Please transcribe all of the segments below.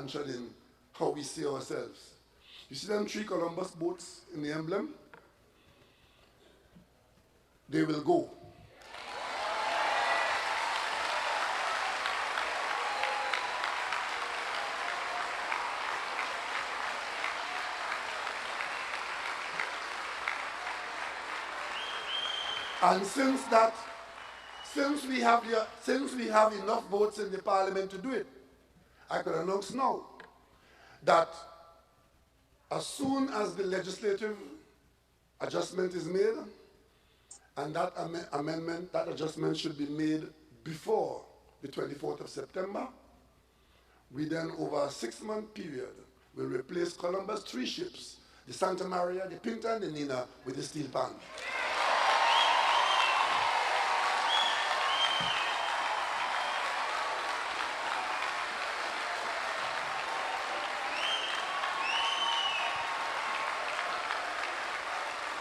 substantial in how we see ourselves. You see them three Columbus boats in the emblem? They will go. And since we have enough votes in the parliament to do it, I could announce now that as soon as the legislative adjustment is made, and that amendment, that adjustment should be made before the 24th of September, we then, over a 6-month period, will replace Columbus' 3 ships, the Santa Maria, the Pinta, and the Nina, with the steel pan.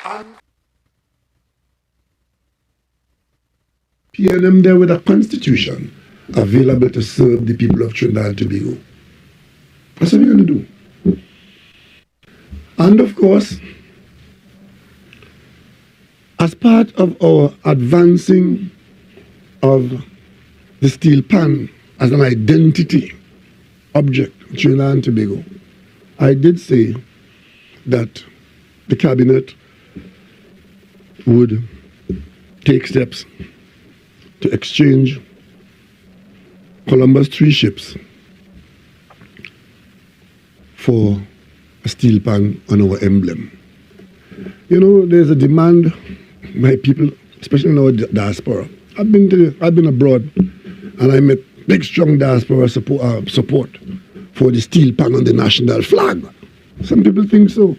And PNM there with a constitution available to serve the people of Trinidad and Tobago. That's what we're going to do. And of course, as part of our advancing of the steel pan as an identity object of Trinidad and Tobago, I did say that the cabinet would take steps to exchange Columbus 3 ships for a steel pan on our emblem. You know, there's a demand by people, especially in our diaspora. I've been abroad, and I met big, strong diaspora support for the steel pan on the national flag. Some people think so.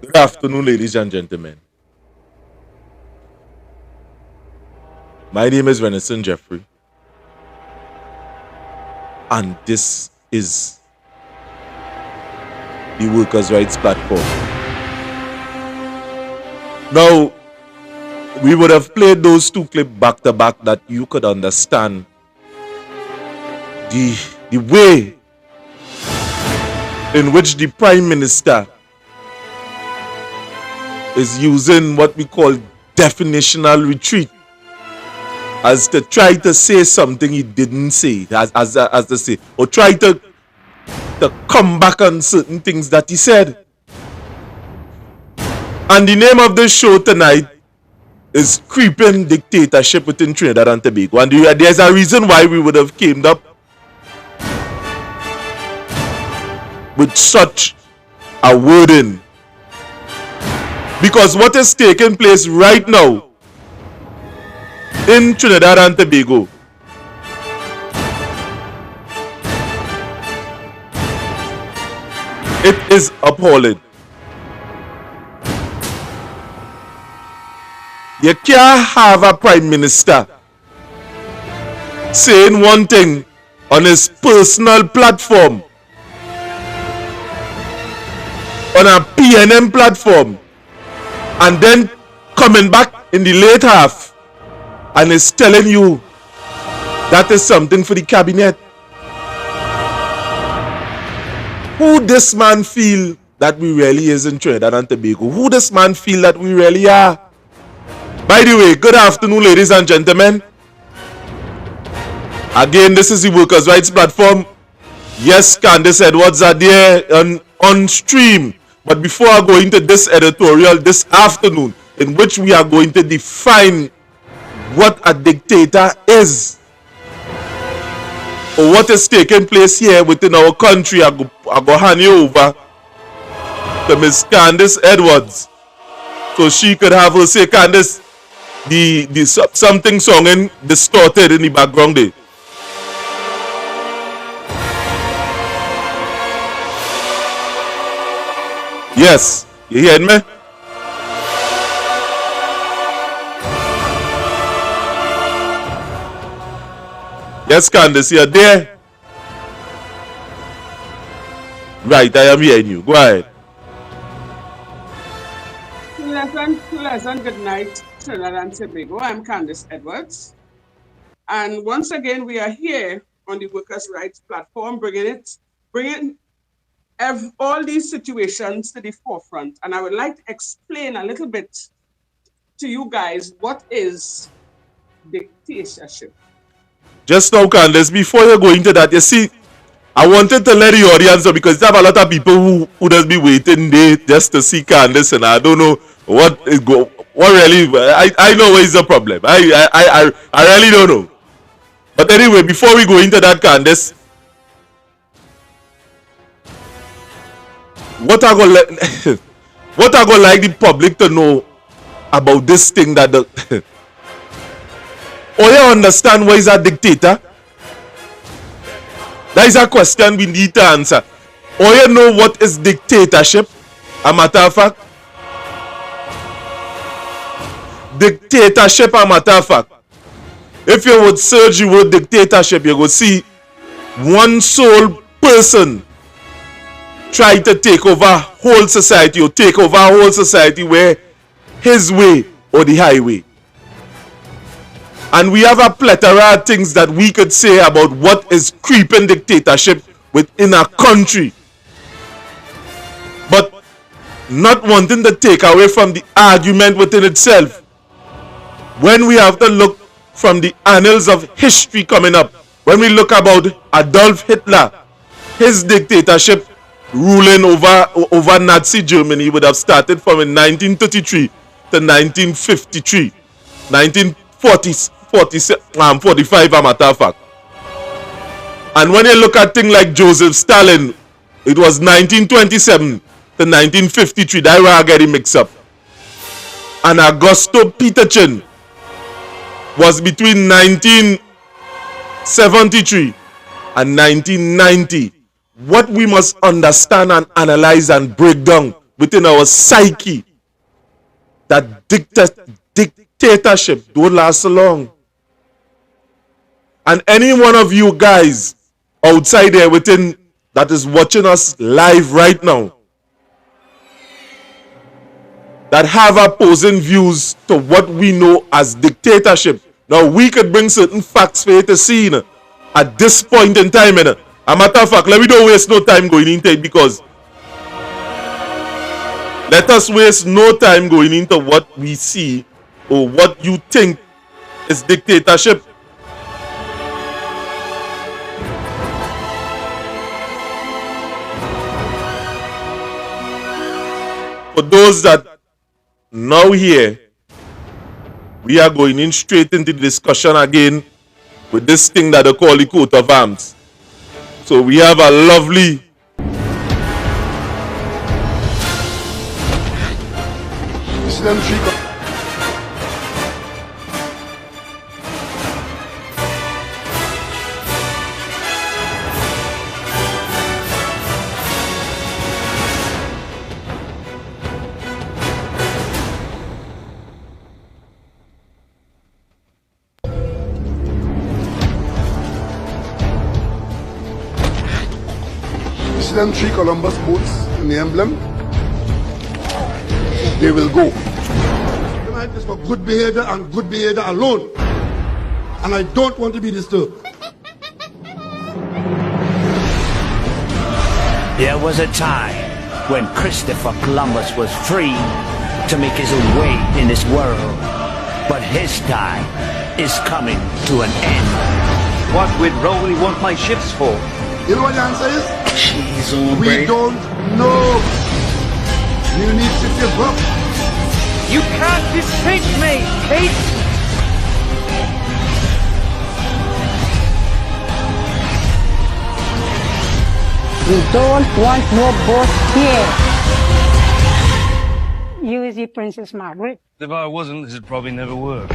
Good afternoon, ladies and gentlemen. My name is Renison Jeffrey, and this is the Workers' Rights Platform. Now, we would have played those 2 clips back to back that you could understand the way in which the Prime Minister is using what we call definitional retreat as to try to say something he didn't say, as to say, or try to come back on certain things that he said. And the name of this show tonight is Creeping Dictatorship within Trinidad and Tobago. And there's a reason why we would have came up with such a wording. Because what is taking place right now in Trinidad and Tobago it is appalling. You can't have a Prime Minister saying one thing on his personal platform, on a PNM platform, and then coming back in the late half and is telling you that is something for the cabinet. Who this man feel that we really is in Trinidad and Tobago? Who this man feel that we really are? By the way, good afternoon, ladies and gentlemen. Again, this is the Workers' Rights Platform. Yes, Candace Edwards are there on stream. But before I go into this editorial this afternoon, in which we are going to define what a dictator is, or what is taking place here within our country, I go hand you over to Miss Candace Edwards, so she could have her say. Candace, the something songing distorted in the background there. Yes, you hear me? Yes, Candace, you're there? Right, I am hearing you. Go ahead. Pleasant good night, Trinidad and Tobago. I'm Candace Edwards. And once again, we are here on the Workers' Rights Platform, bringing all these situations to the forefront. And I would like to explain a little bit to you guys what is dictatorship. Just now, Candace, before you go into that, you see, I wanted to let the audience know because you have a lot of people who just be waiting there just to see Candace, and I don't know what really. I know where is the problem. I really don't know. But anyway, before we go into that, Candace, what I gonna what I gonna like the public to know about this thing that the or you understand what is a dictator? That is a question we need to answer. Or you know what is dictatorship? A matter of fact, dictatorship, a matter of fact, if you would search the word dictatorship, you will see one sole person try to take over whole society or take over a whole society where his way or the highway. And we have a plethora of things that we could say about what is creeping dictatorship within a country. But not wanting to take away from the argument within itself. When we have to look from the annals of history coming up, when we look about Adolf Hitler, his dictatorship ruling over Nazi Germany would have started from 1933 to 1953, 1945, a matter of fact. And when you look at things like Joseph Stalin, it was 1927 to 1953. That's where I get it mixed up. And Augusto Peterson was between 1973 and 1990. What we must understand and analyze and break down within our psyche, that dictatorship don't last so long. And any one of you guys outside there within that is watching us live right now that have opposing views to what we know as dictatorship. Now we could bring certain facts for you to see at this point in time. A matter of fact, let me don't waste no time going into it, because let us waste no time going into what we see or what you think is dictatorship. For those that now here, we are going in straight into the discussion again with this thing that they call the coat of arms. So we have a lovely them three Columbus boats in the emblem, they will go. Tonight is for good behavior and good behavior alone. And I don't want to be disturbed. There was a time when Christopher Columbus was free to make his own way in this world. But his time is coming to an end. What would Rowley want my ships for? You know what the answer is? Jeez, we don't know. You need to give up. You can't defeat me, Pete! We don't want more boats here. You is the Princess Margaret. If I wasn't, this would probably never work.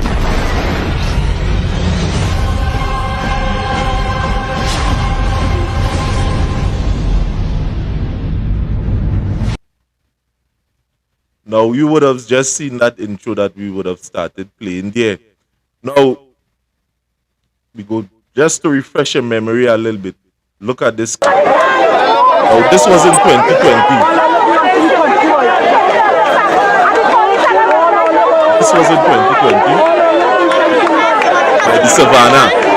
Now, you would have just seen that intro that we would have started playing there. Now, we go just to refresh your memory a little bit. Look at this. Now, this was in 2020. This was in 2020. By the Savannah.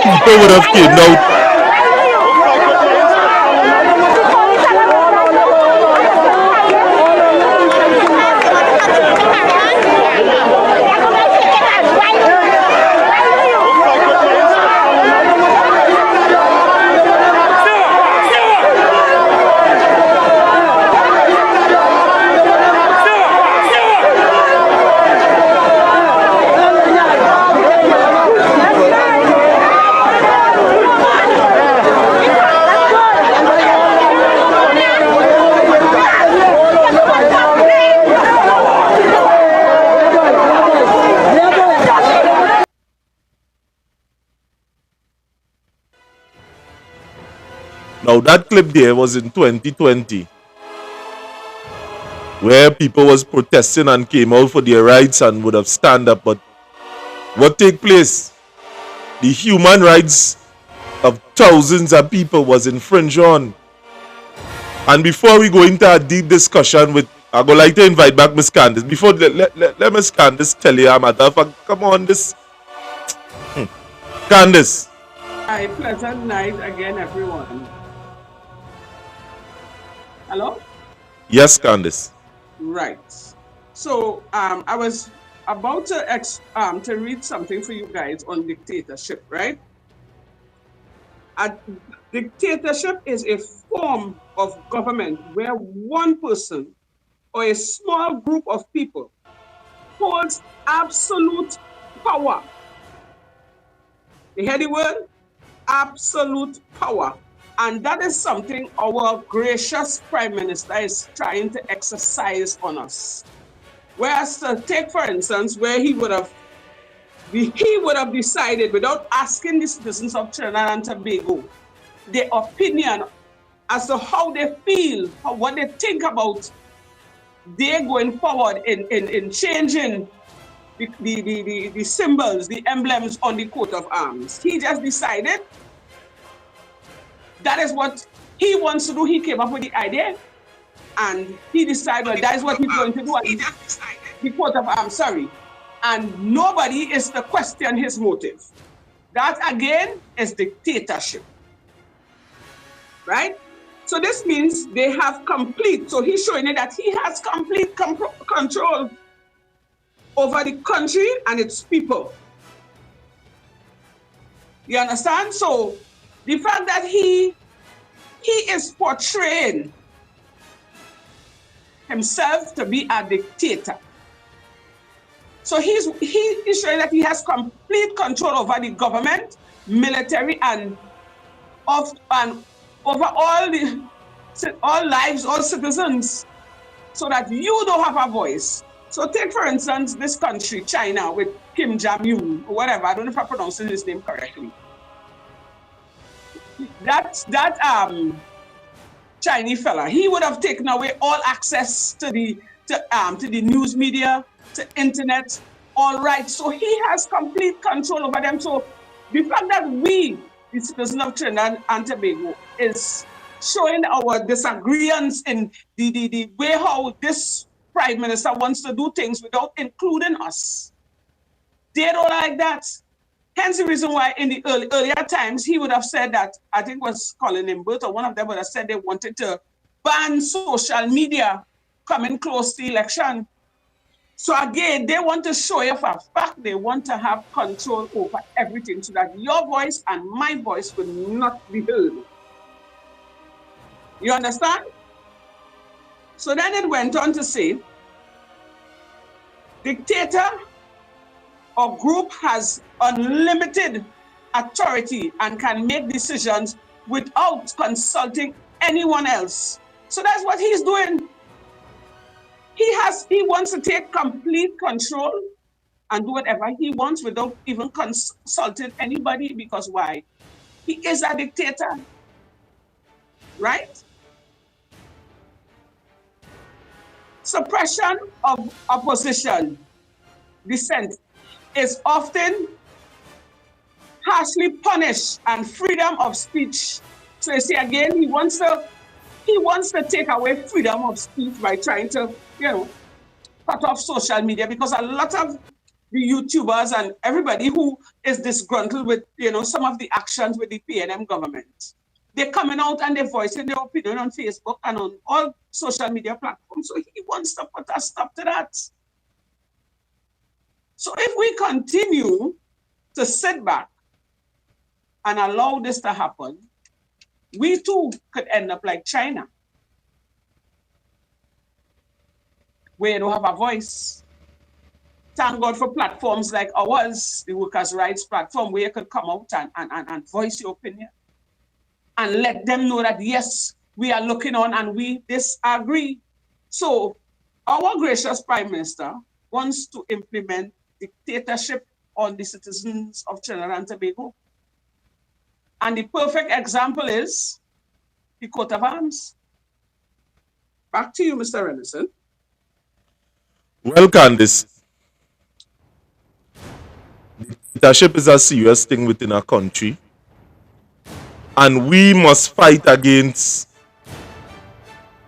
people would have came out. Now that clip there was in 2020, where people was protesting and came out for their rights and would have stand up. But what take place? The human rights of thousands of people was infringed on. And before we go into a deep discussion with, I go like to invite back Miss Candice. Before let Miss Candice tell you a matter of fact. Come on, this Candice. Hi, pleasant night again, everyone. Hello? Yes, Candice. Right. So I was about to read something for you guys on dictatorship, right? A dictatorship is a form of government where one person or a small group of people holds absolute power. You hear the word? Absolute power. And that is something our gracious Prime Minister is trying to exercise on us. Whereas, take for instance, where he would have decided without asking the citizens of Trinidad and Tobago their opinion as to how they feel, what they think about they going forward in changing the symbols, the emblems on the coat of arms. He just decided that is what he wants to do. He came up with the idea and he decided, well, that is what he's going to do. He just decided. The coat of arms, sorry. And nobody is to question his motive. That again is dictatorship. Right? So this means they have complete, so he's showing it that he has complete control over the country and its people. You understand? So the fact that he is portraying himself to be a dictator. So he's showing that he has complete control over the government, military, and over all lives, all citizens, so that you don't have a voice. So take, for instance, this country, China, with Kim Jong-un, or whatever, I don't know if I'm pronouncing his name correctly. That Chinese fella, he would have taken away all access to the news media, to internet, all right. So he has complete control over them. So the fact that we, the citizens of Trinidad and Tobago, is showing our disagreements in the way how this Prime Minister wants to do things without including us. They don't like that. Hence the reason why in the earlier times, he would have said that, I think it was Colin Imbert, or one of them would have said they wanted to ban social media coming close to the election. So again, they want to show you for a fact they want to have control over everything so that your voice and my voice will not be heard. You understand? So then it went on to say, dictator or group has unlimited authority and can make decisions without consulting anyone else. So that's what he's doing. He wants to take complete control and do whatever he wants without even consulting anybody, because why? He is a dictator, right? Suppression of opposition, dissent, is often harshly punished, and freedom of speech. So you see again, he wants to take away freedom of speech by trying to, cut off social media, because a lot of the YouTubers and everybody who is disgruntled with, some of the actions with the PNM government. They're coming out and they're voicing their opinion on Facebook and on all social media platforms. So he wants to put a stop to that. So if we continue to sit back and allow this to happen, we too could end up like China, where you don't have a voice. Thank God for platforms like ours, the Workers' Rights Platform, where you could come out and voice your opinion and let them know that, yes, we are looking on and we disagree. So our gracious Prime Minister wants to implement dictatorship on the citizens of Trinidad and Tobago. And the perfect example is the coat of arms. Back to you, Mr. Renison. Well, Candice, dictatorship is a serious thing within our country, and we must fight against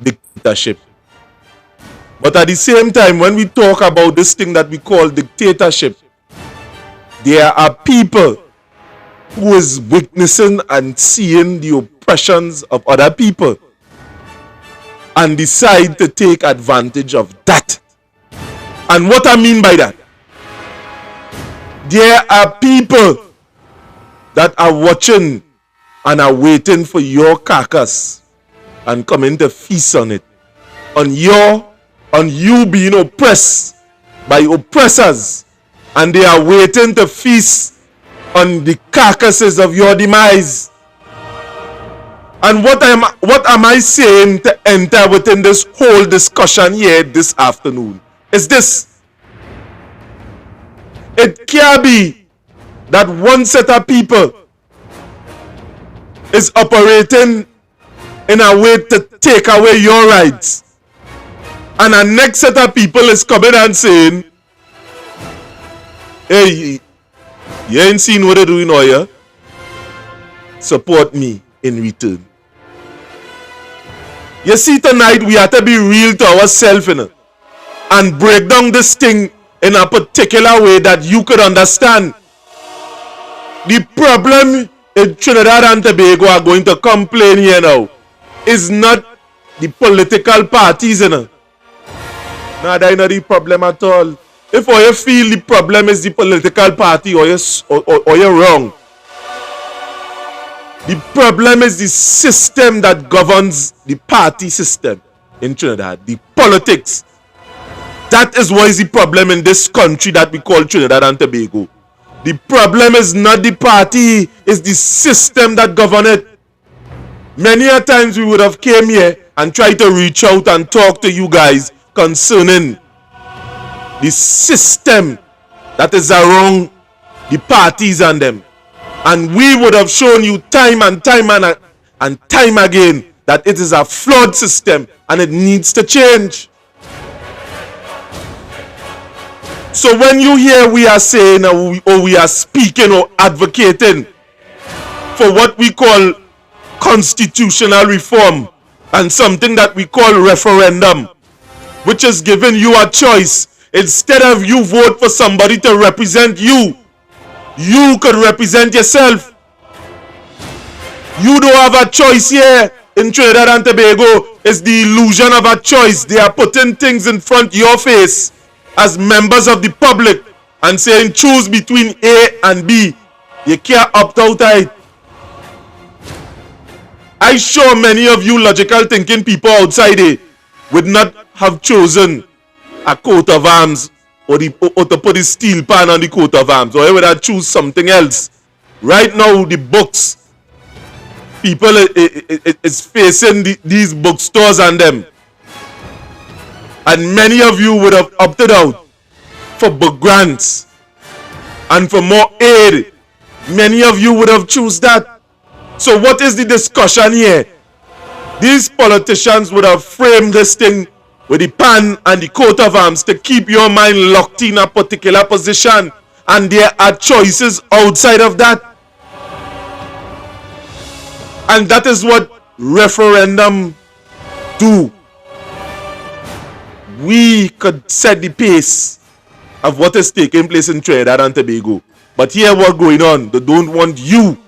dictatorship. But at the same time, when we talk about this thing that we call dictatorship, there are people who is witnessing and seeing the oppressions of other people and decide to take advantage of that. And what I mean by that, there are people that are watching and are waiting for your carcass and coming to feast on it, on you being oppressed by oppressors, and they are waiting to feast on the carcasses of your demise. And what am I saying to enter within this whole discussion here this afternoon is this: it can't be that one set of people is operating in a way to take away your rights, and a next set of people is coming and saying, hey, you ain't seen what they're doing here, support me in return. You see, tonight we have to be real to ourselves, and break down this thing in a particular way that you could understand. The problem in Trinidad and Tobago are going to complain here now is not the political parties, Nah, that's not the problem at all. If you feel the problem is the political party, or you're wrong. The problem is the system that governs the party system in Trinidad, the politics. That is what is the problem in this country that we call Trinidad and Tobago. The problem is not the party, it's the system that governs it. Many a times we would have came here and tried to reach out and talk to you guys concerning the system that is around the parties and them. And we would have shown you time and time again that it is a flawed system and it needs to change. So when you hear we are saying or we are speaking or advocating for what we call constitutional reform and something that we call referendum, which is giving you a choice, instead of you vote for somebody to represent you, you could represent yourself. You don't have a choice here in Trinidad and Tobago. It's the illusion of a choice. They are putting things in front of your face as members of the public and saying choose between A and B. You can't opt out of it. I'm sure many of you logical thinking people outside here would not have chosen a coat of arms or to put the steel pan on the coat of arms, or you would have choose something else. Right now, the books, people is facing these bookstores and them. And many of you would have opted out for book grants and for more aid. Many of you would have choose that. So what is the discussion here? These politicians would have framed this thing with the pan and the coat of arms to keep your mind locked in a particular position, and there are choices outside of that. And that is what referendum do. We could set the pace of what is taking place in Trinidad and Tobago. But here what's going on. They don't want you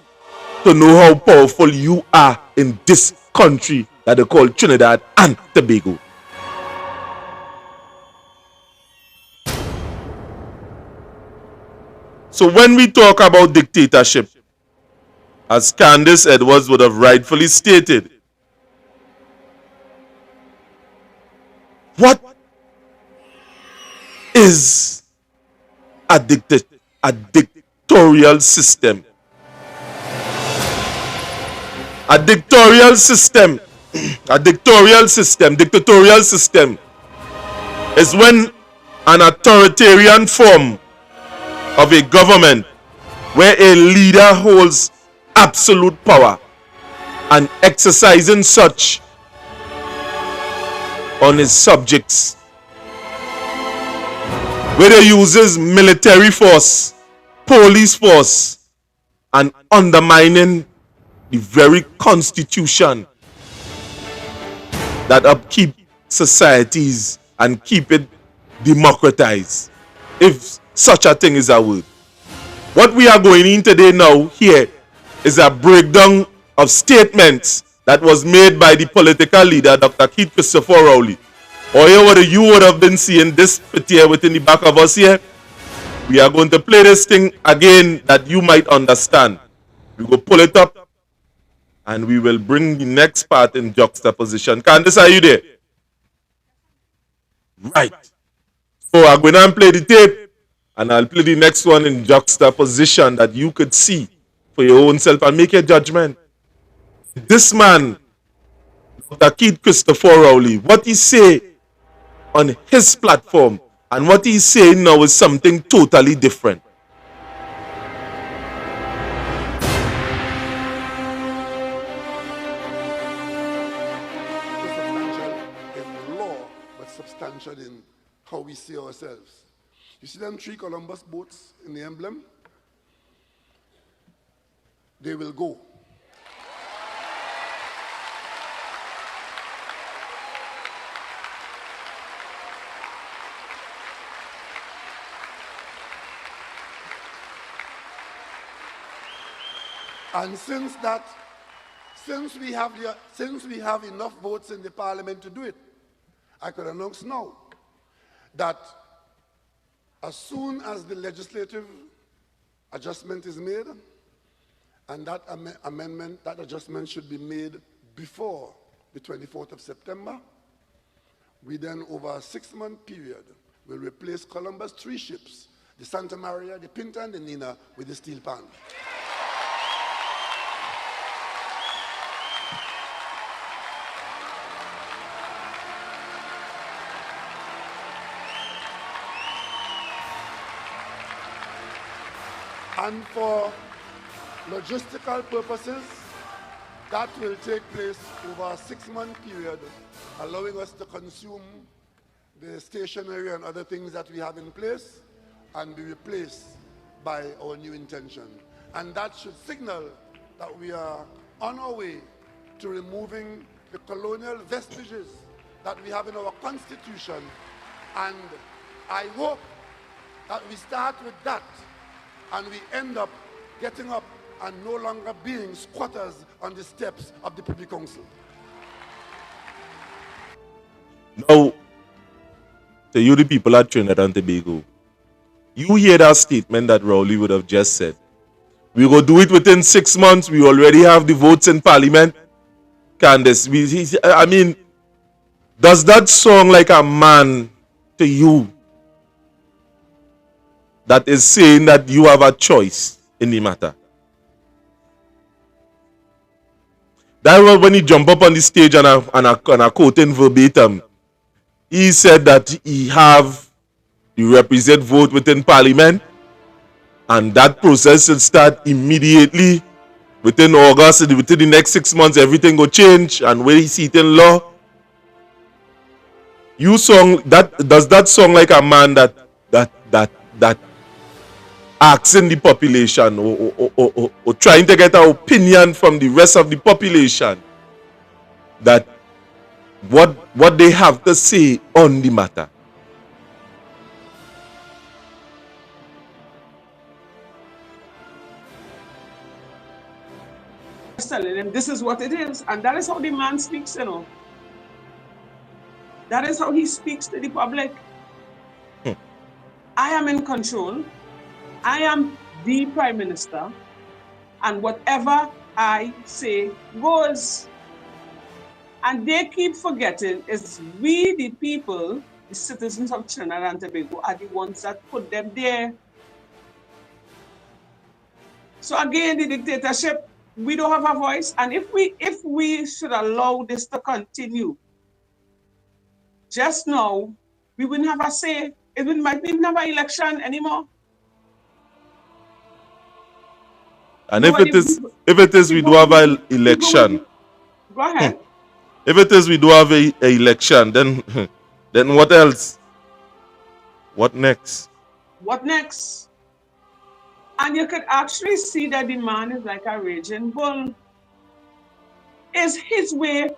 to know how powerful you are in this country that they call Trinidad and Tobago. So when we talk about dictatorship, as Candace Edwards would have rightfully stated, what is a dictatorial system? A dictatorial system is when an authoritarian form of a government where a leader holds absolute power and exercising such on his subjects, where he uses military force, police force, and undermining the very constitution that upkeep societies and keep it democratized, if such a thing is a word. What we are going in today now here is a breakdown of statements that was made by the political leader, Dr. Keith Christopher Rowley. Or here what you would have been seeing this pit here within the back of us here. We are going to play this thing again that you might understand. We will pull it up and we will bring the next part in juxtaposition. Candace, are you there? Right. So I'm going to play the tape and I'll play the next one in juxtaposition that you could see for your own self and make a judgment. This man, Dr. Keith Christopher Rowley, what he say on his platform and what he's saying now is something totally different. In law, but substantial in how we see ourselves. You see them 3 Columbus boats in the emblem? They will go. And since we have enough votes in the parliament to do it, I could announce now that as soon as the legislative adjustment is made, and that that adjustment should be made before the 24th of September, we then, over a 6-month period, will replace Columbus' 3 ships, the Santa Maria, the Pinta, and the Nina, with the steel pan. And for logistical purposes, that will take place over a 6-month period, allowing us to consume the stationery and other things that we have in place and be replaced by our new intention. And that should signal that we are on our way to removing the colonial vestiges that we have in our Constitution. And I hope that we start with that and we end up getting up and no longer being squatters on the steps of the Privy Council. Now, to you the people at Trinidad and Tobago, you hear that statement that Rowley would have just said. We will do it within 6 months. We already have the votes in Parliament. Candace, I mean, does that sound like a man to you that is saying that you have a choice in the matter? That was when he jumped up on the stage and I quote in verbatim. He said that he represent vote within Parliament and that process will start immediately within August. Within the next 6 months, everything will change and where he see it in law. Does that sound like a man that asking the population or trying to get an opinion from the rest of the population that what they have to say on the matter? telling him this is what it is. And that is how the man speaks, you know. That is how he speaks to the public. I am in control. I am the prime minister. And whatever I say goes. And they keep forgetting is we, the people, the citizens of Trinidad and Tobago, are the ones that put them there. So again, the dictatorship, we don't have a voice. And if we should allow this to continue, just now, we wouldn't have a say. It might even have an election anymore. And if it is, we do have an election. Go ahead. If it is, we do have a election. Then what else? What next? What next? And you could actually see that the man is like a raging bull. Is his way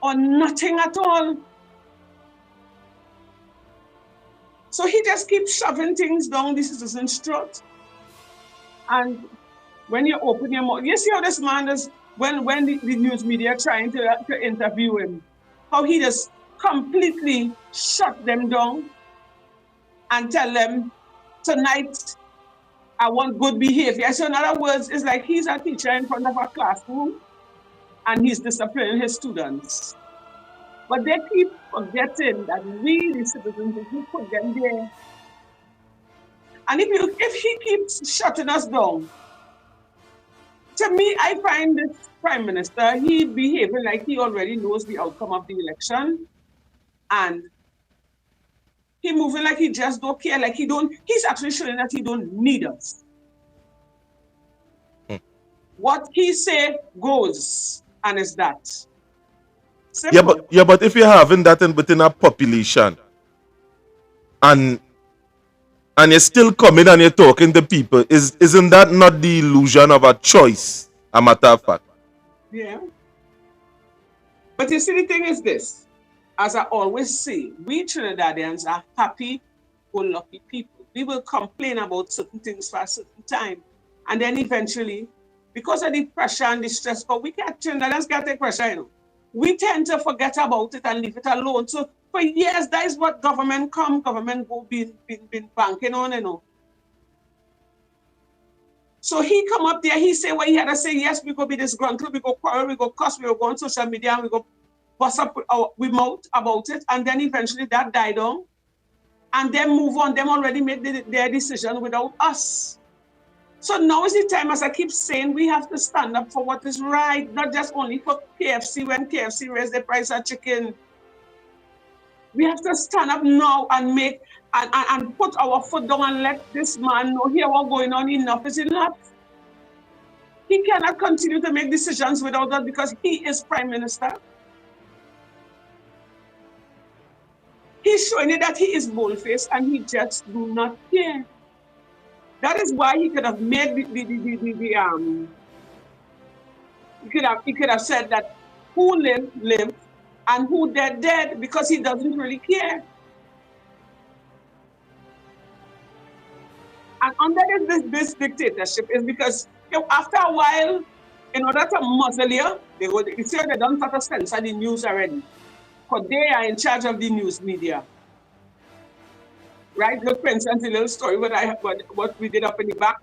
or nothing at all. So he just keeps shoving things down the citizen's throat. And when you open your mouth, you see how this man is, when the news media trying to interview him, how he just completely shut them down and tell them, tonight, I want good behavior. So in other words, it's like he's a teacher in front of a classroom and he's disciplining his students. But they keep forgetting that we, the citizens, we put them there. And if he keeps shutting us down, to me, I find this prime minister, he behaving like he already knows the outcome of the election. And he moving like he just don't care, like he's actually showing that he don't need us. What he say goes, and it's that. Simple. Yeah, but if you're having that within a population, and you're still coming and you're talking to people, isn't that not the illusion of a choice? A matter of fact. Yeah. But you see, the thing is this. As I always say, we Trinidadians are happy-go-lucky people. We will complain about certain things for a certain time. And then eventually, because of the pressure and the stress, but Trinidadians can't take pressure, you know. We tend to forget about it and leave it alone. So for years, that is what government go, been banking on, you know. So he come up there, he say what he had to say. Yes, we go be disgruntled, we go quarrel, we go cuss, we go on social media, and we go bust up we mouth about it. And then eventually that died down. And then move on. Them already made their decision without us. So now is the time, as I keep saying, we have to stand up for what is right, not just only for KFC when KFC raise the price of chicken. We have to stand up now and make and put our foot down and let this man know here what's going on. Enough is enough. He cannot continue to make decisions without that because he is prime minister. He's showing it that he is bold-faced and he just do not care. That is why he could have made he could have said that who live and who dead, because he doesn't really care. And under this dictatorship is because after a while, in order to muzzle you, they don't start to censor the news already. Because they are in charge of the news media. Right? Look, for instance, a little story what we did up in the back,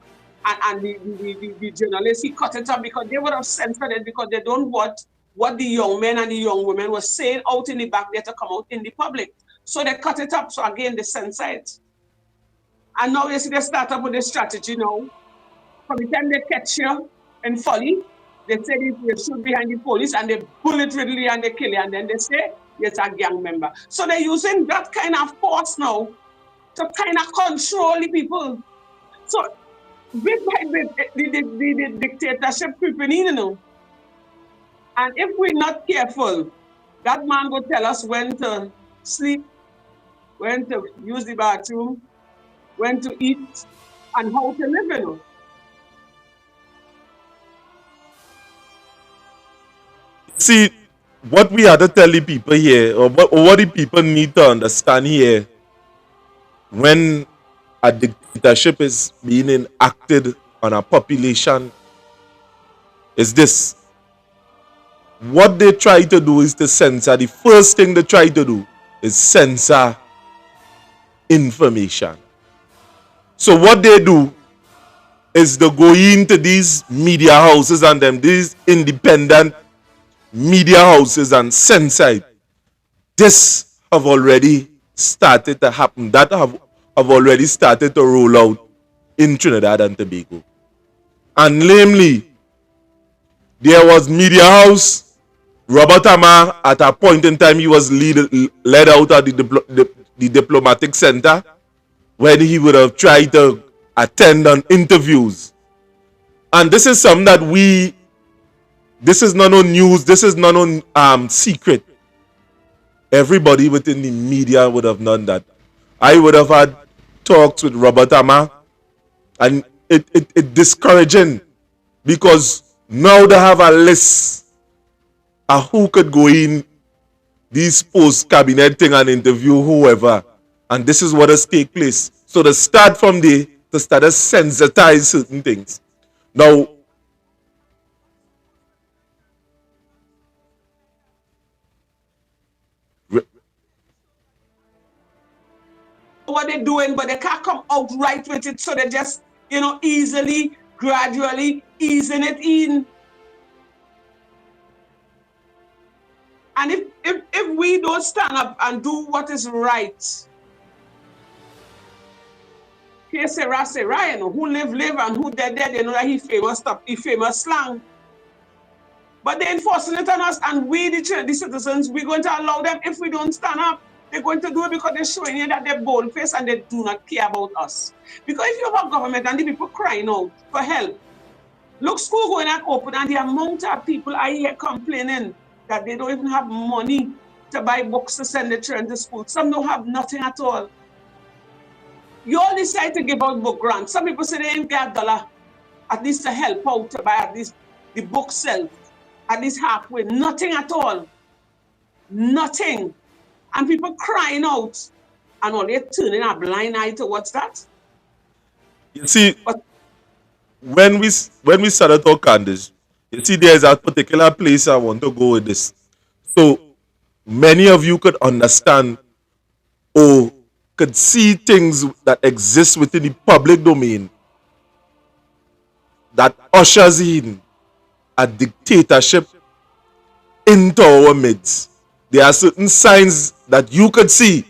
and the journalist, he cut it up because they would have censored it because they don't want what the young men and the young women were saying out in the back there to come out in the public. So they cut it up. So again, they censor it. And now you see they start up with this strategy now. From the time they catch you in folly, they say they shoot behind the police and they bullet riddle you and they kill you. And then they say, it's a gang member. So they're using that kind of force now to kind of control the people. So bit by bit, the dictatorship creeping in, you know. And if we're not careful, that man will tell us when to sleep, when to use the bathroom, when to eat, and how to live, you know. See, what we had to tell the people here, or what the people need to understand here, when a dictatorship is being enacted on a population, is this. what they try to do is to censor. The first thing they try to do is censor information. So what they do is they go into these media houses and these independent media houses and censor it. This have already started to happen. That have already started to roll out in Trinidad and Tobago. And namely, there was media house. Robert Amar, at a point in time, he was led out of the diplomatic center when he would have tried to attend on interviews. And this is something that this is not no news, this is not no secret. Everybody within the media would have known that. I would have had talks with Robert Amar, and it discouraging, because now they have a list of who could go in these post-cabinet thing and interview whoever. And this is what has take place. So they start from there to start to sensitize certain things. Now, what they're doing, but they can't come out right with it, so they just, easily, gradually easing it in. And if we don't stand up and do what is right, here say Ryan, who live, and who dead, they know that he famous stuff, he famous slang. But they're enforcing it on us, and we, the citizens, we're going to allow them. If we don't stand up, they're going to do it because they're showing you that they're bold-faced and they do not care about us. Because if you have a government and the people crying out for help, look, school going and open, and the amount of people are here complaining that they don't even have money to buy books to send their children to school. Some don't have nothing at all. You all decide to give out book grants. Some people say they ain't get $1 at least to help out to buy at least the book self, at least halfway. Nothing at all. Nothing. And people crying out, and all they're turning a blind eye towards that. You see, when we started talking on this, you see, there's a particular place I want to go with this. So many of you could understand or could see things that exist within the public domain that ushers in a dictatorship into our midst. There are certain signs that you could see,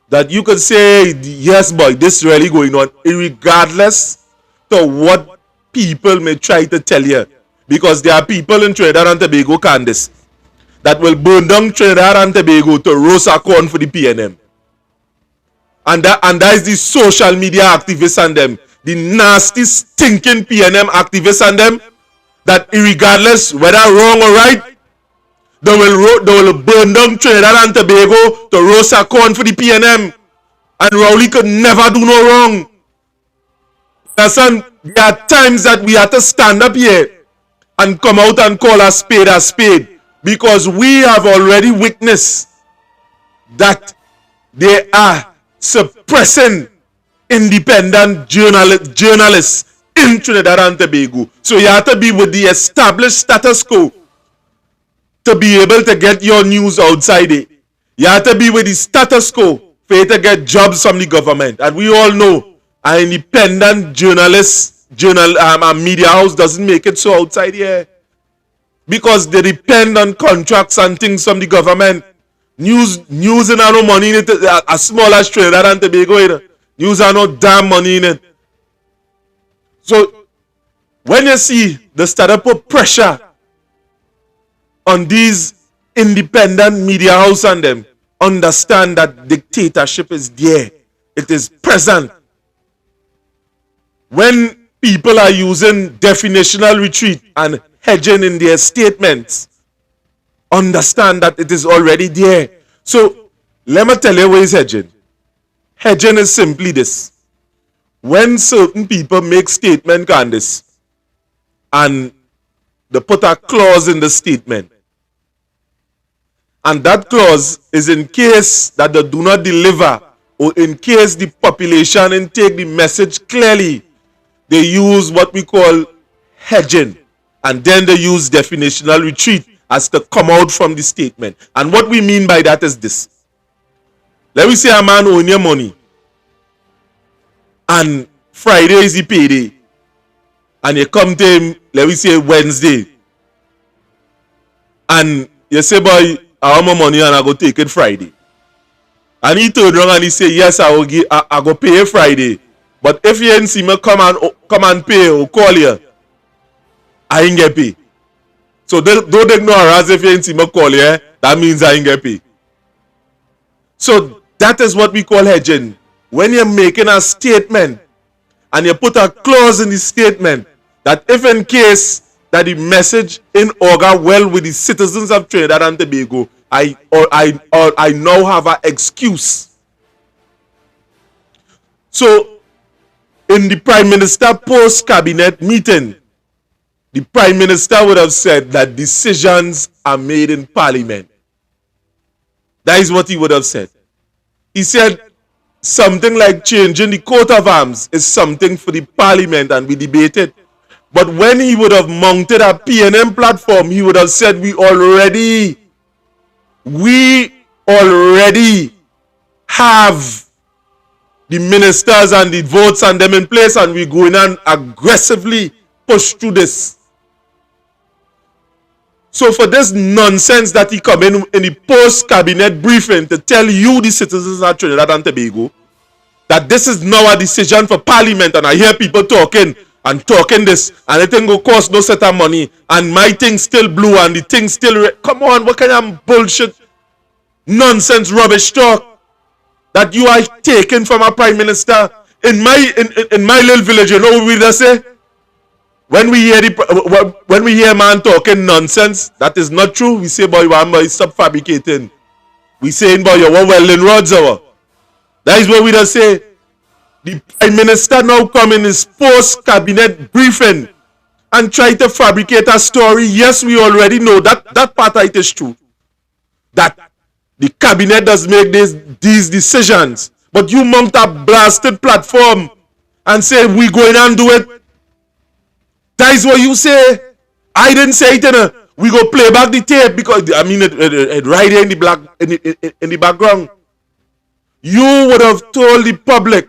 that you could say, yes, boy, this really going on, regardless to what people may try to tell you. Because there are people in Trinidad and Tobago, Candice, that will burn down Trinidad and Tobago to roast a corn for the PNM. And that is the social media activists and them, the nasty, stinking PNM activists and them, that regardless whether wrong or right, they will burn down Trinidad and Tobago to roast a corn for the PNM. And Rowley could never do no wrong. Listen, there are times that we have to stand up here and come out and call a spade, because we have already witnessed that they are suppressing independent journalists in Trinidad and Tobago. So you have to be with the established status quo to be able to get your news outside it. You have to be with the status quo for you to get jobs from the government. And we all know an independent media house doesn't make it so outside here, because they depend on contracts and things from the government. News and no money in it, as small as Trinidad and Tobago. News and no damn money in it. So when you see the start to put pressure on these independent media house and them, understand that dictatorship is there. It is present. When people are using definitional retreat and hedging in their statements, understand that it is already there. So let me tell you what is hedging. Hedging is simply this. When certain people make statement, Candice, and they put a clause in the statement, and that clause is in case that they do not deliver, or in case the population and take the message clearly, they use what we call hedging, and then they use definitional retreat, as to come out from the statement. And what we mean by that is this. Let me say a man owe you money, and Friday is the payday, and you come to him, let me say Wednesday, and you say, boy, I want my money and I go take it Friday. And he turn around and he say, yes, I go pay you Friday. But if you ain't see me come and pay or call you, I ain't get paid. So don't ignore us if you ain't see me call you, that means I ain't get paid. So that is what we call hedging. When you're making a statement and you put a clause in the statement that if in case that the message in augur well with the citizens of Trinidad and Tobago, I now have an excuse. So in the Prime Minister post-cabinet meeting, the Prime Minister would have said that decisions are made in Parliament. That is what he would have said. He said something like changing the coat of arms is something for the Parliament and we debate it. But when he would have mounted a PNM platform, he would have said we already have the ministers and the votes and them in place, and we're going on aggressively push through this. So for this nonsense that he come in the post-cabinet briefing to tell you, the citizens of Trinidad and Tobago, that this is now a decision for Parliament, and I hear people talking this, and it ain't go cost no set of money, and my thing still blue and the thing still red. Come on, what kind of bullshit, nonsense, rubbish talk that you are taking from a Prime Minister? In my little village, you know what we just say? When we hear man talking nonsense, that is not true. We say, boy, boy, stop fabricating. We saying, boy, you're welding rods over. That is what we just say. The Prime Minister now come in his post-cabinet briefing and try to fabricate a story. Yes, we already know that part of it is true. That the cabinet does make these decisions. But you mount a blasted platform and say, we going and do it. That is what you say. I didn't say it. We go play back the tape because, I mean, it right here in the background. You would have told the public,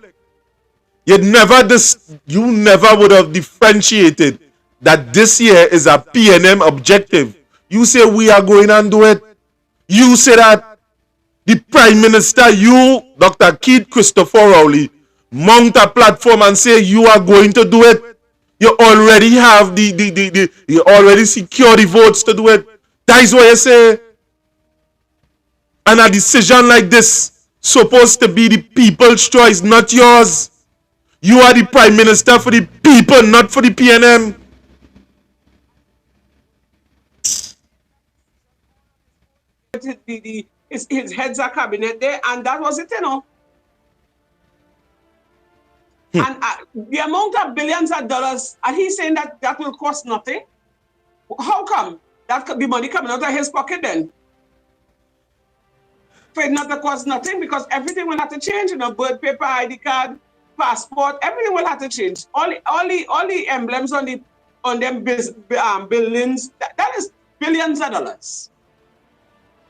you never would have differentiated that this year is a PNM objective. You say we are going and do it. You say that the Prime Minister, you, Dr. Keith Christopher Rowley, mount a platform and say you are going to do it. You already have you already secure the votes to do it. That is what you say. And a decision like this supposed to be the people's choice, not yours. You are the Prime Minister for the people, not for the PNM. His heads of cabinet there, and that was it, you know. And the amount of billions of dollars, and he's saying that will cost nothing. How come? That could be money coming out of his pocket then. For it not to cost nothing, because everything will have to change, you know, birth paper, ID card, passport, everything will have to change. All the emblems on them buildings, that is billions of dollars.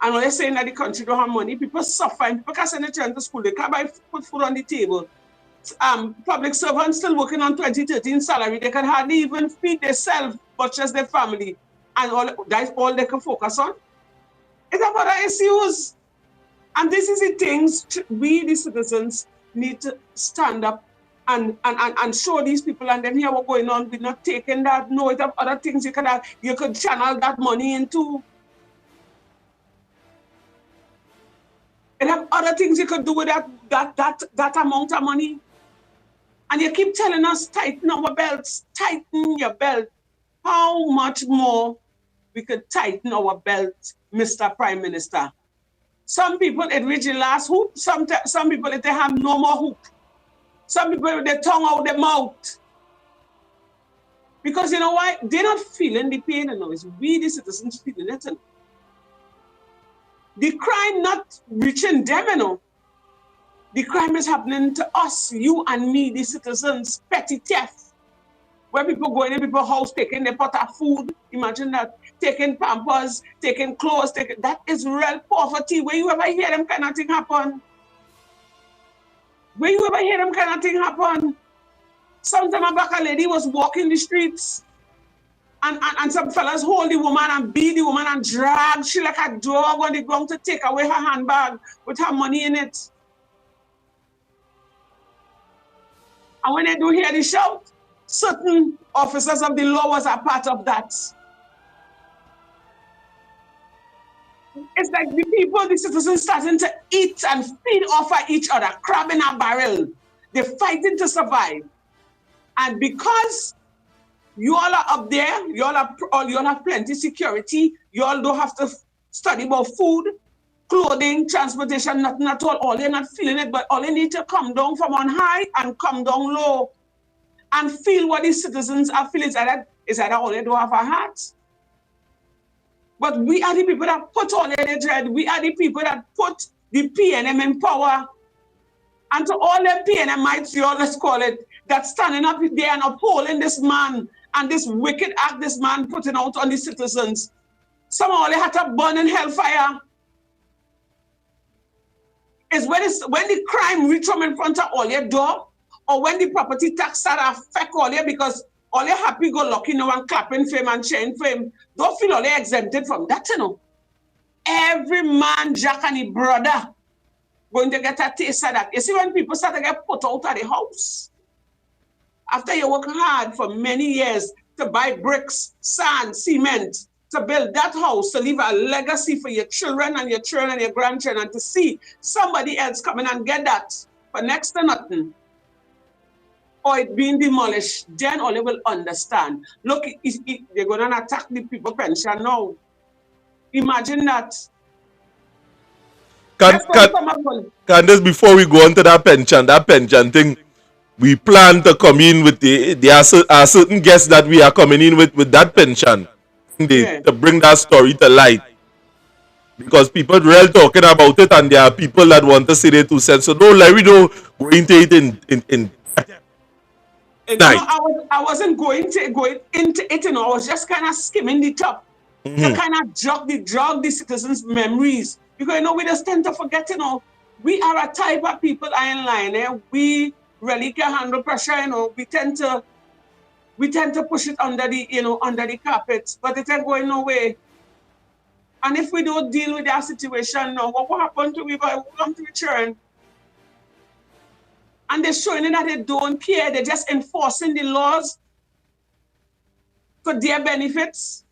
And when they're saying that the country don't have money, people suffer, and people can't send their children to school, they can't put food on the table. Public servants still working on 2013 salary, they can hardly even feed themselves, but just their family. And that's all they can focus on. It's about our issues. And this is the things we, the citizens, need to stand up and show these people, and then hear what's going on. We're not taking that. No, it have other things you could channel that money into. It have other things you could do with that amount of money. And you keep telling us, tighten our belts, tighten your belt. How much more we could tighten our belt, Mr. Prime Minister? Some people, it reach the last hoop. Some people, they have no more hoop. Some people, they tongue out their mouth. Because you know why? They're not feeling the pain, you know. It's we, the citizens, feeling it. You know. The crime not reaching them, you know. The crime is happening to us, you and me, the citizens, petty theft. Where people going in people's house, taking their pot of food. Imagine that. taking pampers, taking clothes, that is real poverty. Where you ever hear them kind of thing happen? Where you ever hear them kind of thing happen? Sometime back, a lady was walking the streets, and some fellas hold the woman and beat the woman and drag she like a dog on the ground to take away her handbag with her money in it. And when they do hear the shout, certain officers of the law was a part of that. It's like the people, the citizens starting to eat and feed off of each other, crab in a barrel. They're fighting to survive. And because you all are up there, you all have plenty security, you all don't have to study about food, clothing, transportation, nothing at all. All you're not feeling it, but all you need to come down from on high and come down low and feel what the citizens are feeling. Is that all they don't have a heart? But we are the people that put all their dread. We are the people that put the PNM in power. And to all the PNMites, let's call it, that's standing up there and upholding this man and this wicked act this man putting out on the citizens. Some of they had to burn in hellfire. Is when the crime reach from in front of all your door, or when the property tax start affect all you because all you happy go lucky now and clapping fame and cheering fame. Don't feel all they exempted from that, you know. Every man, Jack and his brother, going to get a taste of that. You see, when people start to get put out of the house, after you work hard for many years to buy bricks, sand, cement, to build that house, to leave a legacy for your children and your grandchildren, and to see somebody else come in and get that for next to nothing, or it being demolished, then all they will understand. Look, they're going to attack the people pension now. Imagine that. Candace, before we go on to that pension thing, we plan to come in with there are certain guests that we are coming in with that pension to bring that story to light. Because people real talking about it, and there are people that want to say their 2 cents. So don't let me go into it in I wasn't going into it, I was just kind of skimming the top to kind of jog the citizens' memories. Because we just tend to forget, we are a type of people, iron line, we really can handle pressure, we tend to push it under the carpet, but it ain't going nowhere. And if we don't deal with that situation now, what will happen to we will come to return? And they're showing that they don't care. They're just enforcing the laws for their benefits.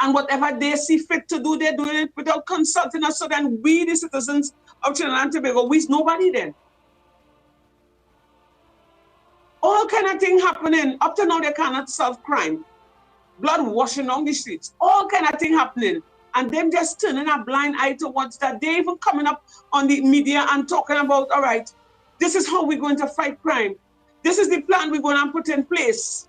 And whatever they see fit to do, they're doing it without consulting us. So then we, the citizens of Trinidad and Tobago, we's nobody then. All kind of things happening. Up to now, they cannot solve crime. Blood washing on the streets. All kind of things happening. And them just turning a blind eye towards that. They even coming up on the media and talking about, all right, this is how we're going to fight crime. This is the plan we're going to put in place.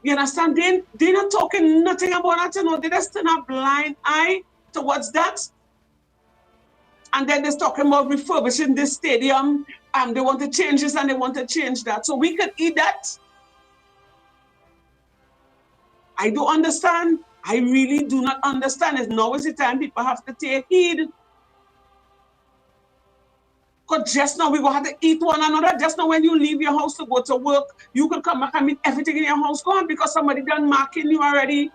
You understand? They're not talking nothing about that, They just turn a blind eye towards that. And then they're talking about refurbishing this stadium. They want to change this and they want to change that. So we could eat that. I don't understand. I really do not understand. It's now is the time people have to take heed. Because just now we will have to eat one another. Just now when you leave your house to go to work, you can come back and meet everything in your house gone because somebody done marking you already.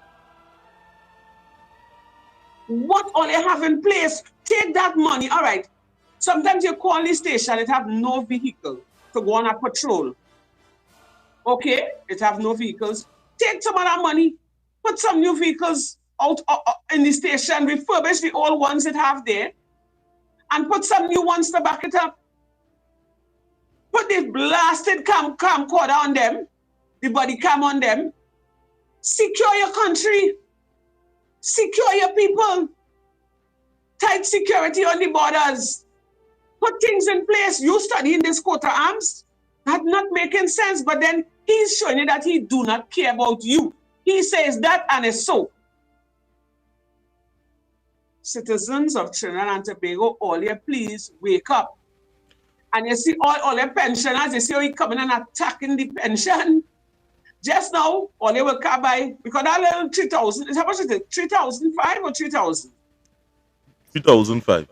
What all they have in place, take that money. All right. Sometimes you call the station, it have no vehicle to go on a patrol. Okay, it have no vehicles. Take some of that money, put some new vehicles out in the station, refurbish the old ones that have there, and put some new ones to back it up. Put the blasted camcorder on them, the body cam on them. Secure your country. Secure your people. Tight security on the borders. Put things in place. You studying this coat of arms. That's not making sense, but then he's showing you that he do not care about you. He says that and it's so. Citizens of Trinidad and Tobago, all you please wake up. And you see all your pensioners, you see how he coming and attacking the pension. Just now, all they will come by, because that little 3,000, how much is it? 3,005 or 3,000? 2005.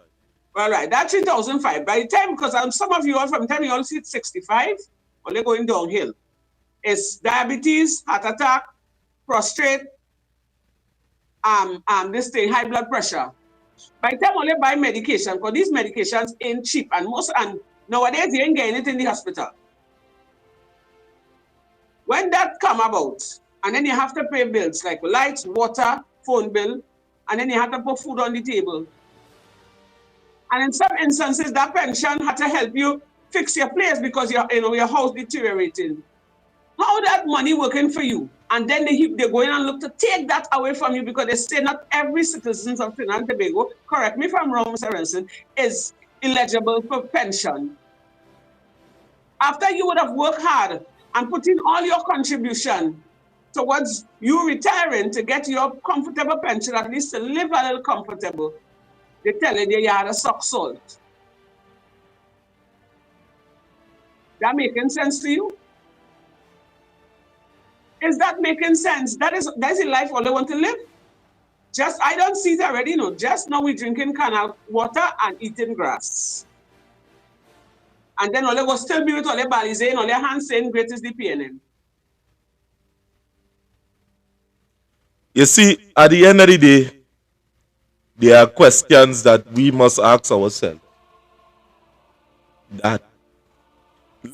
All right, that 3,005. By the time, because some of you all from the time you all see 65, or they're going downhill. It's diabetes, heart attack, prostate, this thing, high blood pressure. By the time only buy medication, because these medications ain't cheap, and nowadays you ain't getting it in the hospital. When that come about, and then you have to pay bills like lights, water, phone bill, and then you have to put food on the table. And in some instances, that pension had to help you fix your place because your house deteriorating. How that money working for you? And then they go in and look to take that away from you because they say not every citizen of Trinidad and Tobago, correct me if I'm wrong, Mr. Renson, is eligible for pension. After you would have worked hard and put in all your contribution towards you retiring to get your comfortable pension, at least to live a little comfortable, they tell you had a sock salt. That making sense to you? Is that making sense? That is the life all they want to live. Just, I don't see it already, just now we drinking canal water and eating grass. And then all they go still be with all their bodies saying, all their hands saying, great is the PNM. You see, at the end of the day, there are questions that we must ask ourselves. That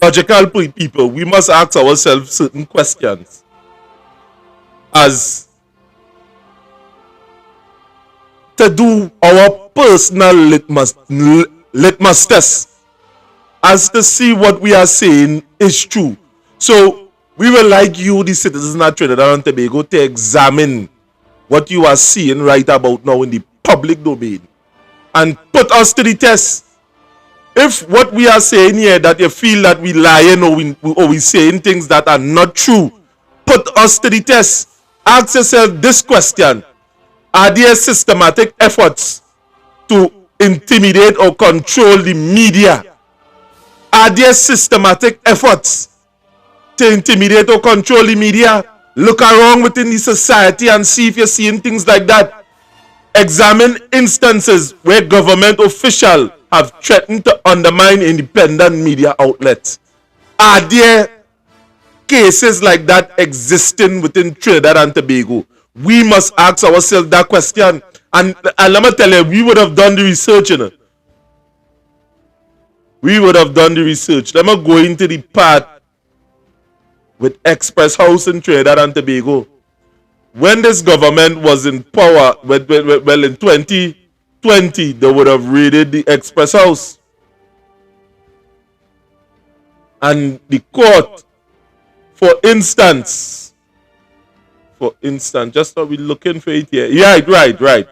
logical people, we must ask ourselves certain questions. As to do our personal litmus test, as to see what we are saying is true. So we would like you, the citizens of Trinidad and Tobago, to examine what you are seeing right about now in the public domain and put us to the test. If what we are saying here, that you feel that we lying or we saying things that are not true, put us to the test. Ask yourself this question: are there systematic efforts to intimidate or control the media? Are there systematic efforts to intimidate or control the media? Look around within the society and see if you're seeing things like that. Examine instances where government officials have threatened to undermine independent media outlets. Are there cases like that existing within Trinidad and Tobago? We must ask ourselves that question. And let me tell you, we would have done the research, We would have done the research. Let me go into the part with Express House in Trinidad and Tobago. When this government was in power, well, in 2020, they would have raided the Express House. And the court, for instance, just so we're looking for it here. Right.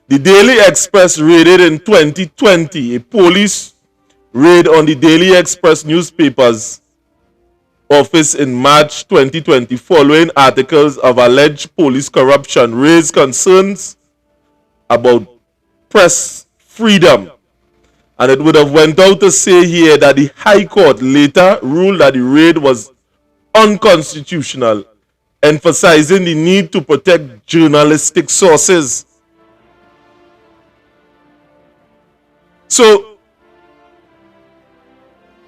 The Daily Express raided in 2020. A police raid on the Daily Express newspaper's office in March 2020 following articles of alleged police corruption raised concerns about press freedom. And it would have went out to say here that the High Court later ruled that the raid was unconstitutional, emphasizing the need to protect journalistic sources. So,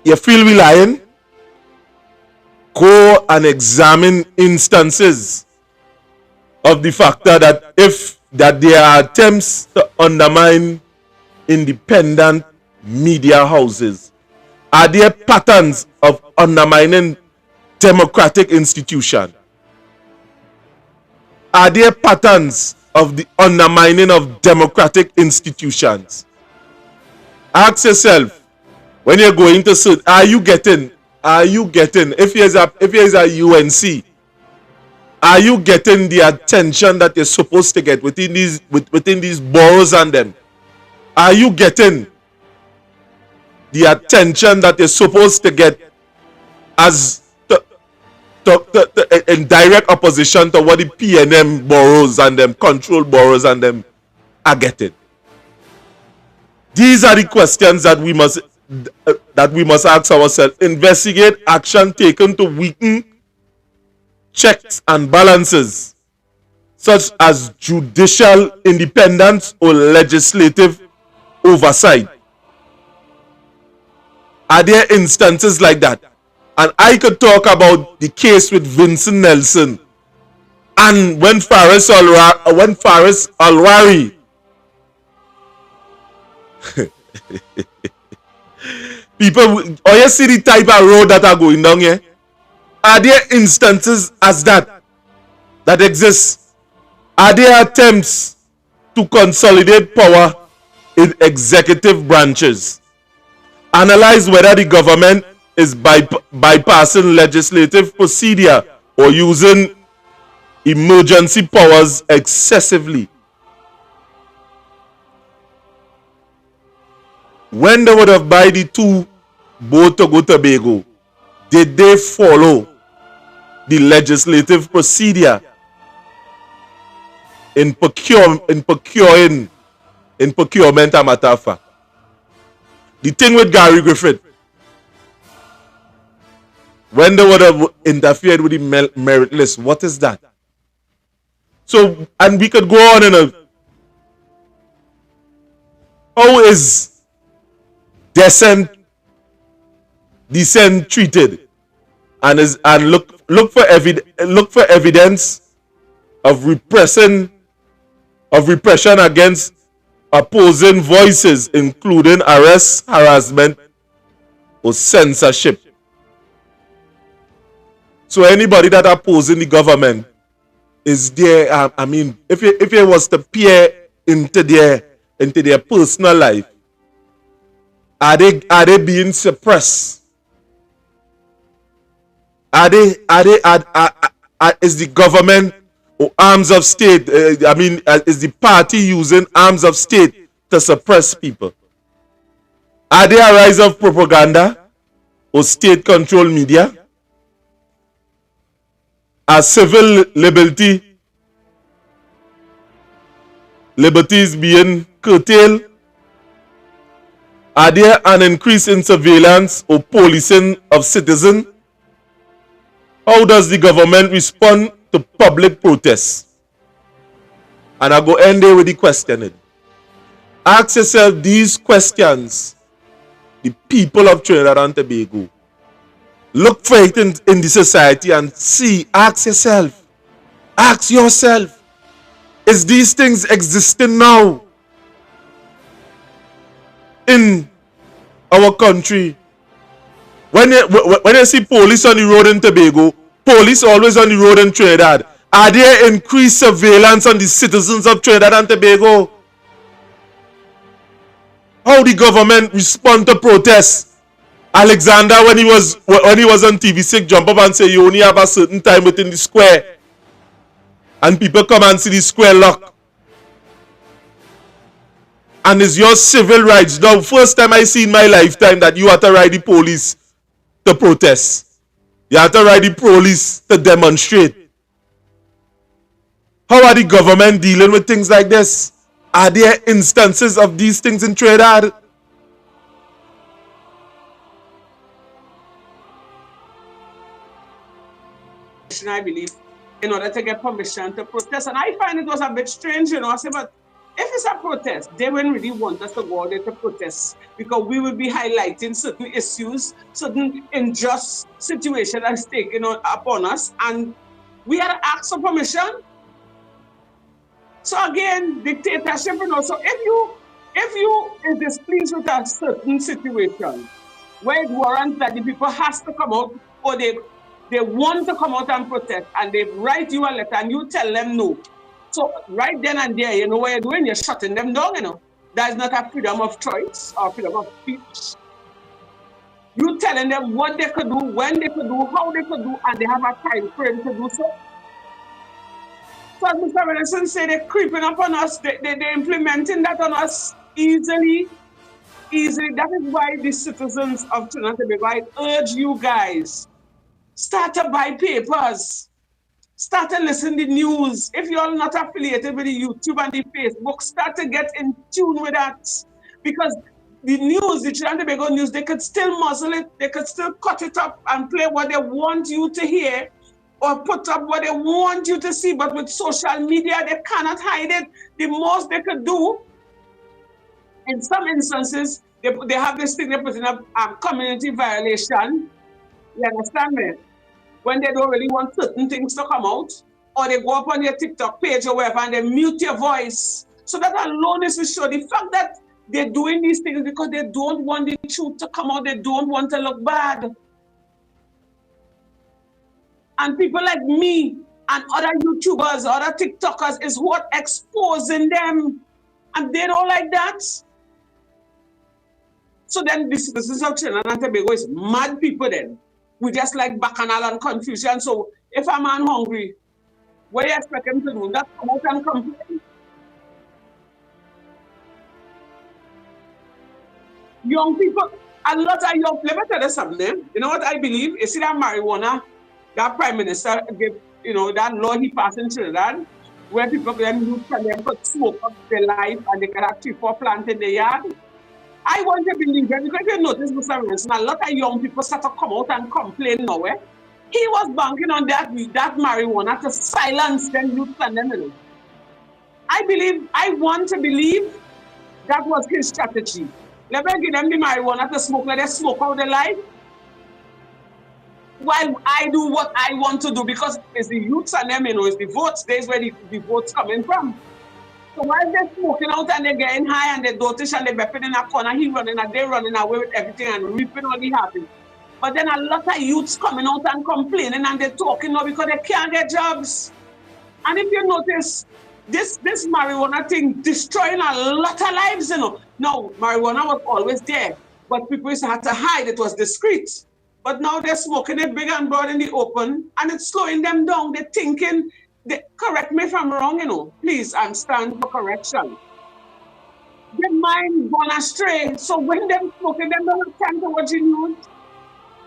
you feel we lying? Go and examine instances of the factor that there are attempts to undermine independent media houses. Are there patterns of undermining democratic institutions? Are there patterns of the undermining of democratic institutions? Ask yourself, when you're going to search, are you getting, if there's a UNC, are you getting the attention that you're supposed to get within these boroughs and them? Are you getting the attention that you're supposed to get as in direct opposition to what the PNM boroughs and them control boroughs and them are getting? These are the questions that we must ask ourselves. Investigate action taken to weaken checks and balances, such as judicial independence or legislative oversight? Are there instances like that? And I could talk about the case with Vincent Nelson and when Faris Alwari people, or you see the type of road that are going down here? Are there instances as that exist? Are there attempts to consolidate power in executive branches? Analyze whether the government is bypassing legislative procedure or using emergency powers excessively. When they would have buy the two boat to go to Tobago, did they follow the legislative procedure in procurement, a matter of fact? The thing with Gary Griffith, when they would have interfered with the merit list, what is that? So, and we could go on in a, how is decent treated, and look for evidence of repression against opposing voices, including arrest, harassment, or censorship. So anybody that opposing the government is there. I mean, if it was to peer into their personal life, are they being suppressed? Is the government or arms of state? Is the party using arms of state to suppress people? Are there a rise of propaganda or state-controlled media? Are civil liberties being curtailed? Are there an increase in surveillance or policing of citizens? How does the government respond to public protests? And I go end there with the questioning. Ask yourself these questions, the people of Trinidad and Tobago. Look for it in the society and see, ask yourself, is these things existing now in our country? When you see police on the road in Tobago, police always on the road in Trinidad, are there increased surveillance on the citizens of Trinidad and Tobago? How the government respond to protests? Alexander, when he was on TV6, jump up and say you only have a certain time within the square, and people come and see the square lock. And it's your civil rights. Now, first time I see in my lifetime that you have to ride the police to protest. You have to ride the police to demonstrate. How are the government dealing with things like this? Are there instances of these things in Trinidad? I believe, in order to get permission to protest. And I find it was a bit strange, I say, but if it's a protest, they wouldn't really want us to go out there to protest, because we will be highlighting certain issues, certain unjust situation that's taken upon us, and we had to ask for permission. So again, dictatorship, so if you is displeased with a certain situation where it warrants that the people has to come out, or they want to come out and protest, and they write you a letter and you tell them no. So right then and there, what you're doing, you're shutting them down, That is not a freedom of choice or freedom of speech. You telling them what they could do, when they could do, how they could do, and they have a time frame to do so. So as Mr. Wilson said, they're creeping up on us, they're implementing that on us easily. That is why the citizens of Trinidad and Tobago, I urge you guys, start to buy papers. Start to listen to the news. If you're not affiliated with the YouTube and the Facebook, start to get in tune with that. Because the news, the Trinidad and Tobago news, they could still muzzle it. They could still cut it up and play what they want you to hear. or put up what they want you to see, but with social media, they cannot hide it. The most they could do, in some instances, they have this thing they put in a community violation. You understand me? When they don't really want certain things to come out, or they go up on your TikTok page or wherever and they mute your voice. So that alone is to show the fact that they're doing these things because they don't want the truth to come out. They don't want to look bad. And people like me and other YouTubers, other TikTokers is what exposing them. And they don't like that. So then the citizens of Trinidad and Tobago is mad people then. We just like bacchanal and confusion. So if a man hungry, what do you expect him to do? That come out and complain? Young people, a lot of young, let me tell you something. You know what I believe? You see that marijuana, that prime minister gave, that law he passed in Trinidad, where people can use for them to smoke up their life and they can have 3-4 plants in the yard. I want to believe that because you notice, Mr. Wilson, a lot of young people start to come out and complain now. He was banking on that marijuana to silence them youth and them. I want to believe that was his strategy. Let me give them the marijuana to smoke, let them smoke out their life. While I do what I want to do, because it's the youths and them, it's the votes, there's where the votes coming from. So while they're smoking out and they're getting high and they're dotish and they're bepping in a corner, they're running away with everything and reaping all the happy. But then a lot of youths coming out and complaining and they're talking now because they can't get jobs. And if you notice, this marijuana thing destroying a lot of lives, Now, marijuana was always there, but people used to have to hide. It was discreet. But now they're smoking it big and broad in the open, and it's slowing them down. They're thinking, correct me if I'm wrong, please, I'm stand for correction. Their mind gone astray. So when they're smoking, they don't have time to watch the news.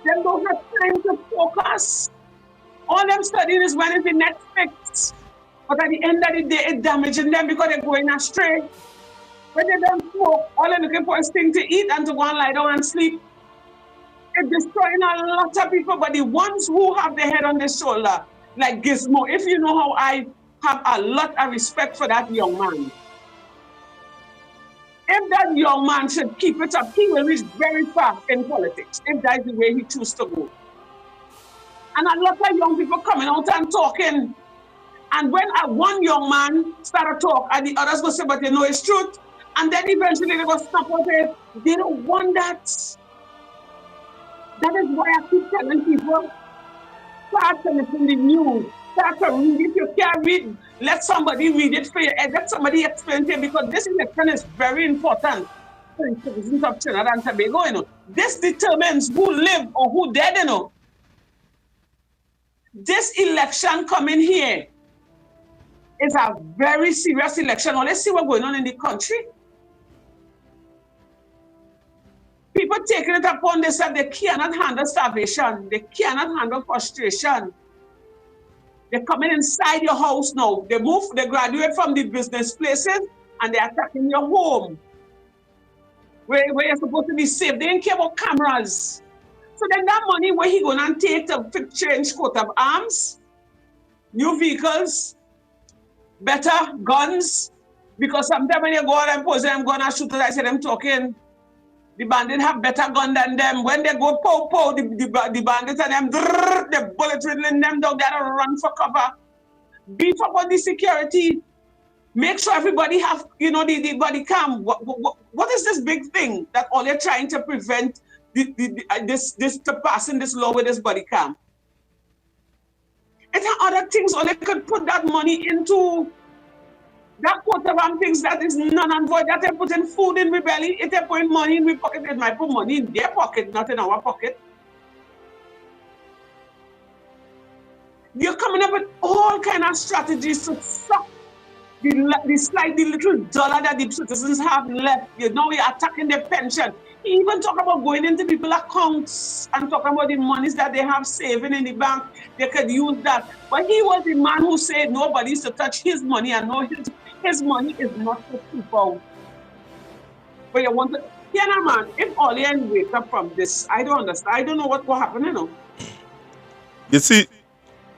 They don't have time to focus. All them studying is when it's the next fix. But at the end of the day, it's damaging them because they're going astray. When they don't smoke, all they're looking for is things to eat and to go and lie down and sleep. It's destroying a lot of people, but the ones who have their head on their shoulder, like Gizmo, if you know how I have a lot of respect for that young man. If that young man should keep it up, he will reach very far in politics, if that's the way he chooses to go. And a lot of young people coming out and talking. And when one young man started to talk, and the others will say, but it's truth. And then eventually they will stop and say, they don't want that. That is why I keep telling people, start to listen to the news, start to read. If you can't read, let somebody read it for you, and let somebody explain to you, because this election is very important for the citizens of Trinidad and Tobago. This determines who live or who dead. This election coming here is a very serious election. Now, let's see what's going on in the country. People taking it upon themselves that they cannot handle starvation. They cannot handle frustration. They're coming inside your house now. They graduate from the business places and they're attacking your home. Where you're supposed to be safe. They don't care about cameras. So then that money where he gonna take to change coat of arms, new vehicles, better guns, because sometimes when you go out and pose them gun and shoot, I say them talking, the bandits have better gun than them. When they go pow, the bandits and them, the bullet riddling them down, they have to run for cover. Beef up on the security. Make sure everybody have, the body cam. What is this big thing that all you're trying to prevent this to passing this law with this body cam? It's other things, or they could put that money into that coat of arm things that is none and void, that they're putting food in my belly. If they're putting money in my pocket, they might put money in their pocket, not in our pocket. You're coming up with all kind of strategies to suck the little dollar that the citizens have left. We're attacking their pension. He even talk about going into people's accounts and talking about the monies that they have saving in the bank. They could use that. But he was the man who said nobody's to touch his money, and no, his money is not to keep out. But you want to, man, if all you wake up from this, I don't understand. I don't know what will happen, You see,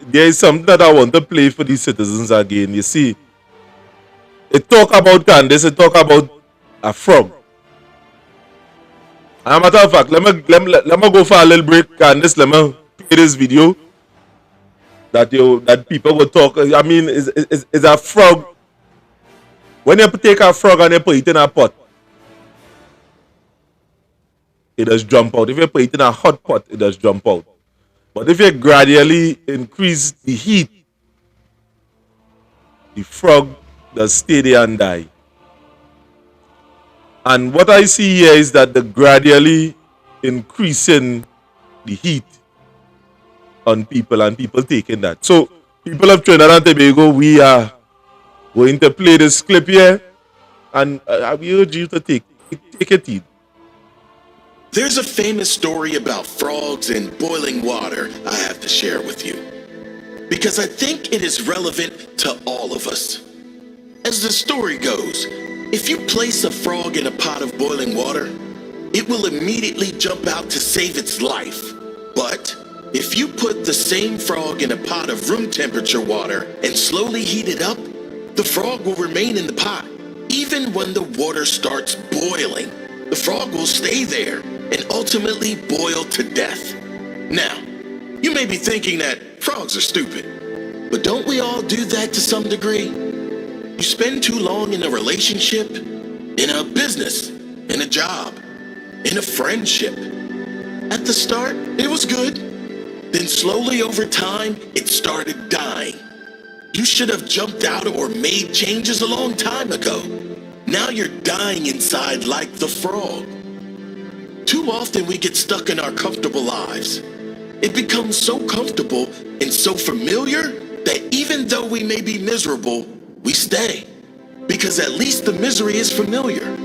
there is something that I want to play for these citizens again. You see, it talk about Candace, it talk about a frog. As a matter of fact, let me go for a little break, Candace. Let me play this video that people will talk. I mean, is a frog. When you take a frog and you put it in a pot, it does jump out. If you put it in a hot pot, it does jump out. But if you gradually increase the heat, the frog does stay there and die. And what I see here is that the gradually increasing the heat on people and people taking that. So, people of Trinidad and Tobago, we are going to play this clip here, and I urge you to take it in. There's a famous story about frogs and boiling water I have to share with you, because I think it is relevant to all of us. As the story goes, if you place a frog in a pot of boiling water, it will immediately jump out to save its life. But if you put the same frog in a pot of room temperature water and slowly heat it up, the frog will remain in the pot. Even when the water starts boiling, the frog will stay there and ultimately boil to death. Now, you may be thinking that frogs are stupid, but don't we all do that to some degree? You spend too long in a relationship, in a business, in a job, in a friendship. At the start, it was good. Then slowly over time, it started dying. You should have jumped out or made changes a long time ago. Now you're dying inside like the frog. Too often we get stuck in our comfortable lives. It becomes so comfortable and so familiar that even though we may be miserable, we stay. Because at least the misery is familiar.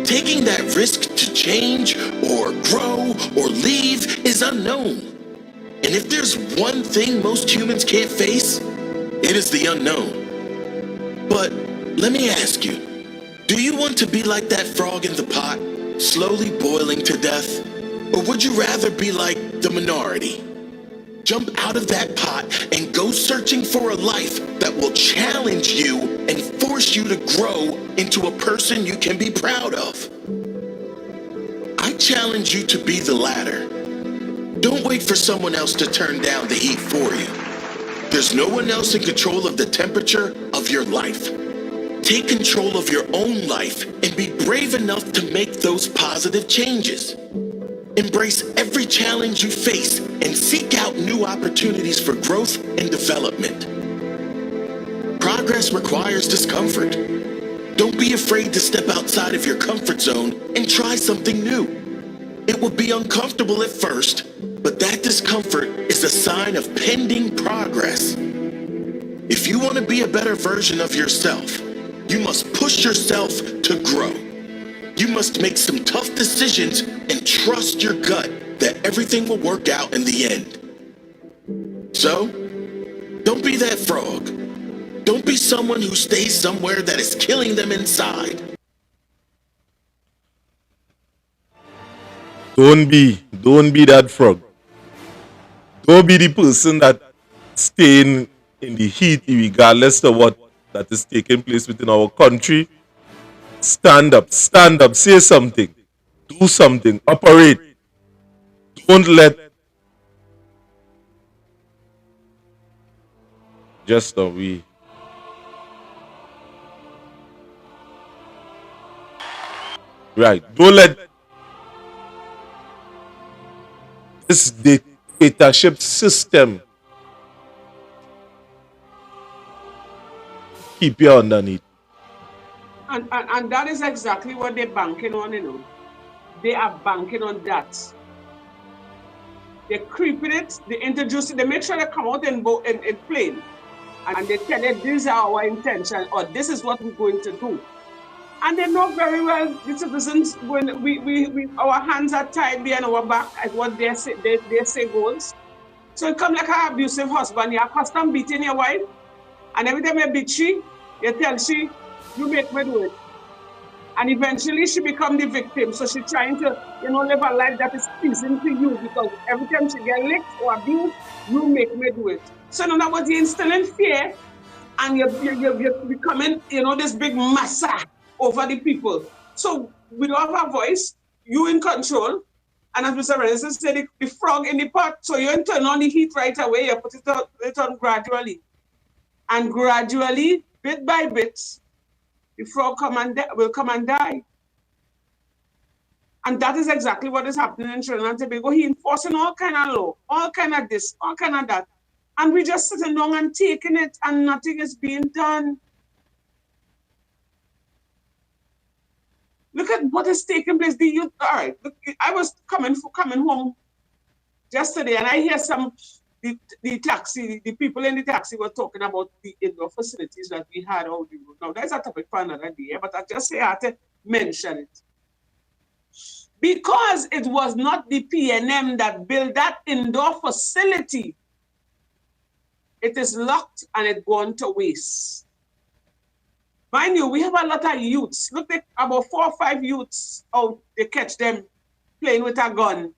Taking that risk to change or grow or leave is unknown. And if there's one thing most humans can't face, it is the unknown. But let me ask you, do you want to be like that frog in the pot, slowly boiling to death? Or would you rather be like the minority? Jump out of that pot and go searching for a life that will challenge you and force you to grow into a person you can be proud of. I challenge you to be the latter. Don't wait for someone else to turn down the heat for you. There's no one else in control of the temperature of your life. Take control of your own life and be brave enough to make those positive changes. Embrace every challenge you face and seek out new opportunities for growth and development. Progress requires discomfort. Don't be afraid to step outside of your comfort zone and try something new. It will be uncomfortable at first, but that discomfort is a sign of pending progress. If you want to be a better version of yourself, you must push yourself to grow. You must make some tough decisions and trust your gut that everything will work out in the end. So, don't be that frog. Don't be someone who stays somewhere that is killing them inside. Don't be that frog. Don't be the person that staying in the heat regardless of what that is taking place within our country. Stand up, say something, do something, operate. Don't let just a we. Right, don't let this dictatorship system keep you underneath. And that is exactly what they're banking on, you know. They are banking on that. They're creeping it, they introduce it, they make sure they come out in plain. And they tell you, these are our intentions, or this is what we're going to do. And they know very well, the citizens, when we our hands are tied behind our back at what they say goes. So it comes like an abusive husband. You're accustomed beating your wife, and every time you beat she, you tell she, you make me do it. And eventually she become the victim. So she's trying to, live a life that is pleasing to you because every time she get licked or abused, you make me do it. So in other words, you're instilling fear and you're becoming, this big massa over the people. So we don't have a voice, you in control. And as Mr. Renison said, the frog in the pot, so you turn on the heat right away, you put it on gradually. And gradually, bit by bit, the frog will come and die. And that is exactly what is happening in Trinidad and Tobago. He enforcing all kind of law, all kind of this, all kind of that. And we just sitting down and taking it and nothing is being done. Look at what is taking place. The youth, all right, look, I was coming home yesterday and I hear the people in the taxi were talking about the indoor facilities that we had out the road. Now, that's a topic for another day, but I just say I had to mention it. Because it was not the PNM that built that indoor facility, it is locked and it gone to waste. Mind you, we have a lot of youths. Look at about 4 or 5 youths out, they catch them playing with a gun,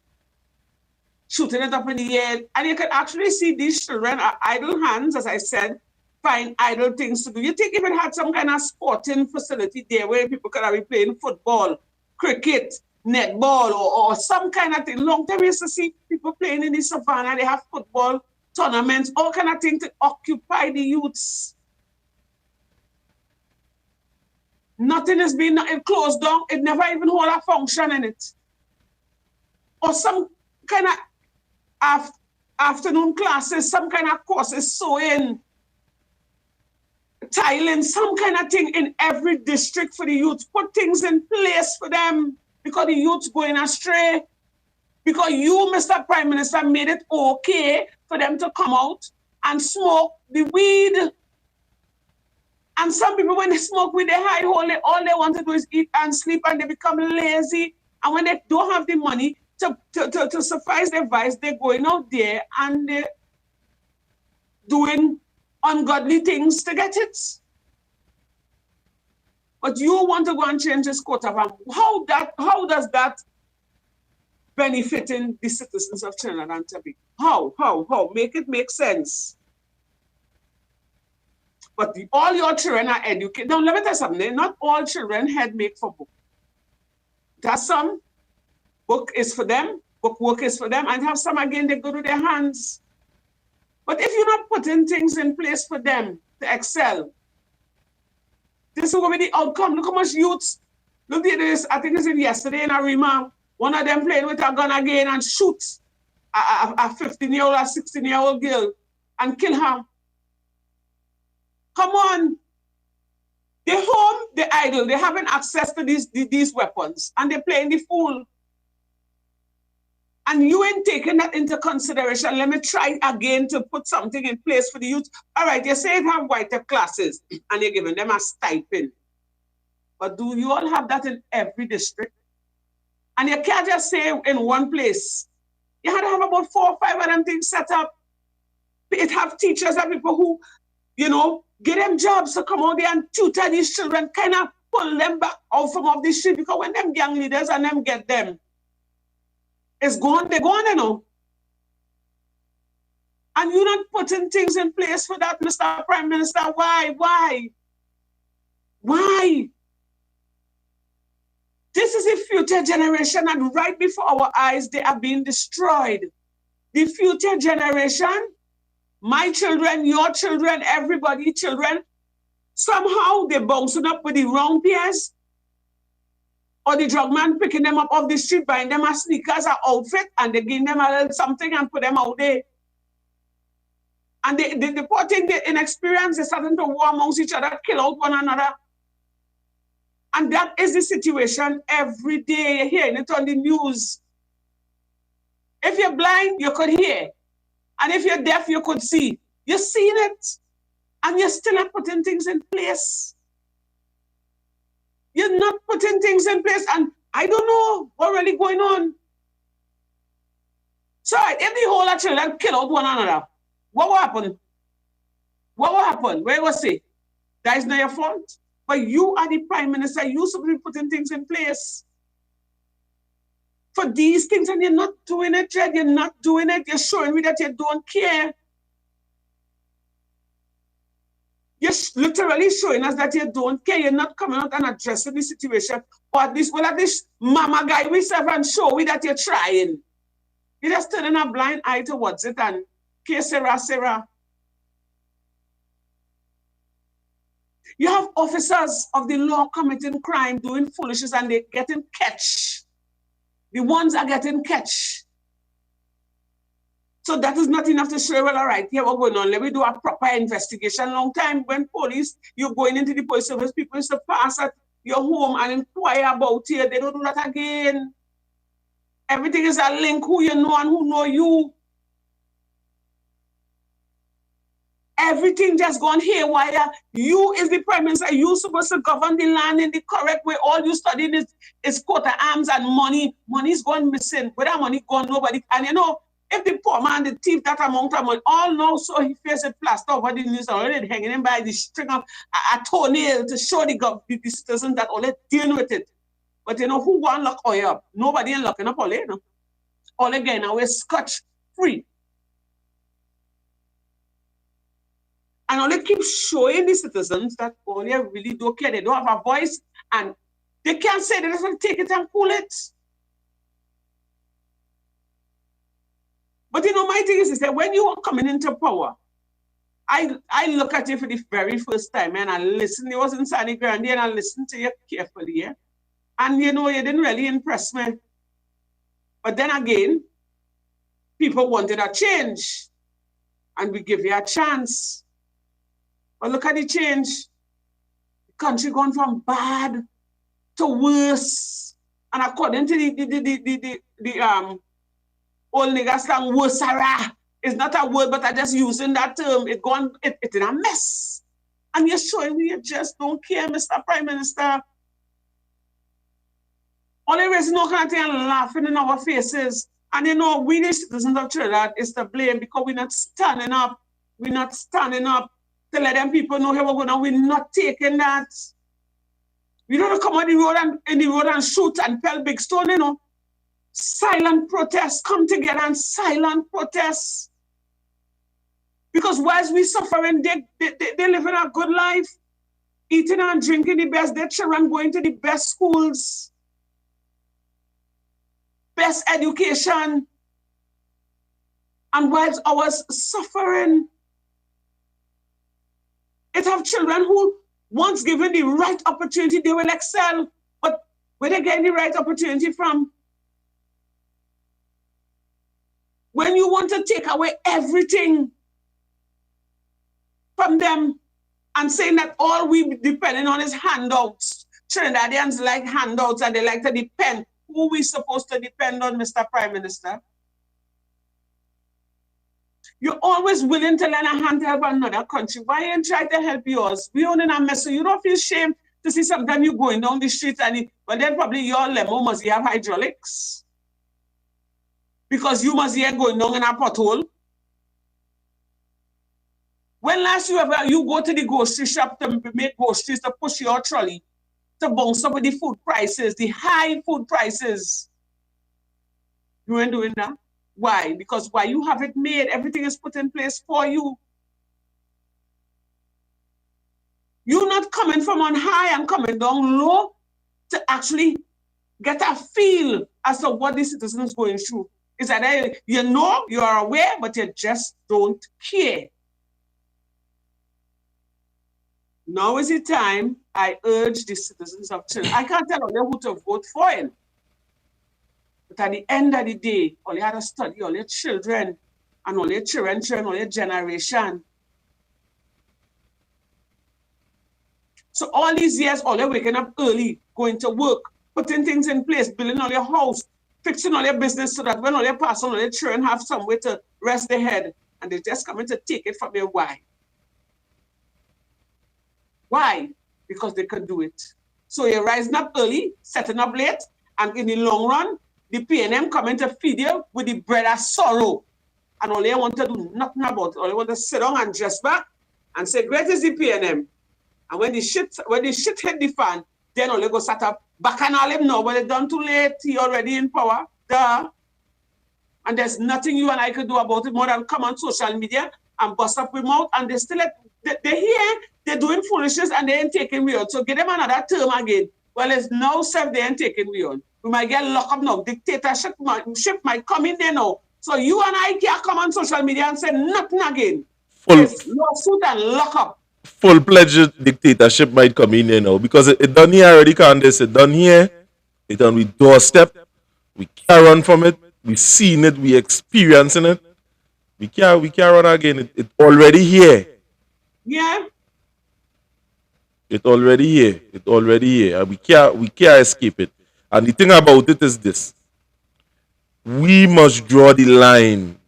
shooting it up in the air. And you can actually see these children are idle hands, as I said, find idle things to do. You think if it had some kind of sporting facility there where people could have been playing football, cricket, netball, or some kind of thing. Long time we used to see people playing in the savannah, they have football tournaments, all kind of things to occupy the youths. Nothing is being closed down. It never even hold a function in it. Or some kind of afternoon classes, some kind of courses, sewing, tiling, some kind of thing in every district for the youth. Put things in place for them because the youth's going astray. Because you, Mr. Prime Minister, made it okay for them to come out and smoke the weed. And some people, when they smoke weed, they high all they want to do is eat and sleep, and they become lazy. And when they don't have the money to suffice their vice, they're going out there and they're doing ungodly things to get it. But you want to go and change this coat of arms. How does that benefiting the citizens of Trinidad and Tobago? How? Make it make sense. But all your children are educated. Now, let me tell you something. Not all children head make for book. There's some, book is for them, book work is for them, and have some, again, they go to their hands. But if you're not putting things in place for them to excel, this is going to be the outcome. Look how much youths, look at this, I think it's yesterday in Arima, one of them playing with a gun again and shoot a 15-year-old or 16-year-old girl and kill her. Come on. They're home, they're idle, they haven't access to these weapons, and they're playing the fool. And you ain't taking that into consideration. Let me try again to put something in place for the youth. All right, you say you have white classes, and you're giving them a stipend. But do you all have that in every district? And you can't just say in one place. You had to have about 4 or 5 of them things set up. It have teachers and people who, get them jobs to come out there and tutor these children, kind of pull them back out from off the street, because when them gang leaders and them get them, it's gone, they're gone, And you're not putting things in place for that, Mr. Prime Minister. Why? This is a future generation, and right before our eyes, they are being destroyed. The future generation, my children, your children, everybody's children, somehow they're bouncing up with the wrong peers, or the drug man picking them up off the street, buying them a sneakers or outfit, and they give them a little something and put them out there. And the poor thing, they're inexperienced, they're starting to war amongst each other, kill out one another. And that is the situation every day. You're hearing it on the news. If you're blind, you could hear. And if you're deaf, you could see. You're seeing it. And you're still not putting things in place. You're not putting things in place. And I don't know what's really going on. So if the whole of children kill out one another, what will happen? What will happen? Where will say? That is not your fault. But you are the Prime Minister. You're supposed to be putting things in place for these things, and you're not doing it, Jed. You're not doing it. You're showing me that you don't care. You're literally showing us that you don't care. You're not coming out and addressing the situation. Or at least mama guy we serve and show we that you're trying. You're just turning a blind eye towards it and que sera. You have officers of the law committing crime, doing foolishness, and they're getting catch. The ones are getting catch. So that is not enough to show, well, all right, here we're going on. Let me do a proper investigation. Long time when police, you're going into the police service, people used to pass at your home and inquire about you. They don't do that again. Everything is a link, who you know and who know you. Everything just gone haywire. You is the Prime Minister. You're supposed to govern the land in the correct way. All you studying is coat of arms and money. Money's gone missing. Where that money gone, nobody. And you know, if the poor man, the thief, that amount of money, all now, so he faces plaster over the news already, hanging him by the string of a toenail to show the citizens that all they deal with it. But you know, who want lock oil up? Nobody ain't locking up all, you know. All again, now we're scotch free. And only keep showing the citizens that all they really don't care. They don't have a voice, and they can't say they just take it and cool it. But you know, my thing is that when you are coming into power, I look at you for the very first time and I listen. It was in Sunny Grande and I listened to you carefully, yeah? And you know, you didn't really impress me. But then again, people wanted a change and we give you a chance. But look at the change. The country gone from bad to worse. And according to the old nigga slang, worsera. It's not a word, but I just using that term. It's in a mess. And you're showing me you just don't care, Mr. Prime Minister. Only reason no kind of thing and laughing in our faces. And you know, we the citizens of Trinidad is to blame because we're not standing up. We're not standing up to let them people know how we're going on. We're not taking that. We don't come on the road and shoot and pelt big stone, you know. Silent protests, come together and silent protests. Because whilst we suffering, they living a good life, eating and drinking the best, their children going to the best schools, best education. And whilst ours suffering, it have children who, once given the right opportunity, they will excel. But where they get the right opportunity from? When you want to take away everything from them and saying that all we depending on is handouts. Trinidadians like handouts and they like to depend. Who we supposed to depend on, Mr. Prime Minister? You're always willing to lend a hand to help another country. Why ain't try to help yours? We own in a mess, so you don't feel shame to see sometimes you going down the street and then probably your limo must have hydraulics. Because you must hear going down in a pothole. When last you go to the grocery shop to make groceries, to push your trolley, to bounce up with the food prices, the high food prices? You ain't doing that. Why? Because why you have it made, everything is put in place for you. You're not coming from on high and coming down low to actually get a feel as to what the citizens going through. It's that you know, you are aware, but you just don't care. Now is the time I urge the citizens of Trinidad. I can't tell them who to vote for him. But at the end of the day, all you have to study, all your children, and all your children, all your generation. So all these years, all you're waking up early, going to work, putting things in place, building all your house, fixing all your business so that when all your pass on, all your children have somewhere to rest their head, and they're just coming to take it from you. Why? Why? Because they can do it. So you're rising up early, setting up late, and in the long run, the PNM coming to feed you with the bread of sorrow. And all they want to do nothing about it. All they want to sit down and dress back and say, great is the PNM. And when the shit hit the fan, then only go set up back and all him know, but it's done too late. He already in power. Duh. And there's nothing you and I could do about it more than come on social media and bust up with mouth. And they here, they're doing foolishness and they ain't taking me out. So give them another term again. Well, it's now self they ain't taking me on. We might get locked up now. Dictatorship might come in there now. So you and I can't come on social media and say nothing again. It's lawsuit and lock up. Full-fledged dictatorship might come in there now because it done here already, Candace. It done here. It done with doorstep. We can't run from it. We seen it. We experiencing it. We can't run again. It already here. Yeah. It already here. It already here. And we can't escape it. And the thing about it is this. We must draw the line.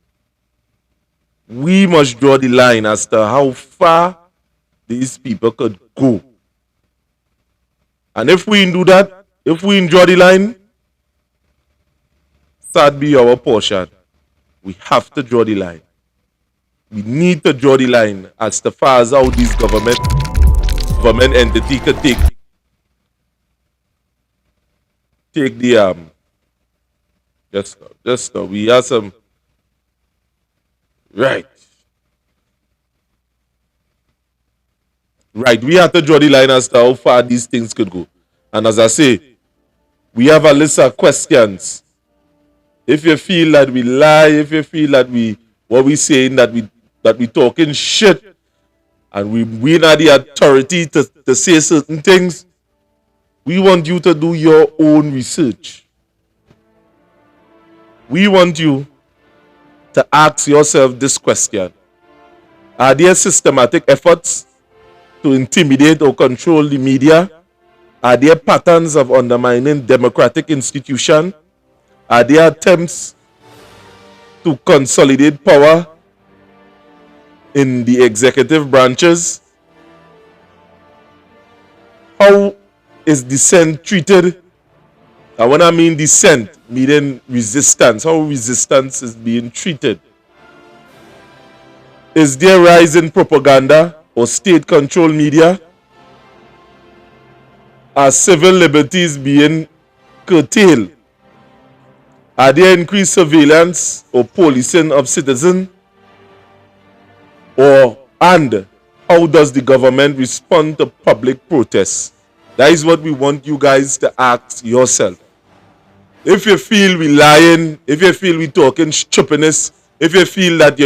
We must draw the line as to how far these people could go. And if we do that, if we draw the line, that be our portion. We have to draw the line. We need to draw the line as far as how these government entity could take the just now. We have some right. We have to draw the line as to how far these things could go. And as I say, we have a list of questions. If you feel that we lie, if you feel that what we saying that we talking shit, and we not the authority to say certain things, we want you to do your own research. We want you to ask yourself this question. Are there systematic efforts to intimidate or control the media? Are there patterns of undermining democratic institutions? Are there attempts to consolidate power in the executive branches? How is dissent treated? And when I mean dissent, meaning resistance, how resistance is being treated? Is there rise in propaganda or state-controlled media? Are civil liberties being curtailed? Are there increased surveillance or policing of citizens? And how does the government respond to public protests? That is what we want you guys to ask yourself. If you feel we lying, if you feel we talking stupidness, if you feel that,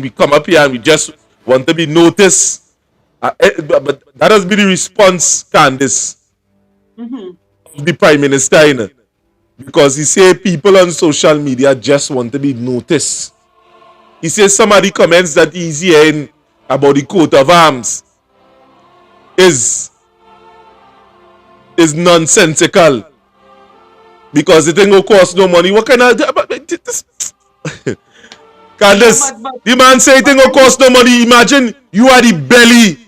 we come up here and we just want to be noticed, but that has been the response, Candice, of the Prime Minister, because he say people on social media just want to be noticed. He says some of the comments that he's hearing about the coat of arms is nonsensical because it ain't gonna cost no money. What kind of Candace, the man say it ain't gonna cost no money. Imagine you are the belly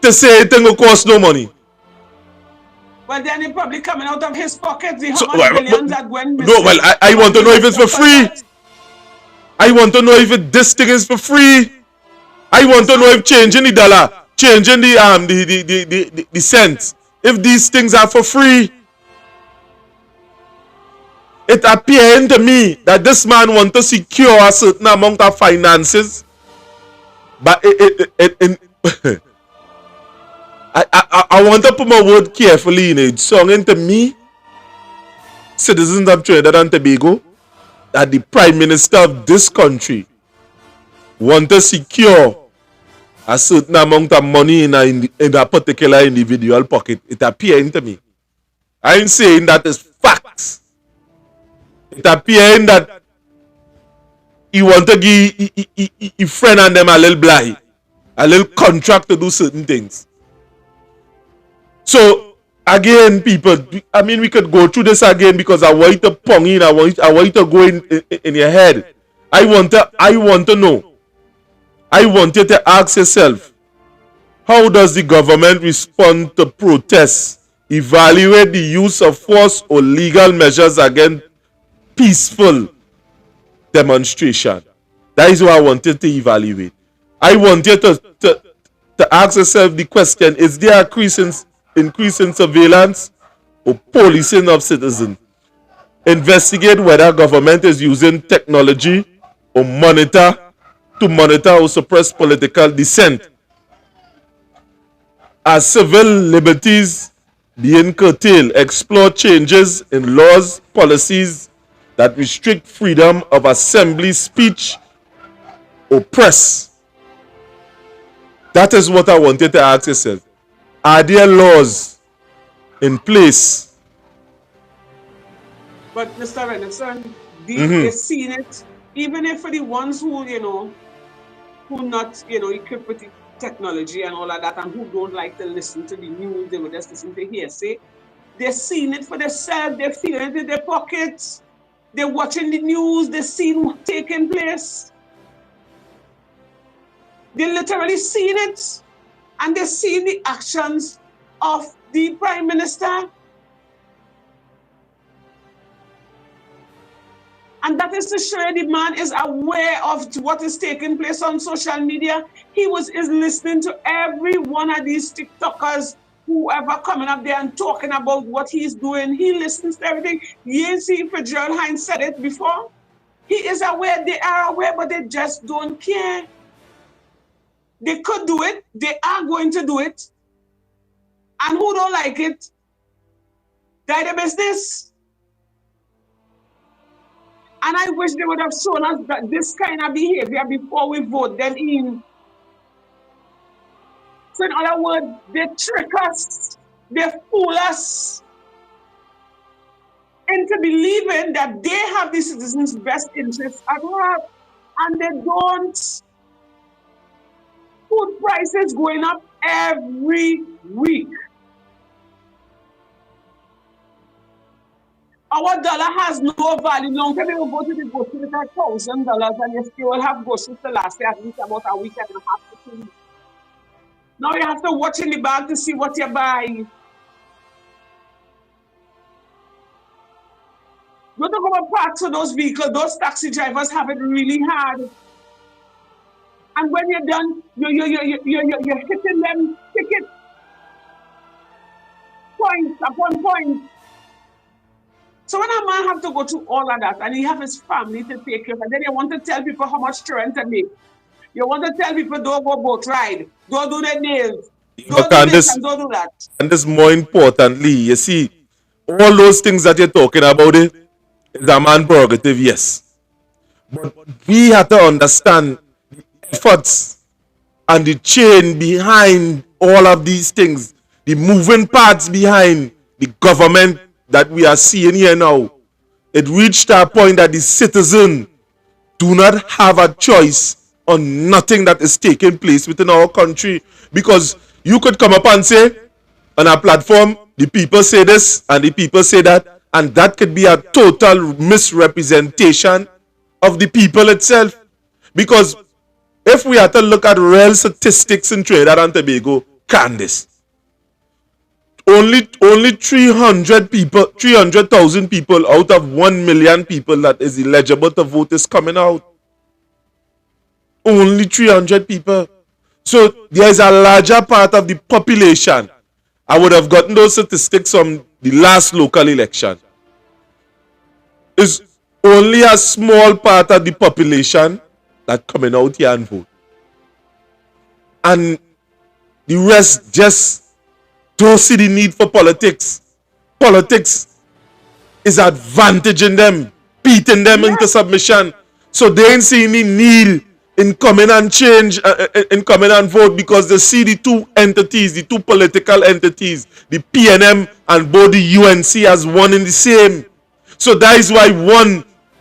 to say it ain't gonna cost no money. Well, then it probably coming out of his pocket. The billions that went missing. No, well, I want to know if it's for free. I want to know if this thing is for free. I want to know if changing the dollar, changing the cents, if these things are for free. It appears to me that this man wants to secure a certain amount of finances, but I want to put my word carefully in it. Sounding to me, citizens of Trinidad and Tobago, that the Prime Minister of this country want to secure a certain amount of money in a particular individual pocket. It appears to me. I ain't saying that is facts. It appears that he want to give his friend and them a little blind, a little contract to do certain things. So again, people, we could go through this again because I want to pong in, I want to go in your head. I want to know. I want you to ask yourself, how does the government respond to protests? Evaluate the use of force or legal measures against peaceful demonstration. That is what I wanted to evaluate. I want you to to ask yourself the question, is there increase in surveillance or policing of citizens? Investigate whether government is using technology or to monitor or suppress political dissent. As civil liberties being curtailed, explore changes in laws, policies that restrict freedom of assembly, speech, or press. That is what I wanted to ask yourself. Are there laws in place? But Mr. Renison, they've seen it, even if for the ones who, who not, equipped with the technology and all of that, and who don't like to listen to the news, they will just listen to hearsay. They're seeing it for themselves, they're feeling it in their pockets, they're watching the news, they're seeing what's taking place. They're literally seeing it, and they're seeing the actions of the Prime Minister. And that is to show you the man is aware of what is taking place on social media. He is listening to every one of these TikTokers, whoever coming up there and talking about what he's doing. He listens to everything. You see, Fitzgerald Hines said it before. He is aware, they are aware, but they just don't care. They could do it. They are going to do it. And who don't like it, they're the business. And I wish they would have shown us that this kind of behavior before we vote them in. So in other words, they trick us, they fool us into believing that they have the citizens' best interests at heart, and they don't. Food prices going up every week. Our dollar has no value. Long time you go to the grocery with $1,000 and you still have groceries to last at least about a week and a half to 2 weeks. Now you have to watch in the bag to see what you're buying. Go to go parts of those vehicles, those taxi drivers have it really hard. And when you're done, you're hitting them ticket points upon points. So when a man have to go through all of that and he have his family to take care of, and then you want to tell people how much rent to make. You want to tell people don't go boat ride, don't do their nails, don't do this and don't do that. And this more importantly, you see, all those things that you're talking about is a man prerogative, yes. But we have to understand the efforts and the chain behind all of these things, the moving parts behind the government that we are seeing here now. It reached a point that the citizen do not have a choice on nothing that is taking place within our country, because you could come up and say on a platform, the people say this and the people say that, and that could be a total misrepresentation of the people itself. Because if we are to look at real statistics in Trinidad and Tobago, Candice, only 300,000 people out of 1 million people that is eligible to vote is coming out. Only 300 people. So there is a larger part of the population. I would have gotten those statistics from the last local election. It's only a small part of the population that coming out here and vote. And the rest just don't see the need for politics. Politics is advantaging them, beating them into submission. So they ain't see any need in coming and change, in coming and vote, because they see the two entities, the two political entities, the PNM and both the UNC as one in the same. So that is why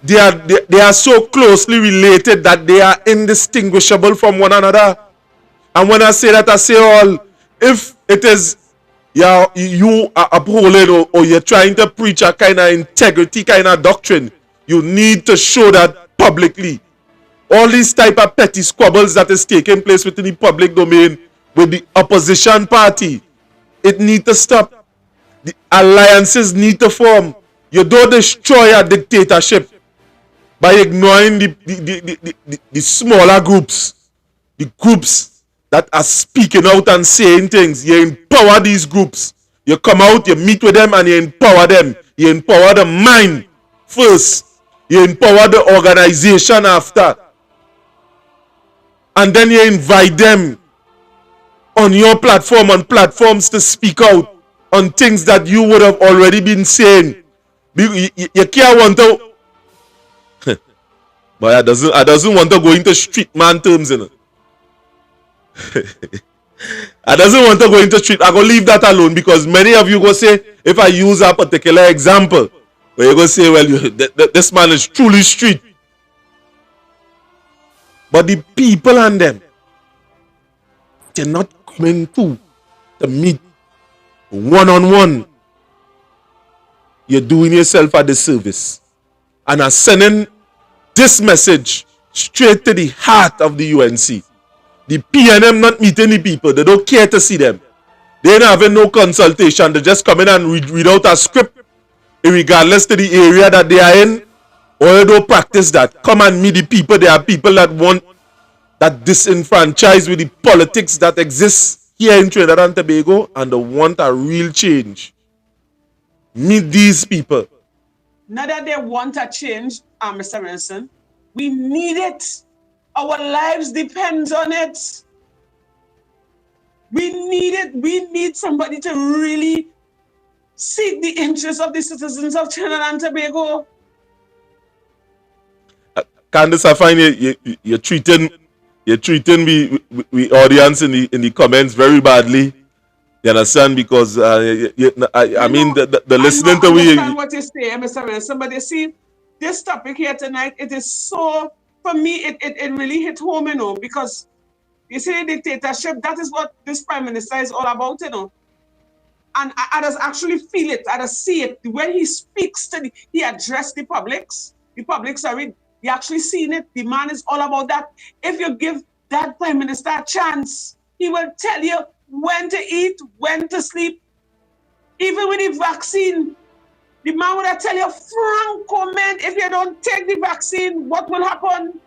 they are so closely related that they are indistinguishable from one another. And when I say that, I say all. If it is you are upholding or you're trying to preach a kind of integrity kind of doctrine, you need to show that publicly. All these type of petty squabbles that is taking place within the public domain with the opposition party, it need to stop. The alliances need to form. You don't destroy a dictatorship by ignoring the smaller groups, the groups that are speaking out and saying things. You empower these groups. You come out, you meet with them, and you empower them. You empower the mind first. You empower the organization after. And then you invite them on your platform, on platforms to speak out on things that you would have already been saying. You can't want to, but I doesn't want to go into street man terms, you know. I doesn't want to go into street. I go leave that alone, because many of you go say, if I use a particular example, where you go say, well, this man is truly street. But the people and them, they're not coming to meet one-on-one. You're doing yourself a disservice. And are sending this message straight to the heart of the UNC. The PNM not meeting the people. They don't care to see them. They ain't having no consultation. They just come in and read out a script, regardless to the area that they are in. Or they don't practice that. Come and meet the people. There are people that want, that disenfranchised with the politics that exists here in Trinidad and Tobago, and they want a real change. Meet these people. Not that they want a change, Mr. Renson. We need it. Our lives depend on it. We need it. We need somebody to really seek the interests of the citizens of Trinidad and Tobago. Candace, I find you're treating the audience in the comments very badly. You understand? Because I mean the listening to we. I understand what you say, Mr. Renson, but you see, this topic here tonight, it is so, for me, it really hit home, you know, because you see, dictatorship, that is what this Prime Minister is all about, you know. And I just actually feel it, I just see it. When he speaks he addressed the publics, sorry, you actually seen it. The man is all about that. If you give that Prime Minister a chance, he will tell you when to eat, when to sleep. Even with the vaccine, the man will tell you, frank comment, if you don't take the vaccine, what will happen?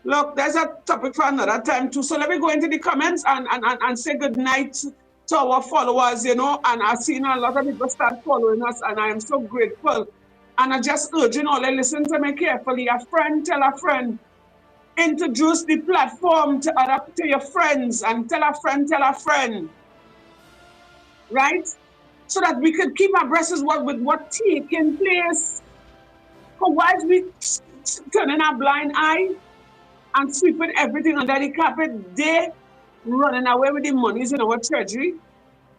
Look, there's a topic for another time too. So let me go into the comments and say good night to our followers, you know. And I've seen a lot of people start following us, and I am so grateful. And I just urge you all, listen to me carefully. A friend tell a friend. Introduce the platform to your friends, and tell a friend. Right? So that we could keep abreast with what's taking place. Because why is we turning a blind eye and sweeping everything under the carpet? They running away with the monies in our treasury.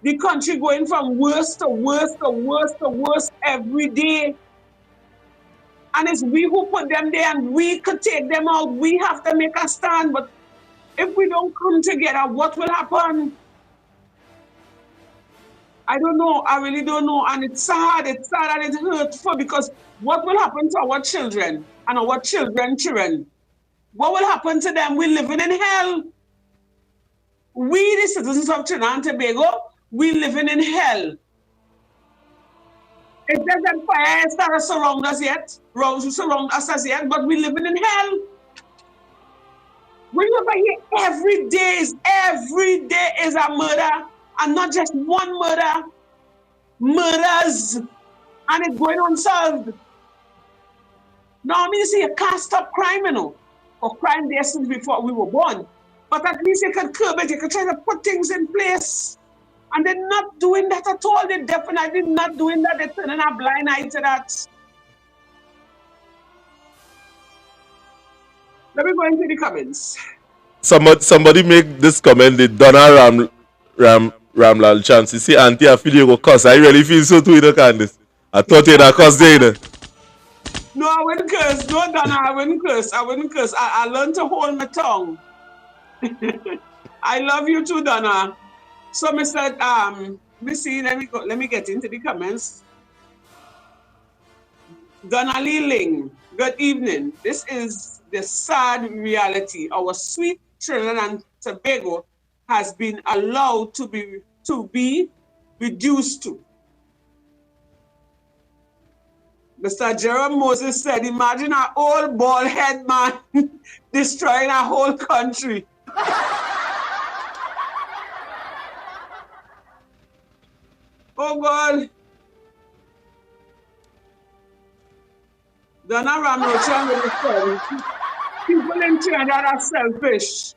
The country going from worse to worse to worse to worse every day. And it's we who put them there, and we could take them out. We have to make a stand. But if we don't come together, what will happen? I don't know. I really don't know. And it's sad. It's sad and it's hurtful, because what will happen to our children and our children? What will happen to them? We're living in hell. We, the citizens of Trinidad and Tobago, we're living in hell. It doesn't fire start surround us yet, surround us as yet, but we're living in hell. We live here every day is a murder, and not just one murder, murders, and it's going unsolved. Now, I mean, see, you can't stop crime, you know, or crime there since before we were born, but at least you can curb it, you can try to put things in place. And they're not doing that at all. They're definitely not doing that. They're turning a blind eye to that. Let me go into the comments. Somebody make this comment. The Donna Ramlal chance. You see, Auntie, I feel you go cuss. I really feel so too, you know, Candice. I thought you'd have cussed there, you know. No, I wouldn't curse. No, Donna, I wouldn't curse. I learned to hold my tongue. I love you too, Donna. So, Missy, let me get into the comments. Donna Lee Ling, good evening. This is the sad reality. Our sweet Trinidad and Tobago has been allowed to be reduced to. Mr. Jerome Moses said, imagine an old bald head man destroying a whole country. Oh God. Donna Ramrochan with the son. People in Trinidad are selfish.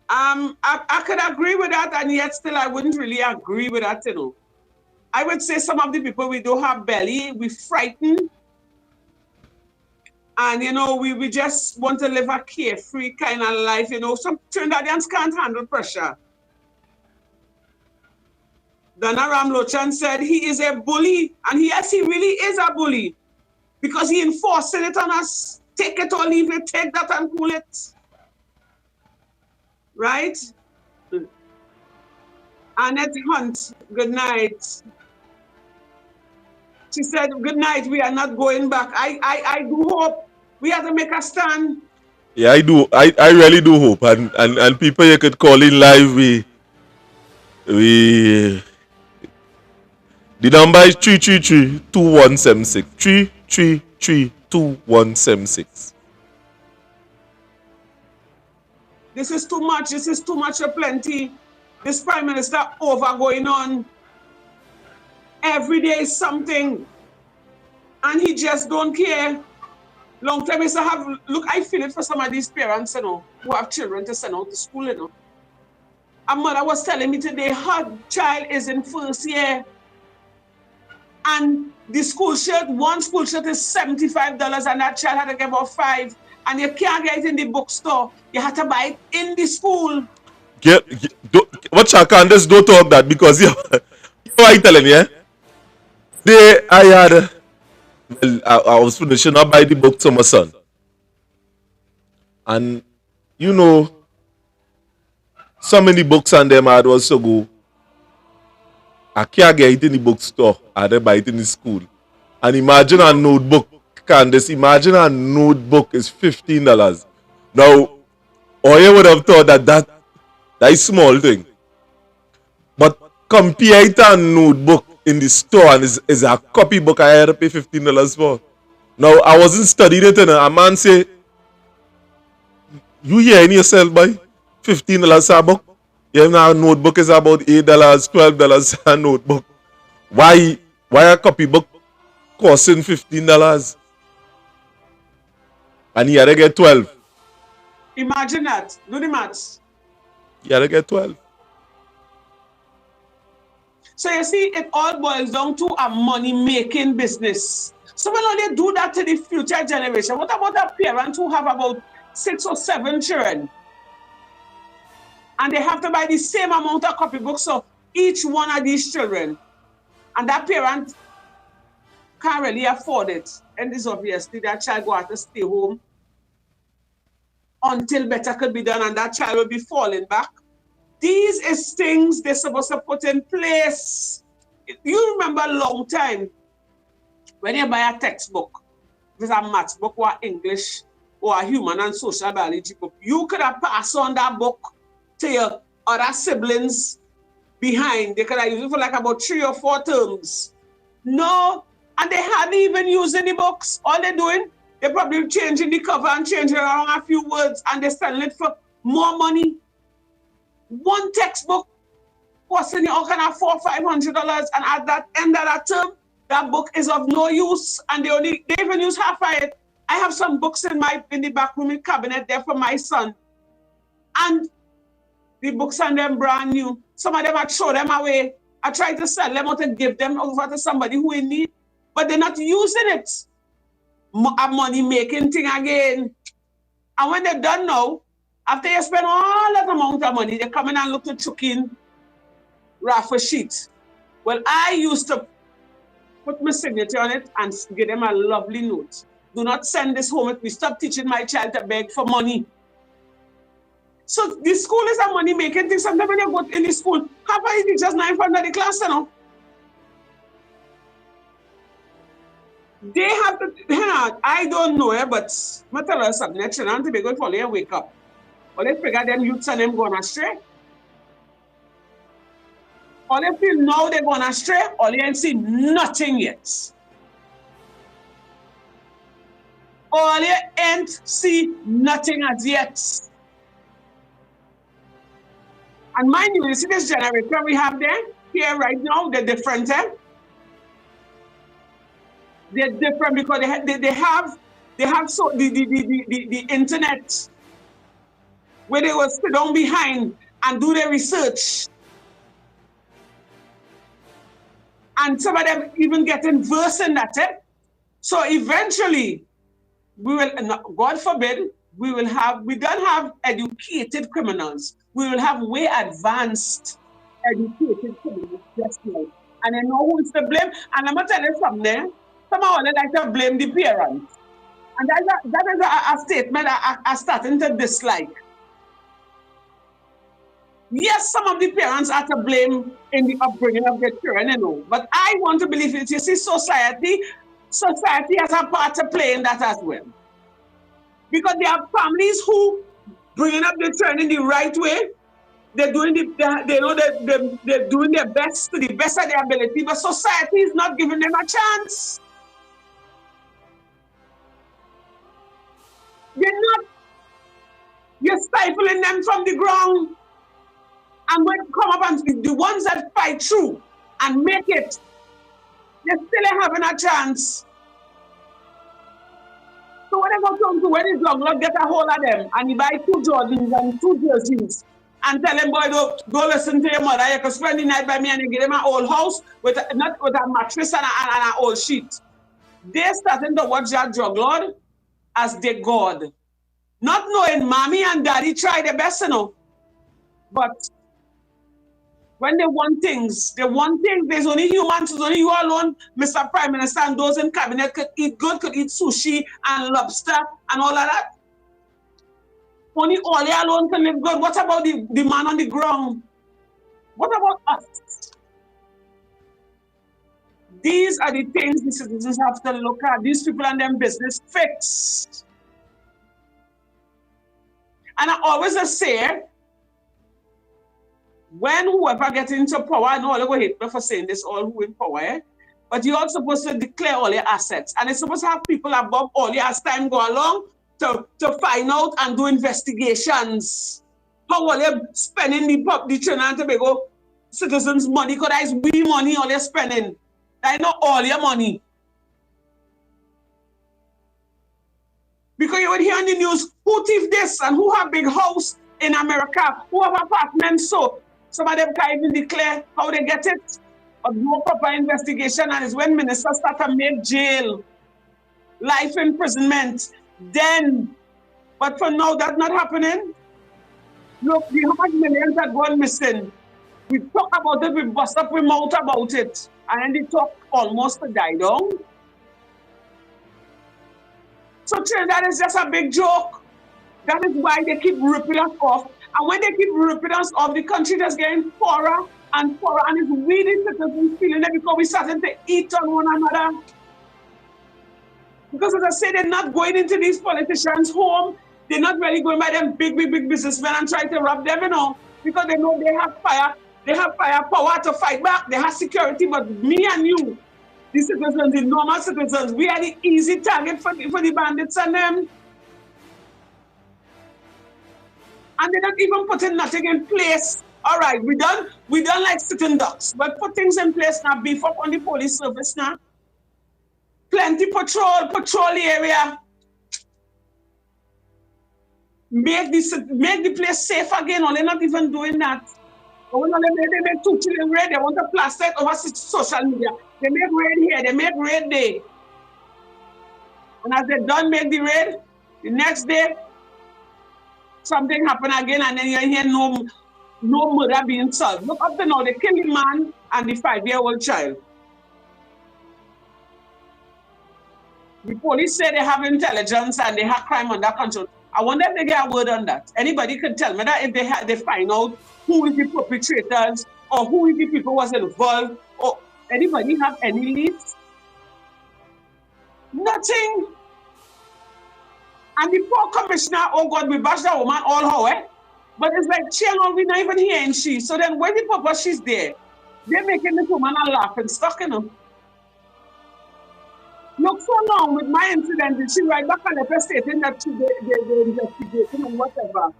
I could agree with that, and yet still I wouldn't really agree with that, you know. I would say some of the people, we don't have belly, we frightened, and you know, we just want to live a carefree kind of life, you know. Some Trinidadians can't handle pressure. Donna Ramlochan said he is a bully, and yes, he really is a bully, because he enforcing it on us. Take it or leave it, take that and cool it. Right? Annette Hunt, good night. She said, good night, we are not going back. I do hope we have to make a stand. Yeah, I do. I really do hope. And people you could call in live. We the number is 333-2176. 333-2176. This is too much. This is too much of plenty. This Prime Minister over going on. Every day is something. And he just don't care. Long time is to have, look, I feel it for some of these parents, you know, who have children to send out to school, you know. A mother was telling me today, her child is in first year. And the school shirt, one school shirt is $75, and that child had to give out $5. And you can't get it in the bookstore. You have to buy it in the school. What Candace, don't talk that, because you know I telling you, I was finishing up by the book to my son. And you know, so many books and them I also go. I can't get it in the bookstore. I don't buy it in the school. And imagine a notebook, Candace. Imagine a notebook is $15. Now, or you would have thought that is small thing. But compare it to a notebook in the store and is a copybook I had to pay $15 for. Now, I wasn't studying it, and a man say, you hearing yourself, boy? $15 a book? You know, a notebook is about $8, $12 a notebook. Why a copybook costing $15? And he had to get 12. Imagine that. Do the maths. He had to get 12. So you see, it all boils down to a money-making business. So when they do that to the future generation, what about a parent who have about 6 or 7 children? And they have to buy the same amount of copybooks of each one of these children. And that parent can't really afford it. And this obviously, that child will have to stay home until better could be done, and that child will be falling back. These is things they're supposed to put in place. You remember a long time when you buy a textbook, if it's a maths book or English or a human and social biology book, you could have passed on that book to your other siblings behind. They could have used it for like about 3 or 4 terms. No, and they hardly even using the books. All they're doing, they're probably changing the cover and changing around a few words, and they're selling it for more money. One textbook costing you all kind of $400 or $500, and at that end of that term, that book is of no use, and they even use half of it. I have some books in the back room cabinet there for my son, and the books and them brand new. Some of them I throw them away. I try to sell them or to give them over to somebody who in need, but they're not using it. A money-making thing again. And when they're done now, after you spend all that amount of money, they come in and look to chuck in raffle sheet. Well, I used to put my signature on it and give them a lovely note. Do not send this home with me. Stop teaching my child to beg for money. So the school is a money-making thing. Sometimes when you go in the school, half of the teachers not in front of the class, you know. They have to, I don't know, but I tell you something, next year, they go for you wake up. Or they figure them youths and them going astray. Or they feel now they're going astray, or they ain't seen nothing yet. All you ain't see nothing as yet. And mind you see this generator we have there, here right now, they're different, eh? They're different because they have so the internet where they will sit down behind and do their research. And some of them even getting versed in that, eh? So eventually, we will, God forbid, we don't have educated criminals. We will have way advanced educated criminals just now. And I know who's to blame. And I'm going to tell you something there. Somehow they like to blame the parents. And that is a statement I'm starting to dislike. Yes, some of the parents are to blame in the upbringing of their children, you know. But I want to believe it. You see, society has a part to play in that as well. Because there are families who bringing up their children in the right way. They're doing they're doing their best to the best of their ability, but society is not giving them a chance. You're stifling them from the ground. And when come up and the ones that fight through and make it, they're still having a chance. So when they go to where this long get a hold of them and you buy 2 Jordans and 2 jerseys and tell them, boy, go listen to your mother. You can spend the night by me and you give them an old house with a mattress and an old sheet. They're starting to watch that drug lord as their God. Not knowing mommy and daddy try their best, you know. But when they want things, there's only humans, there's only you alone, Mr. Prime Minister, and those in cabinet could eat good, could eat sushi and lobster and all of that. Only all you alone can live good. What about the man on the ground? What about us? These are the things the citizens have to look at. These people and them business fixed. And I always say, when whoever gets into power, I know all go hate me for saying this, all who in power, eh? But you're all supposed to declare all your assets. And it's supposed to have people above all you as time go along to find out and do investigations. How all you spending the Trinidad and Tobago citizens' money, because that's we money all you're spending. I know all your money. Because you would hear on the news, who thief this and who have big house in America, who have apartments, so some of them can't even declare how they get it or do a proper investigation. And it's when ministers start to make jail, life imprisonment, then. But for now, that's not happening. Look, the 100 millions that gone missing. We talk about it, we bust up, we mouth about it. And then the talk almost died down. So that is just a big joke. That is why they keep ripping us off. And when they keep ripping us off, the country just getting poorer and poorer. And it's really citizens feeling it because we're starting to eat on one another. Because as I say, they're not going into these politicians' home. They're not really going by them big businessmen and trying to rob them, you know. Because they know they have fire. They have firepower to fight back. They have security. But me and you, the citizens, the normal citizens, we are the easy target for the bandits and them. And they're not even putting nothing in place. All right, we done like sitting ducks, but put things in place now, beef up on the police service now. Plenty patrol the area. Make the place safe again, or they're not even doing that. But when they make 2 children raid, they want to plaster it over social media. They make raid here, they make raid there. And as they done make the raid, the next day, something happen again, and then you hear no murder being solved. Look up to now, they kill the man and the 5-year-old child. The police say they have intelligence and they have crime under control. I wonder if they get a word on that. Anybody could tell me that if they find out who is the perpetrators or who is the people who was involved, or anybody have any leads? Nothing. And the poor commissioner, oh God, we bash that woman all how, eh? But it's like, we're not even hearing she. So then when the purpose she's there, they're making this woman a laughing stock, you know. Look, so long with my incident, did she write back a letter stating that they investigating and whatever?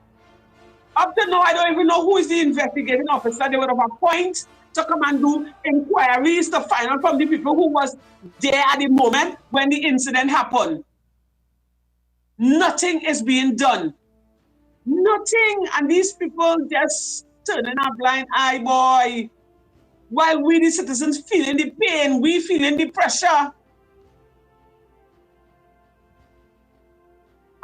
Up to now, I don't even know who is the investigating officer. They would have appointed to come and do inquiries to find out from the people who was there at the moment when the incident happened. Nothing is being done. Nothing. And these people just turning a blind eye, boy. While we, the citizens, feeling the pain, we feeling the pressure.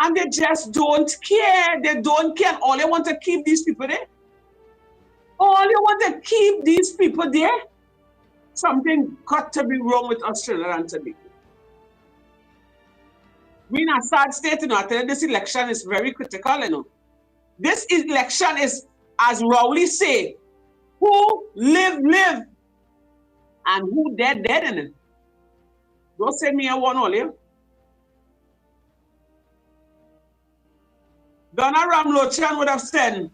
And they just don't care. They don't care. All they want to keep these people there. All you want to keep these people there. Something got to be wrong with Australia and today. We're in a sad state, you know. I tell you, this election is very critical, you know. This election is, as Rowley say, who live, live, and who dead, dead in it. Don't say me a one only. Donna Ramlochan would have said,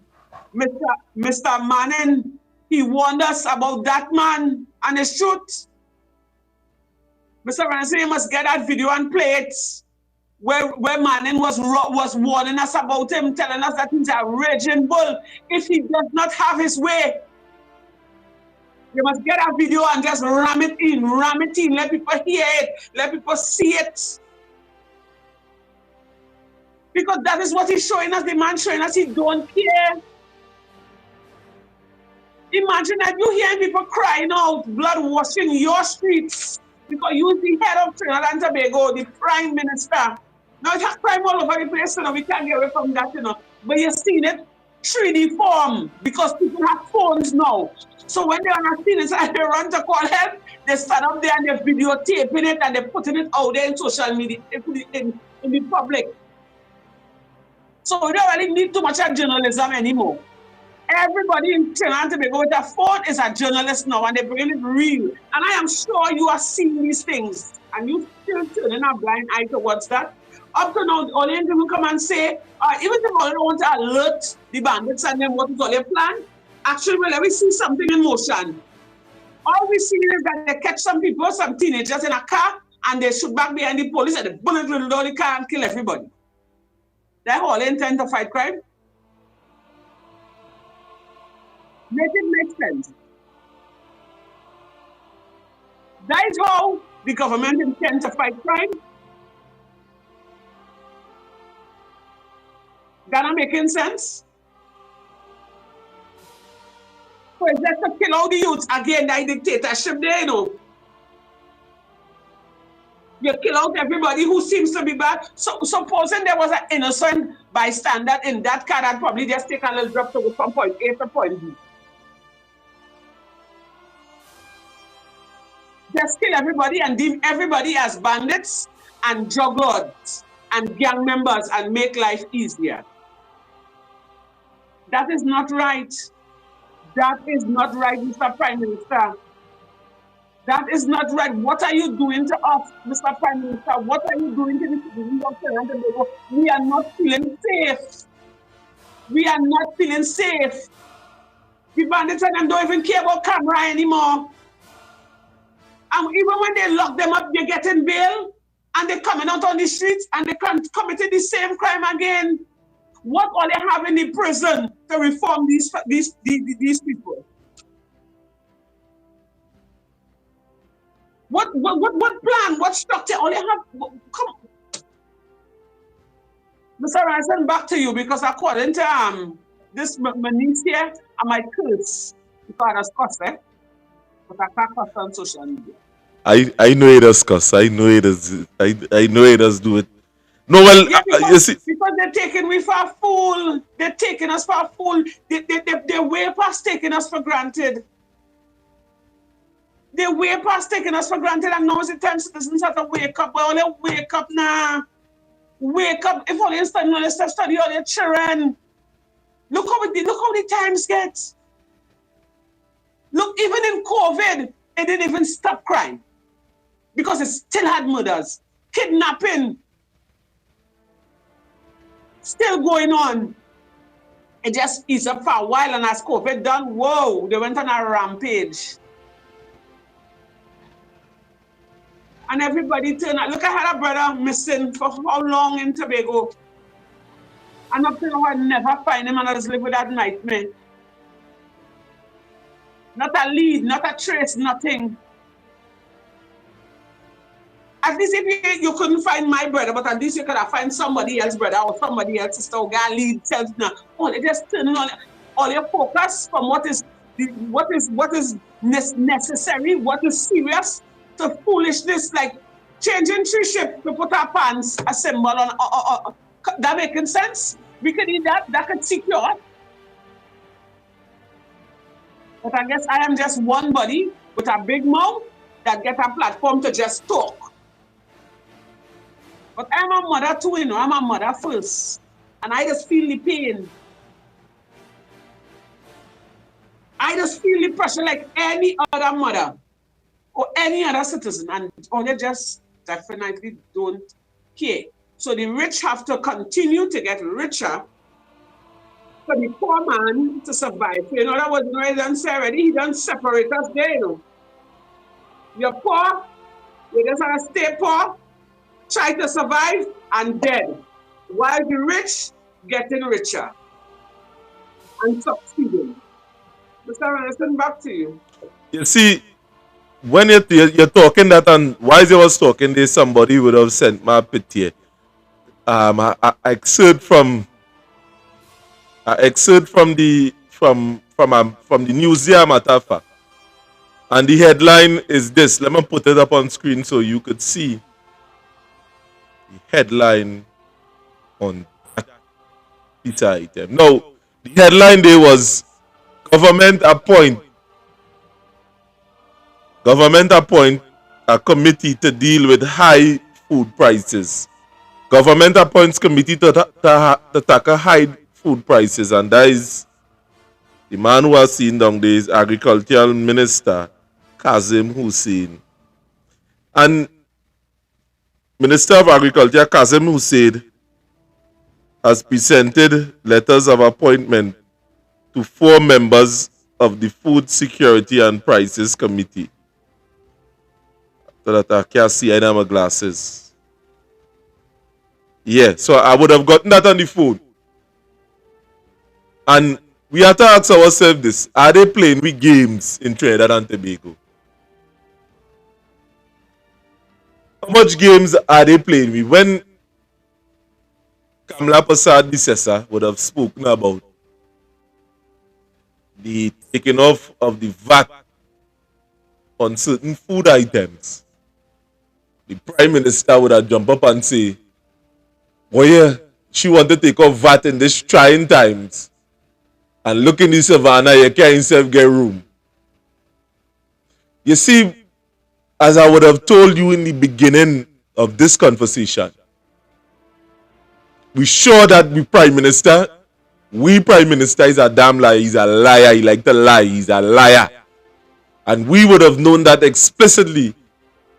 Mr. Manning, he warned us about that man and his truth. Mr. Manning said, you must get that video and play it. Where Manning was warning us about him, telling us that he's a raging bull. If he does not have his way, you must get a video and just ram it in, let people hear it, let people see it. Because that is what he's showing us, the man showing us he don't care. Imagine if you hear people crying out, blood washing your streets, because you is the head of Trinidad and Tobago, the prime minister. Now it's a crime all over the place, so we can't get away from that, you know. But you've seen it 3D form, because people have phones now. So when they're on a scene and they run to call help, they stand up there and they're videotaping it and they're putting it out there in social media, in the public. So we don't really need too much of journalism anymore. Everybody in Trinidad and Tobago with a phone is a journalist now, and they're bringing it real. And I am sure you are seeing these things, and you still turning a blind eye towards that. Up to now, all the people come and say, even if they don't want to alert the bandits and then what is all their plan, actually, well, we see something in motion. All we see is that they catch some people, some teenagers in a car, and they shoot back behind the police, and the bullet will down the car and kill everybody. That's all they intend to fight crime. Make it make sense. That is how the government intends to fight crime. That not making sense? So it's just to kill all the youths again, that dictatorship there, you know. You kill out everybody who seems to be bad. So supposing there was an innocent bystander in that car that probably just take a little drop to go from point A to point B. Just kill everybody and deem everybody as bandits and drug lords and gang members and make life easier. That is not right. That is not right, Mr. Prime Minister. That is not right. What are you doing to us, Mr. Prime Minister? What are you doing to the citizens of Trinidad and Tobago? We are not feeling safe. We are not feeling safe. The bandits and them don't even care about camera anymore. And even when they lock them up, they're getting bail, and they're coming out on the streets, and they committing the same crime again. What are they having in the prison to reform these people? What plan? What structure? All they have? Come, Mr. Ranson, back to you, because according to this Manice here, I might curse because I cuss, but I can't cuss on social media. I know it does cuss. I know it does. I know it does do it. No, well, yeah, because, you see, because they're taking me for a fool. They're taking us for a fool. They're way past taking us for granted. They're way past taking us for granted, and now is the time citizens have to wake up. Well, they wake up now. Wake up. If all you study, all you study all your children. Look how the times get. Look, even in COVID, it didn't even stop crime. Because it still had murders, kidnapping, still going on. It just eased up for a while, and as COVID done, whoa, they went on a rampage. And everybody turn out. Look, I had a brother missing for how long in Tobago. And up to now, I never find him, and I just live with that nightmare. Not a lead, not a trace, nothing. At least if you couldn't find my brother, but at least you could have find somebody else's brother or somebody else's sister or guy lead tells now. Oh, they just turning on all your focus from what is necessary, what is serious, to foolishness like changing three ship to put our pants a symbol on. That making sense? We could eat that. That could secure. But I guess I am just one body with a big mouth that get a platform to just talk. But I'm a mother too, you know. I'm a mother first. And I just feel the pain. I just feel the pressure like any other mother or any other citizen. And they just definitely don't care. So the rich have to continue to get richer for the poor man to survive. So, you know, that was what he done say already. He done separate us there, you know. You're poor, you just have to stay poor, try to survive, and dead. While the rich getting richer and succeeding. Mr. Anderson, back to you. You see, when you're talking that, and while you was talking, there's somebody would have sent my pity. I excerpt from the newsroom, matter of fact. And the headline is this. Let me put it up on screen so you could see the headline on that piece item. Now, the headline there was government appoint a committee to deal with high food prices. Government appoints committee to tackle high food prices, and that is the man who was seen down there is Agricultural Minister Kazim Hussein. And Minister of Agriculture Kazim Hussein has presented letters of appointment to 4 members of the Food Security and Prices Committee. So that I can't see any of my glasses. Yeah, so I would have gotten that on the phone. And we have to ask ourselves this. Are they playing with games in Trinidad and Tobago? How much games are they playing with? When Kamla Prasad Bisesa would have spoken about the taking off of the VAT on certain food items, the Prime Minister would have jumped up and say, oh yeah, she wanted to take off VAT in these trying times. And look in the savannah, you can't himself get room. You see, as I would have told you in the beginning of this conversation, we sure that we Prime Minister is a damn liar. He's a liar. He like to lie. He's a liar. And we would have known that explicitly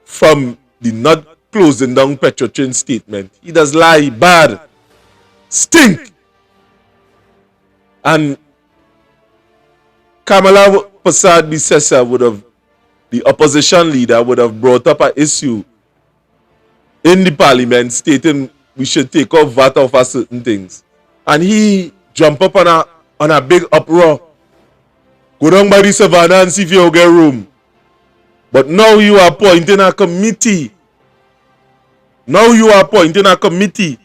from the not closing down Petrotrin statement. He does lie bad. Stink. And Kamala Prasad Bisesa would have, the opposition leader would have brought up an issue in the parliament stating we should take off VAT off of certain things. And he jumped up on a big uproar. Go down by the savannah and see if you get room. But now you are appointing a committee. Now you are appointing a committee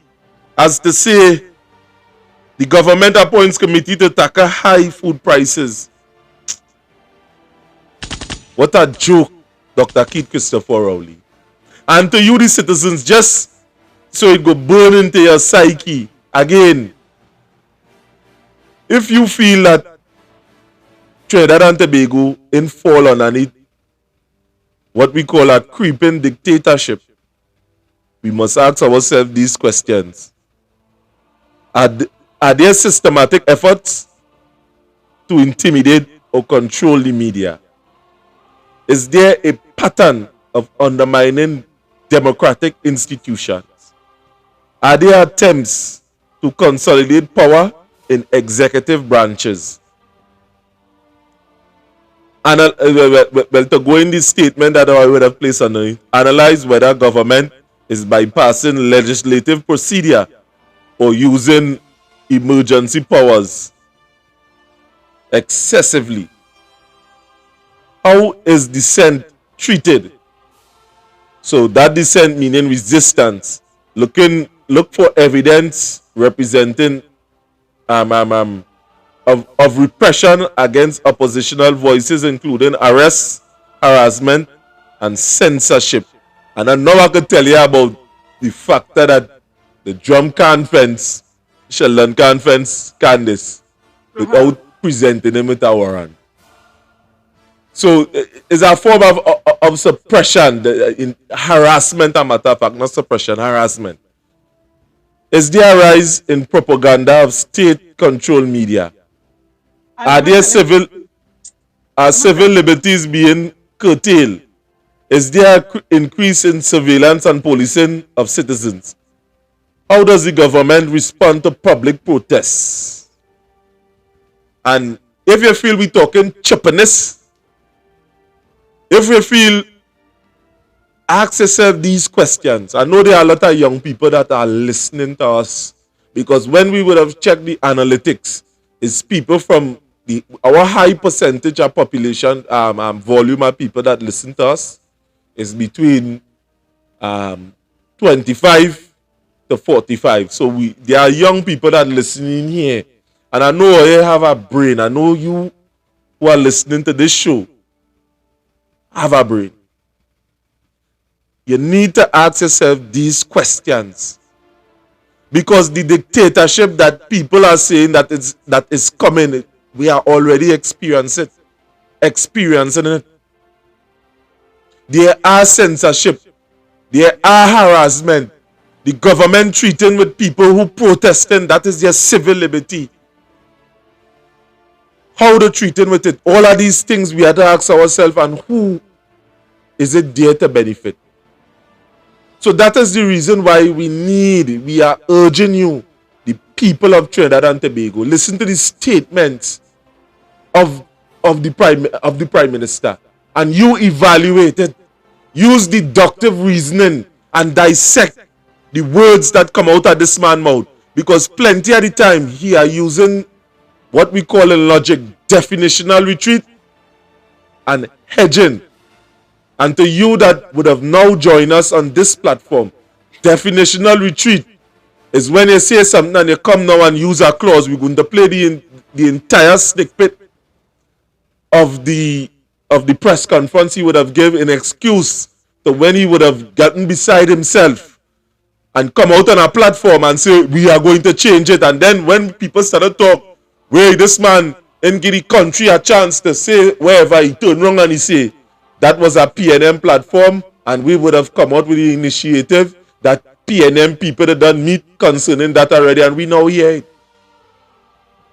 as to say the government appoints committee to tackle high food prices. What a joke, Dr. Keith Christopher Rowley. And to you, the citizens, just so it go burn into your psyche again. If you feel that Trinidad and Tobago in fall underneath what we call a creeping dictatorship, we must ask ourselves these questions. Are there systematic efforts to intimidate or control the media? Is there a pattern of undermining democratic institutions? Are there attempts to consolidate power in executive branches? To go in this statement that I would have placed on it, analyze whether government is bypassing legislative procedure or using emergency powers excessively. How is dissent treated? So that dissent meaning resistance. Look for evidence representing of repression against oppositional voices, including arrests, harassment, and censorship. And I know I could tell you about the factor that the drum can't fence, Sheldon can't fence Candace without presenting him with a warrant. So it's a form of suppression, in harassment, a matter of fact, not suppression, harassment. Is there a rise in propaganda of state-controlled media? Are civil liberties being curtailed? Is there an increase in surveillance and policing of citizens? How does the government respond to public protests? And if you feel we're talking chippiness, if you feel, ask yourself these questions. I know there are a lot of young people that are listening to us, because when we would have checked the analytics, it's people from our high percentage of population volume of people that listen to us is between 25 to 45. So there are young people that are listening here, and I know you have a brain. I know you who are listening to this show have a brain. You need to ask yourself these questions, because the dictatorship that people are saying that is coming, we are already experiencing it. There are censorship, there are harassment, the government treating with people who protesting, that is their civil liberty. How they treating with it? All of these things we have to ask ourselves, and who is it there to benefit? So that is the reason why we are urging you, the people of Trinidad and Tobago, listen to the statements of the Prime Minister, and you evaluate it. Use deductive reasoning and dissect the words that come out of this man's mouth, because plenty of the time he are using what we call in logic definitional retreat and hedging. And to you that would have now joined us on this platform, definitional retreat is when you say something and you come now and use a clause. We're going to play the entire snippet of the press conference he would have given in excuse to when he would have gotten beside himself and come out on a platform and say, we are going to change it. And then when people started to talk, where this man didn't give the country a chance to say wherever he turned wrong, and he say, that was a PNM platform, and we would have come out with the initiative that PNM people that done meet concerning that already, and we now hear it.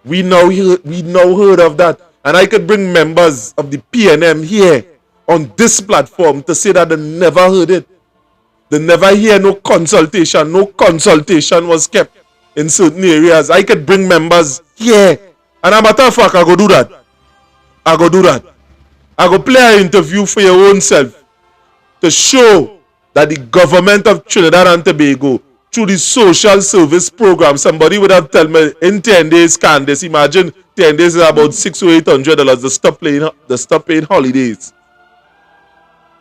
We now heard of that. And I could bring members of the PNM here on this platform to say that they never heard it. They never hear no consultation. No consultation was kept in certain areas. I could bring members here. And a matter of fact, I go do that. I go play an interview for your own self to show that the government of Trinidad and Tobago, through the social service program, somebody would have told me in 10 days, Candace, imagine 10 days is about $600 or $800. They stop paying holidays.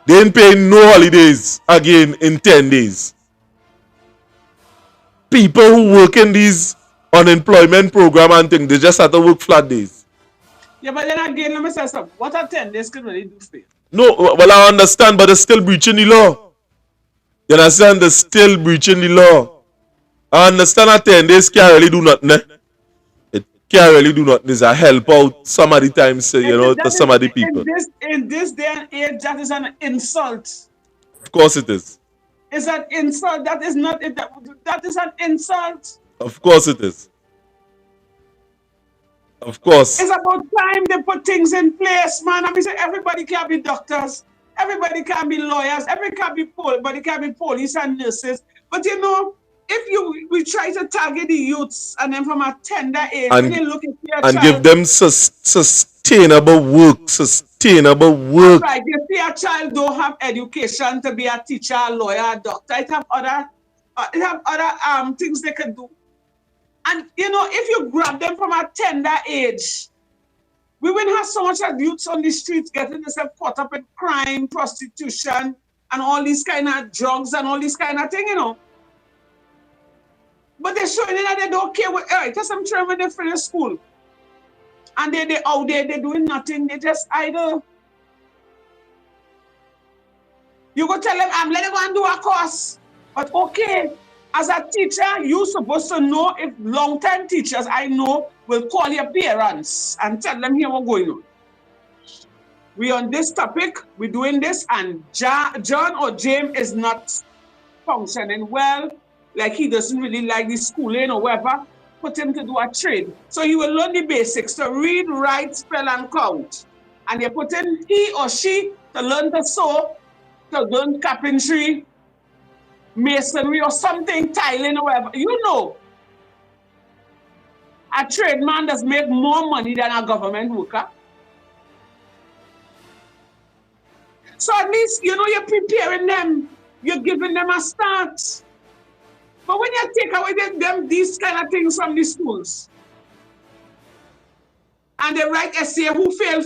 They ain't paying no holidays again in 10 days. People who work in these unemployment program and things, they just have to work flat days. Yeah, but then again, let me say something. What a 10 days can really do for you? No, well, I understand, but they're still breaching the law. You understand? They're still breaching the law. I understand that 10 days can't really do nothing. It can't really do nothing. It's a help out some of the times, to some of the people. In this day and age, that is an insult. Of course it is. It's an insult. That is not it. That is an insult. Of course it is. Of course. It's about time they put things in place, man. I mean, say everybody can be doctors. Everybody can be lawyers. Everybody can be police and nurses. But if we try to target the youths and then from a tender age, when you look at your and give child, them sustainable work, that's right. You see a child don't have education to be a teacher, a lawyer, a doctor. It have other things they can do. And you know, if you grab them from a tender age, we wouldn't have so much of youths on the streets getting themselves caught up in crime, prostitution, and all these kind of drugs and all these kind of things, you know. But they're showing that they don't care what, because some children when they finish school and they out there, they're doing nothing, they just idle. You go tell them, let them go and do a course. But okay, as a teacher, you're supposed to know if long-time teachers I know will call your parents and tell them here what's going on. We on this topic, we're doing this, and John or James is not functioning well, like he doesn't really like the schooling or whatever. Put him to do a trade. So he will learn the basics to read, write, spell, and count. And you put in he or she to learn to sew, to learn carpentry, masonry, or something, tiling, or whatever. You know, a tradesman does make more money than a government worker. So at least, you know, you're preparing them. You're giving them a start. But when you take away these kind of things from the schools, and they write essay, who fail,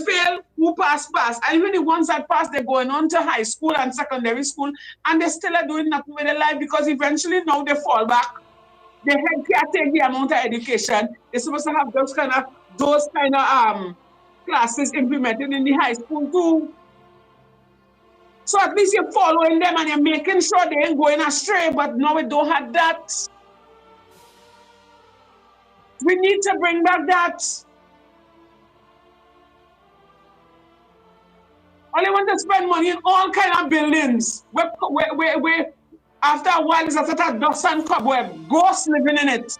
who pass. And even the ones that pass, they're going on to high school and secondary school, and they still are doing nothing with their life because eventually now they fall back. The head can't take the amount of education. They're supposed to have those kind of classes implemented in the high school too. So at least you're following them and you're making sure they ain't going astray, but now we don't have that. We need to bring back that. Only want to spend money in all kind of buildings. Where after a while it's a dust and cobweb, ghosts living in it.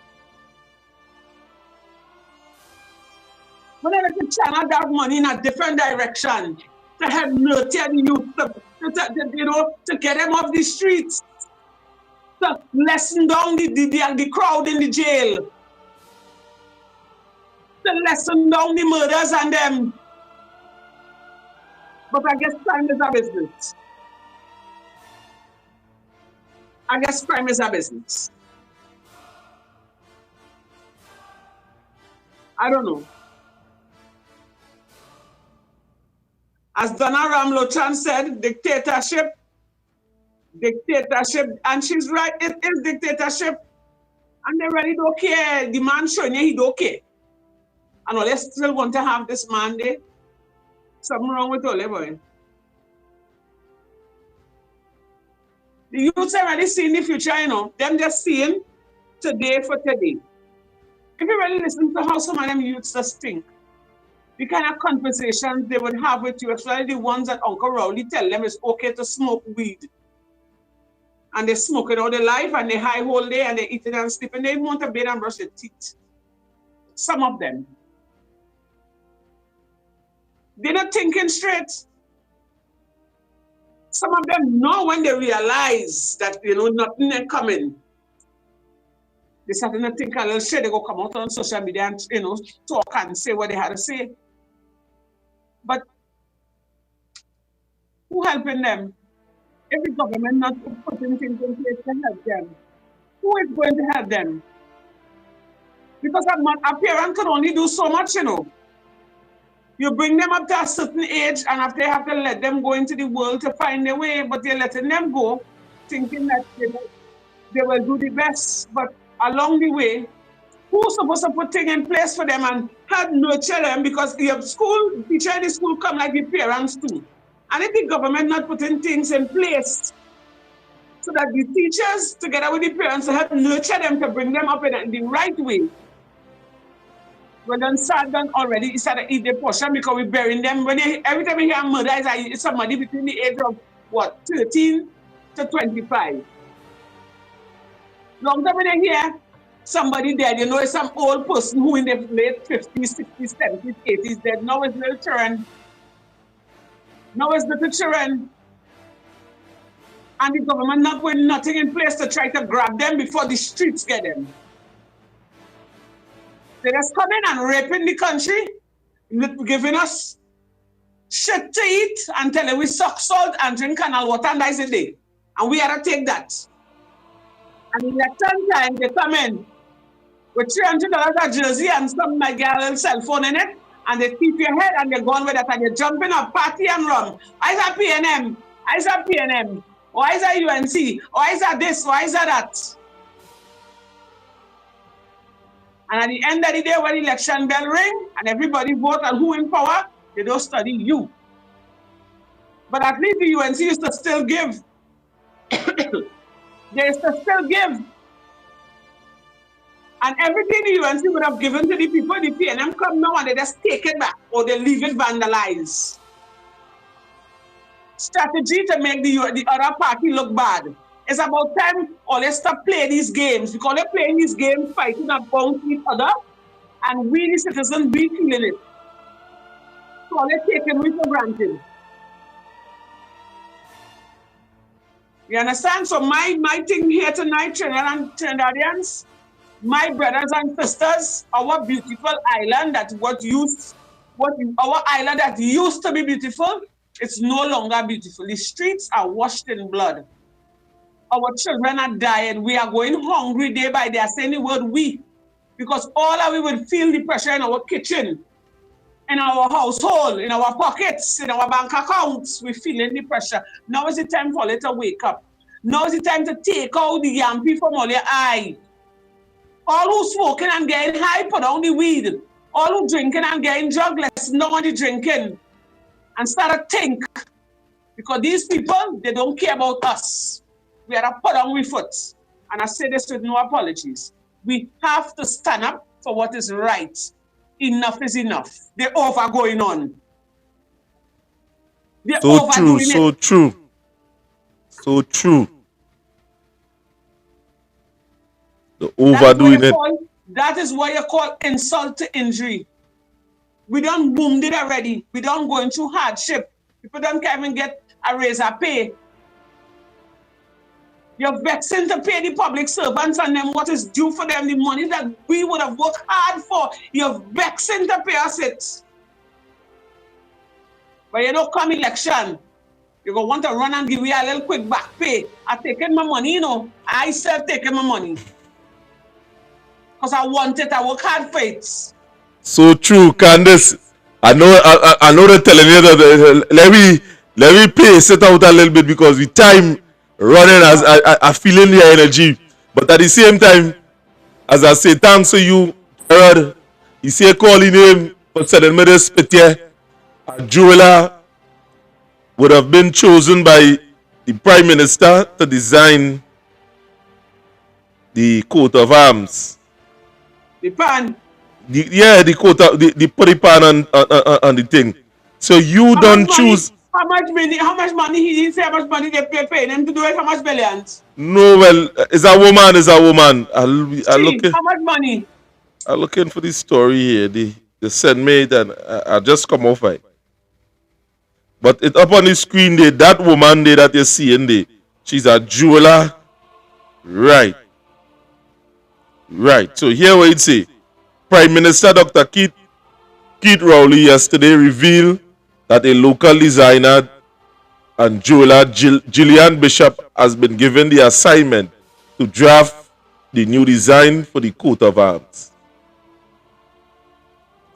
Whenever you channel that money in a different direction to help nurture the youth, to get them off the streets, to lessen down the crowd in the jail, to lessen down the murders and them. But I guess crime is a business. I don't know. As Donna Ramlochan said, dictatorship, and she's right, it is dictatorship. And they really don't care. The man showing you he don't care. And all they still want to have this man there. Something wrong with all boy. The youths already seeing the future, you know. Them just seeing today for today. If you really listen to how some of them youths just think, the kind of conversations they would have with you, especially the ones that Uncle Rowley tell them it's okay to smoke weed. And they smoke it all their life and they high whole day and they eat it and sleep and they want to bathe and brush their teeth. Some of them. They're not thinking straight. Some of them know when they realize that, you know, nothing is coming. They start to think a little shit, they go come out on social media and, you know, talk and say what they had to say. But who helping them? If the government not putting things in place to help them, who is going to help them? Because a parent can only do so much, you know. You bring them up to a certain age and after you have to let them go into the world to find their way, but you're letting them go, thinking that they will do the best. But along the way, who's supposed to put things in place for them and help nurture them? Because your school, teacher in the school come like the parents too. And if the government not putting things in place so that the teachers, together with the parents, help nurture them to bring them up in the right way, we're done start done already. It's at eat the portion because we're burying them. Every time we hear murder, it's somebody between the age of what, 13 to 25. Long time when I hear somebody dead, you know, it's some old person who in their late 50s, 60s, 70s, 80s dead. Now it's little children. And the government not putting nothing in place to try to grab them before the streets get them. They just come in and raping the country, giving us shit to eat and telling we suck salt and drink canal water and that's a day. And we have to take that. And in election time, they come in with $300 a jersey and some might get a little cell phone in it, and they keep your head and they go on with it and they jump in a party and run. Why is that PNM? Why is that PNM? Why is that UNC? Why is that this? Why is that that? And at the end of the day, when the election bell ring and everybody vote on who in power, they don't study you. But at least the UNC used to still give. They used to still give. And everything the UNC would have given to the people, the PNM come now and they just take it back or they leave it vandalized. Strategy to make the other party look bad. It's about time or let's stop playing these games because they're playing these games fighting against each other and we the citizens be feeling it. So let's take it for granted. You understand? So my thing here tonight, Trinidad and Trinidadians, my brothers and sisters, our beautiful island our island that used to be beautiful, it's no longer beautiful. The streets are washed in blood. Our children are dying. We are going hungry day by day. I say the word we, because all of we would feel the pressure in our kitchen, in our household, in our pockets, in our bank accounts. We're feeling the pressure. Now is the time for it to wake up. Now is the time to take out the yampy from all your eye. All who smoking and getting high, put down the weed. All who drinking and getting drunk, let's know the drinking. And start to think. Because these people, they don't care about us. We are to put down with foot. And I say this with no apologies. We have to stand up for what is right. Enough is enough. They're over going on. They're so true, so true. So true. The overdoing it. That is what you call insult to injury. We don't wounded already. We don't going through hardship. People don't even get a raise of pay. You're vexing to pay the public servants and them what is due for them, the money that we would have worked hard for. You're vexing to pay us it. But you don't come election. You're going to want to run and give me a little quick back pay. I'm taking my money, you know. I self taking my money. Because I want it. I work hard for it. So true, Candace. I know they're telling you that let me pace it out a little bit because the time running as I feeling the energy. But at the same time, as I say thanks to you, Gerard, you say calling him but sending me this spit here. A jeweler would have been chosen by the Prime Minister to design the coat of arms. The pan. The coat of the put pan and the thing. So you don't choose. How much money he didn't say how much money they pay them to do it, how much billions? No, well, it's a woman. I looking, how much money? I'm looking for this story here. They sent me it and I just come off it. But it up on the screen there, that woman there that you're seeing there, she's a jeweler. Right. So here what it say. Prime Minister Dr. Keith Rowley yesterday revealed that a local designer and jeweler, Gillian Bishop, has been given the assignment to draft the new design for the coat of arms.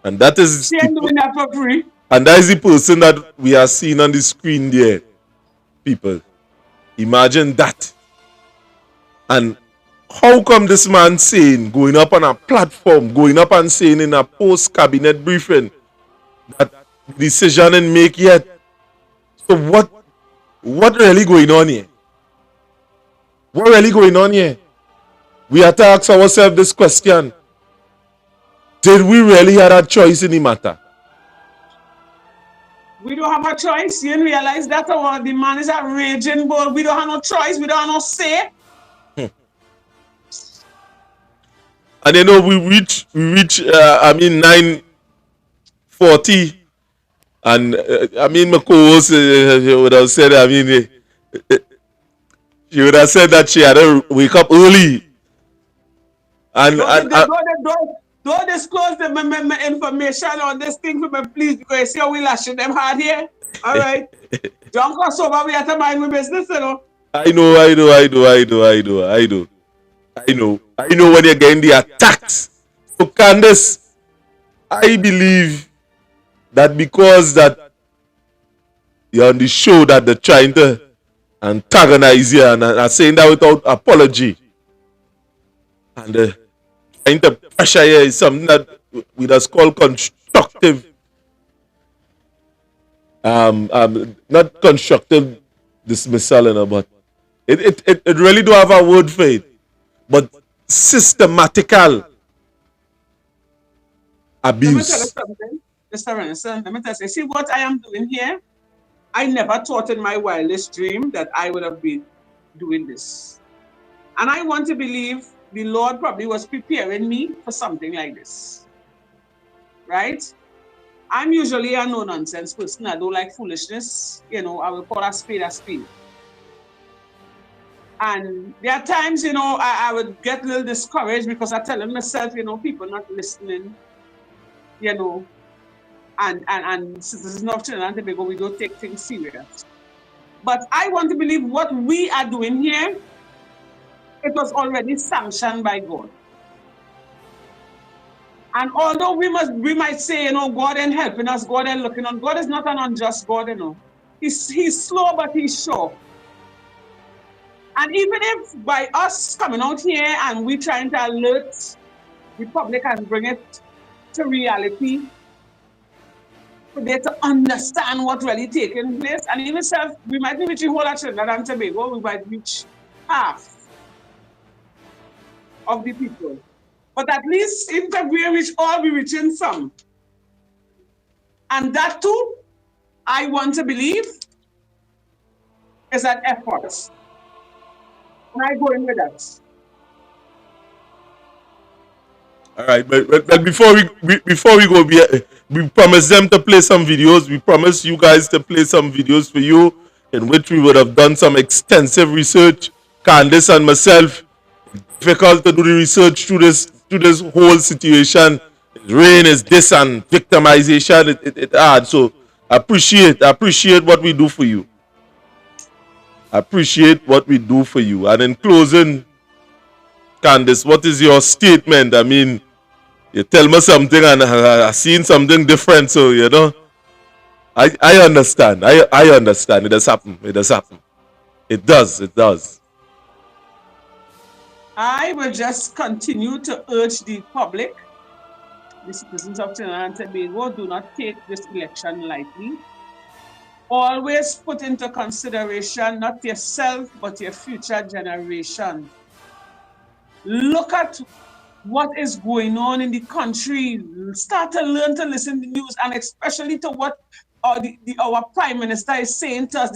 And that is the person that we are seeing on the screen there. People, imagine that. And how come this man saying, going up on a platform, going up and saying in a post-cabinet briefing that decision ain't make yet? So what really going on here? What really going on here? We have to ask ourselves this question. Did we really have a choice in the matter? We don't have a choice. You realize that the man is a raging bull. We don't have no choice. We don't have no say. And you know, we reach 9:40. And my co-host would have said, She would have said that she had to wake up early. And, don't disclose my information on this thing for me, please, because you see how we lashing them hard here. All right. Don't go sober, we have to mind my business, you know. I know when you're getting the attacks. So Candace, I believe that because that you're on the show that they're trying to antagonize you and are saying that without apology. And trying to pressure you is something that we just call constructive. Not constructive dismissal, you know, but it really do have a word for it. But systematical abuse. Let me tell you something, Mr. Renson. Let me tell you, see what I am doing here? I never thought in my wildest dream that I would have been doing this. And I want to believe the Lord probably was preparing me for something like this. Right? I'm usually a no-nonsense person. I don't like foolishness. You know, I will call a spade a spade. And there are times, you know, I would get a little discouraged because I tell myself, you know, people not listening, you know, and citizens of Trinidad and Tobago, we don't take things serious. But I want to believe what we are doing here, it was already sanctioned by God. And although we might say, you know, God ain't helping us, God ain't looking on, God is not an unjust God, you know. He's slow, but he's sure. And even if by us coming out here and we trying to alert the public and bring it to reality, for them to understand what really taking place, and even if we might be reaching whole of Trinidad and Tobago, we might reach half of the people. But at least if we reach all, we reaching some. And that too, I want to believe, is an effort. And I go in with that. All right, but before we go, we promised them to play some videos. We promised you guys to play some videos for you, in which we would have done some extensive research. Candace and myself, difficult to do the research through this whole situation. Rain is this and victimization. It hard. So appreciate what we do for you. Appreciate what we do for you. And in closing, Candace, what is your statement? I mean, you tell me something and I seen something different, so you know. I understand. I understand. It does happen. It does happen. It does. I will just continue to urge the public, the citizens of Trinidad and Tobago, do not take this election lightly. Always put into consideration not yourself, but your future generation. Look at what is going on in the country. Start to learn to listen to the news, and especially to what our Prime Minister is saying to us.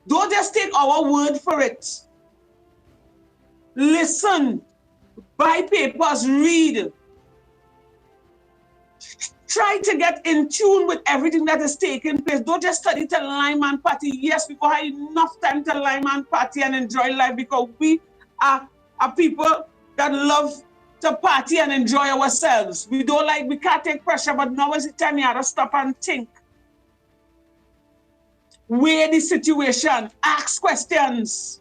Don't just take our word for it. Listen, buy papers, read. Try to get in tune with everything that is taking place. Don't just study to Lyman Party. Yes, we have enough time to Lyman Party and enjoy life, because we are people that love to party and enjoy ourselves. We can't take pressure, but now is the time you have to stop and think. Weigh the situation, ask questions.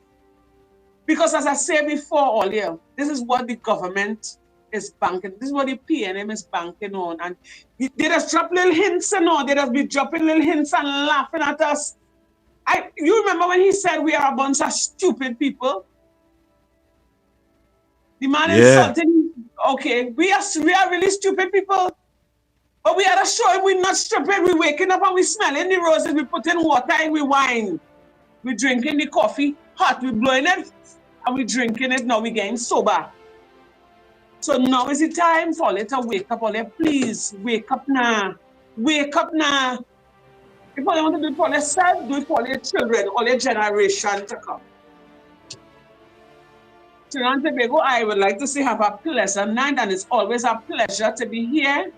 Because as I said before earlier, this is what the government is banking. This is what the PNM is banking on. And they just drop little hints and all. They just be dropping little hints and laughing at us. You remember when he said we are a bunch of stupid people? The man insulting. Okay, we are really stupid people. But we are to show him we're not stupid. We're waking up and we're smelling the roses. We're putting water in, we wine. We're drinking the coffee hot. We're blowing it and we're drinking it. Now we're getting sober. So now is the time for you to wake up. Please, wake up now. Wake up now. If you want to do it for yourself, do it for your children, all your generation to come. Trinidad and Tobago, I would like to say have a pleasant night, and it's always a pleasure to be here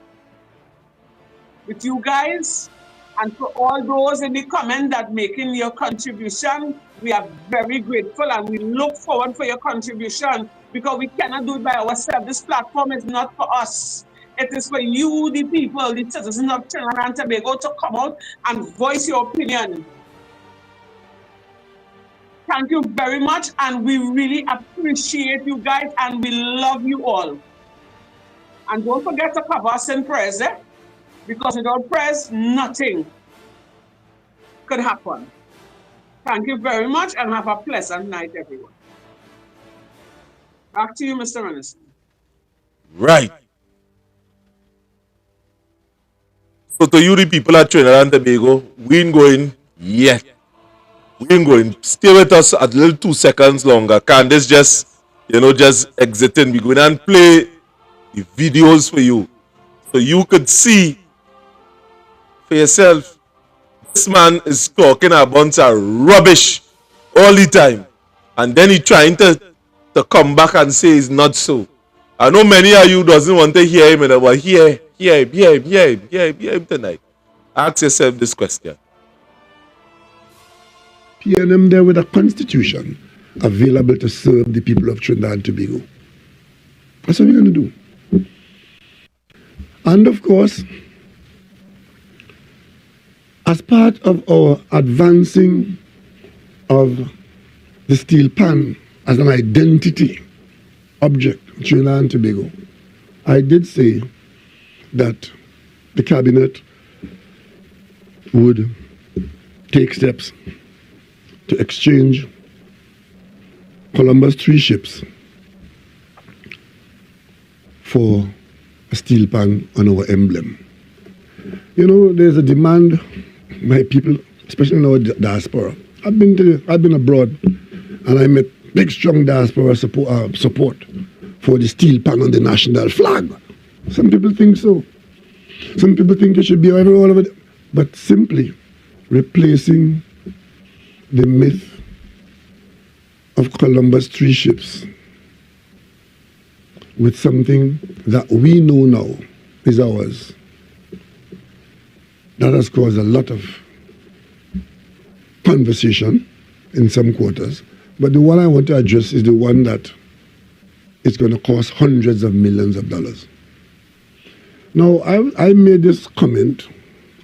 with you guys. And for all those in the comment that making your contribution, We are very grateful and we look forward for your contribution because we cannot do it by ourselves. This platform is not for us. It is for you, the people, the citizens of Trinidad and Tobago, to come out and voice your opinion. Thank you very much, and we really appreciate you guys, and we love you all. And don't forget to cover us in prayers, because without prayers, nothing could happen. Thank you very much, and have a pleasant night, everyone. Back to you, Mr. Minister. Right. So to you, the people at Trinidad and Tobago, we ain't going yet. We ain't going. Stay with us a little 2 seconds longer. Candace just, just exiting. We're going and play the videos for you. So you could see for yourself. This man is talking a bunch of rubbish all the time. And then he trying to come back and say it's not so. I know many of you doesn't want to hear him, but hear him tonight. Ask yourself this question. PNM there with a constitution available to serve the people of Trinidad and Tobago. That's what we're going to do. And of course, as part of our advancing of the steel pan as an identity object of Trinidad and Tobago, I did say that the cabinet would take steps to exchange Columbus 3 ships for a steel pan on our emblem. There's a demand by people, especially in our diaspora. I've been abroad, and I met big, strong diaspora support for the steel pan on the national flag. Some people think so. Some people think it should be all over. But simply replacing the myth of Columbus 3 ships with something that we know now is ours. That has caused a lot of conversation in some quarters. But the one I want to address is the one that is going to cost hundreds of millions of dollars. Now, I made this comment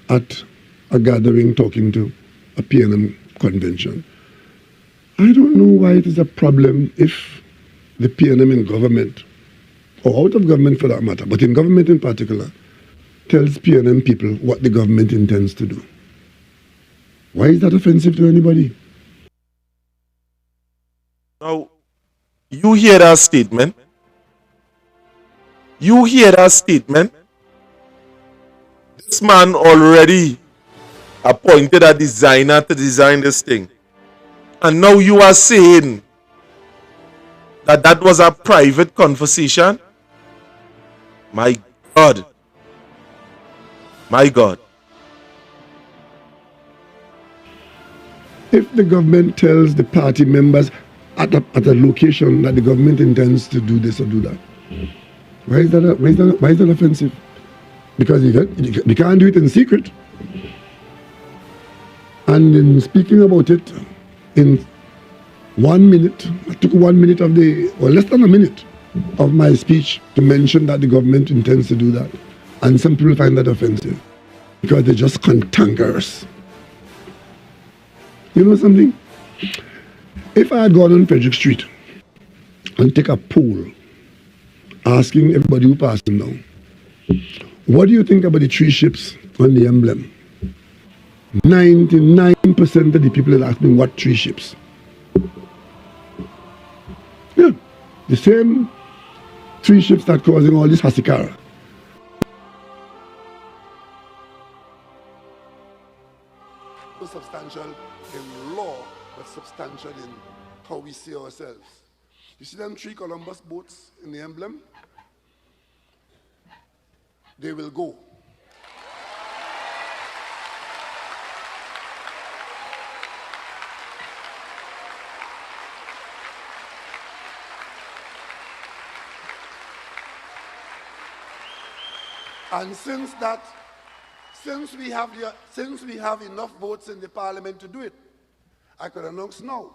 at a gathering talking to a PNM convention. I don't know why it is a problem if the PNM in government, or out of government for that matter, but in government in particular, tells PNM people what the government intends to do. Why is that offensive to anybody? Now, you hear that statement? You hear that statement? This man already appointed a designer to design this thing. And now you are saying that that was a private conversation? My God. My God. If the government tells the party members at a location that the government intends to do this or do that, why is that offensive? Because you can't do it in secret. And in speaking about it, in 1 minute, I took 1 minute of less than a minute of my speech to mention that the government intends to do that. And some people find that offensive because they're just cantankerous. You know something? If I had gone on Frederick Street and take a poll asking everybody who passed them down, what do you think about the 3 ships on the emblem? 99% of the people that asked me what 3 ships. Yeah, the same 3 ships that causing all this hasikara. So substantial in law, but substantial in how we see ourselves. You see them 3 Columbus boats in the emblem? They will go. And since we have enough votes in the parliament to do it, I could announce now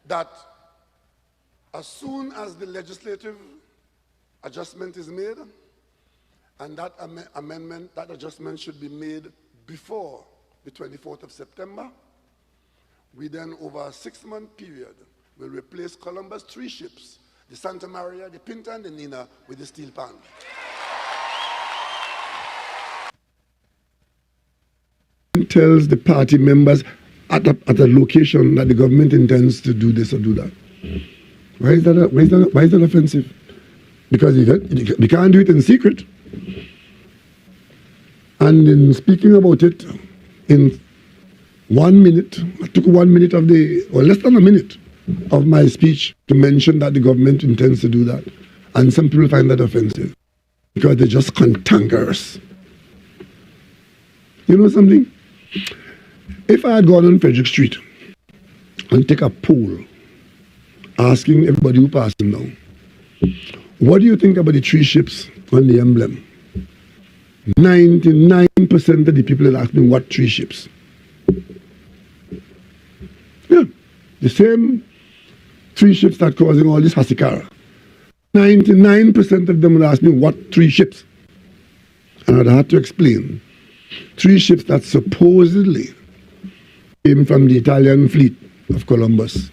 that as soon as the legislative adjustment is made, and that amendment, that adjustment should be made before the 24th of September, we then, over a 6-month period, will replace Columbus' 3 ships, the Santa Maria, the Pinta, and the Nina, with the steel pan. Tells the party members at a location that the government intends to do this or do that. Why is that offensive? Because you can't do it in secret. And in speaking about it, in 1 minute, I took 1 minute of or less than a minute of my speech to mention that the government intends to do that. And some people find that offensive because they're just cantankerous. You know something? If I had gone on Frederick Street and take a poll asking everybody who passed them down, what do you think about the 3 ships on the emblem? 99% of the people that asked me what 3 ships. Yeah, the same 3 ships that causing all this hasikara. 99% of them would ask me what 3 ships. And I'd have to explain. 3 ships that supposedly came from the Italian fleet of Columbus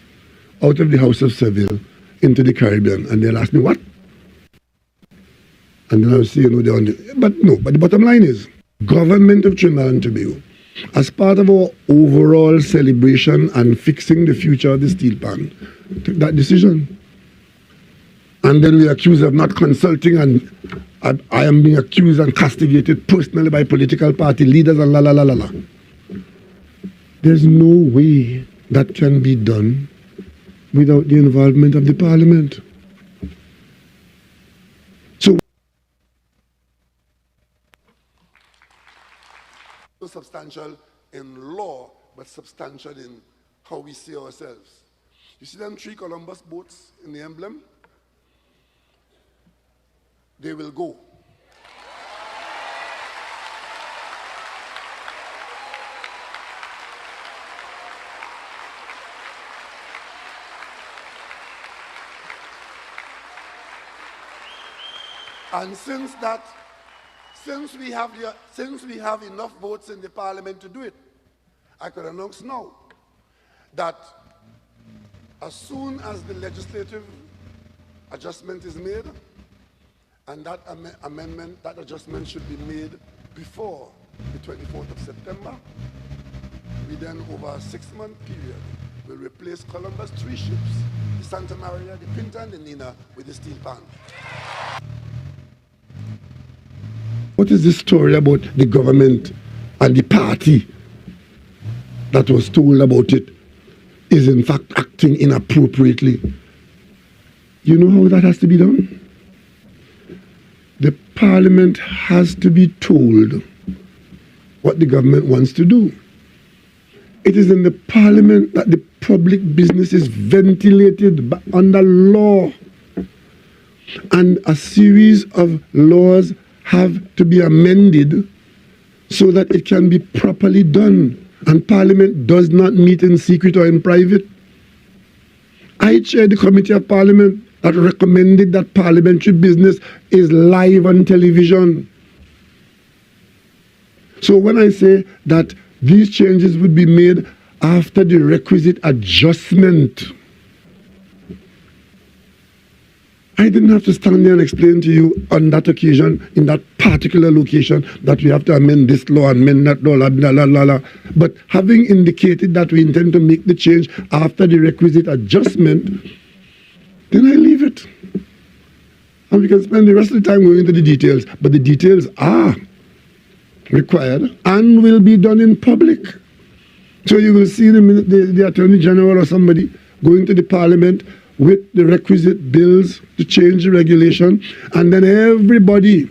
out of the House of Seville into the Caribbean. And they'll ask me, what? And then I'll say, they're on the... But the bottom line is, government of Trinidad and Tobago, as part of our overall celebration and fixing the future of the steel pan, took that decision. And then we're accused of not consulting, and I am being accused and castigated personally by political party leaders and la la la la la. There's no way that can be done without the involvement of the parliament. So substantial in law, but substantial in how we see ourselves. You see them 3 Columbus boats in the emblem? They will go. And since we have enough votes in the parliament to do it, I could announce now that as soon as the legislative adjustment is made, and that amendment, that adjustment should be made before the 24th of September, we then, over a 6-month period, will replace Columbus' 3 ships, the Santa Maria, the Pinta, and the Nina, with the steel pan. What is this story about the government and the party that was told about it is in fact acting inappropriately? You know how that has to be done? The parliament has to be told what the government wants to do. It is in the parliament that the public business is ventilated under law. And a series of laws have to be amended so that it can be properly done. And Parliament does not meet in secret or in private. I chair the Committee of Parliament that recommended that parliamentary business is live on television. So when I say that these changes would be made after the requisite adjustment, I didn't have to stand there and explain to you on that occasion, in that particular location, that we have to amend this law, amend that law, blah, blah, blah, blah. But having indicated that we intend to make the change after the requisite adjustment, then I leave it. And we can spend the rest of the time going into the details. But the details are required and will be done in public. So you will see the Attorney General or somebody going to the Parliament with the requisite bills to change the regulation, and then everybody.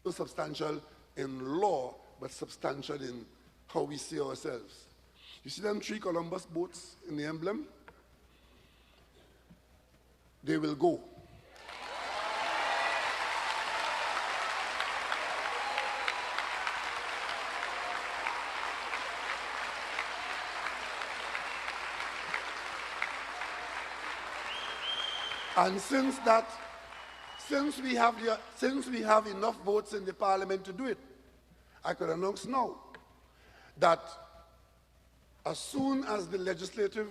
So substantial in law, but substantial in how we see ourselves. You see them 3 Columbus boats in the emblem? They will go. And since we have enough votes in the parliament to do it, I could announce now that as soon as the legislative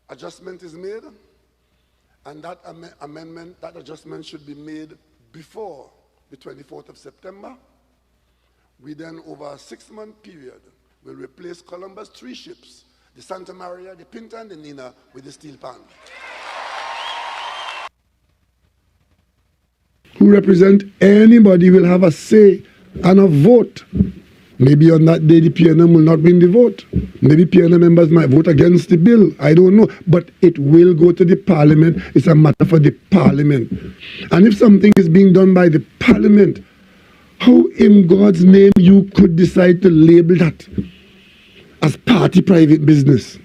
adjustment is made, and that that adjustment should be made before the 24th of September, we then, over a 6-month period, will replace Columbus' 3 ships, the Santa Maria, the Pinta, and the Nina, with the steel pan. Who represent anybody will have a say and a vote. Maybe on that day the PNM will not win the vote. Maybe PNM members might vote against the bill. I don't know. But it will go to the parliament. It's a matter for the parliament. And if something is being done by the parliament, how in God's name you could decide to label that as party private business?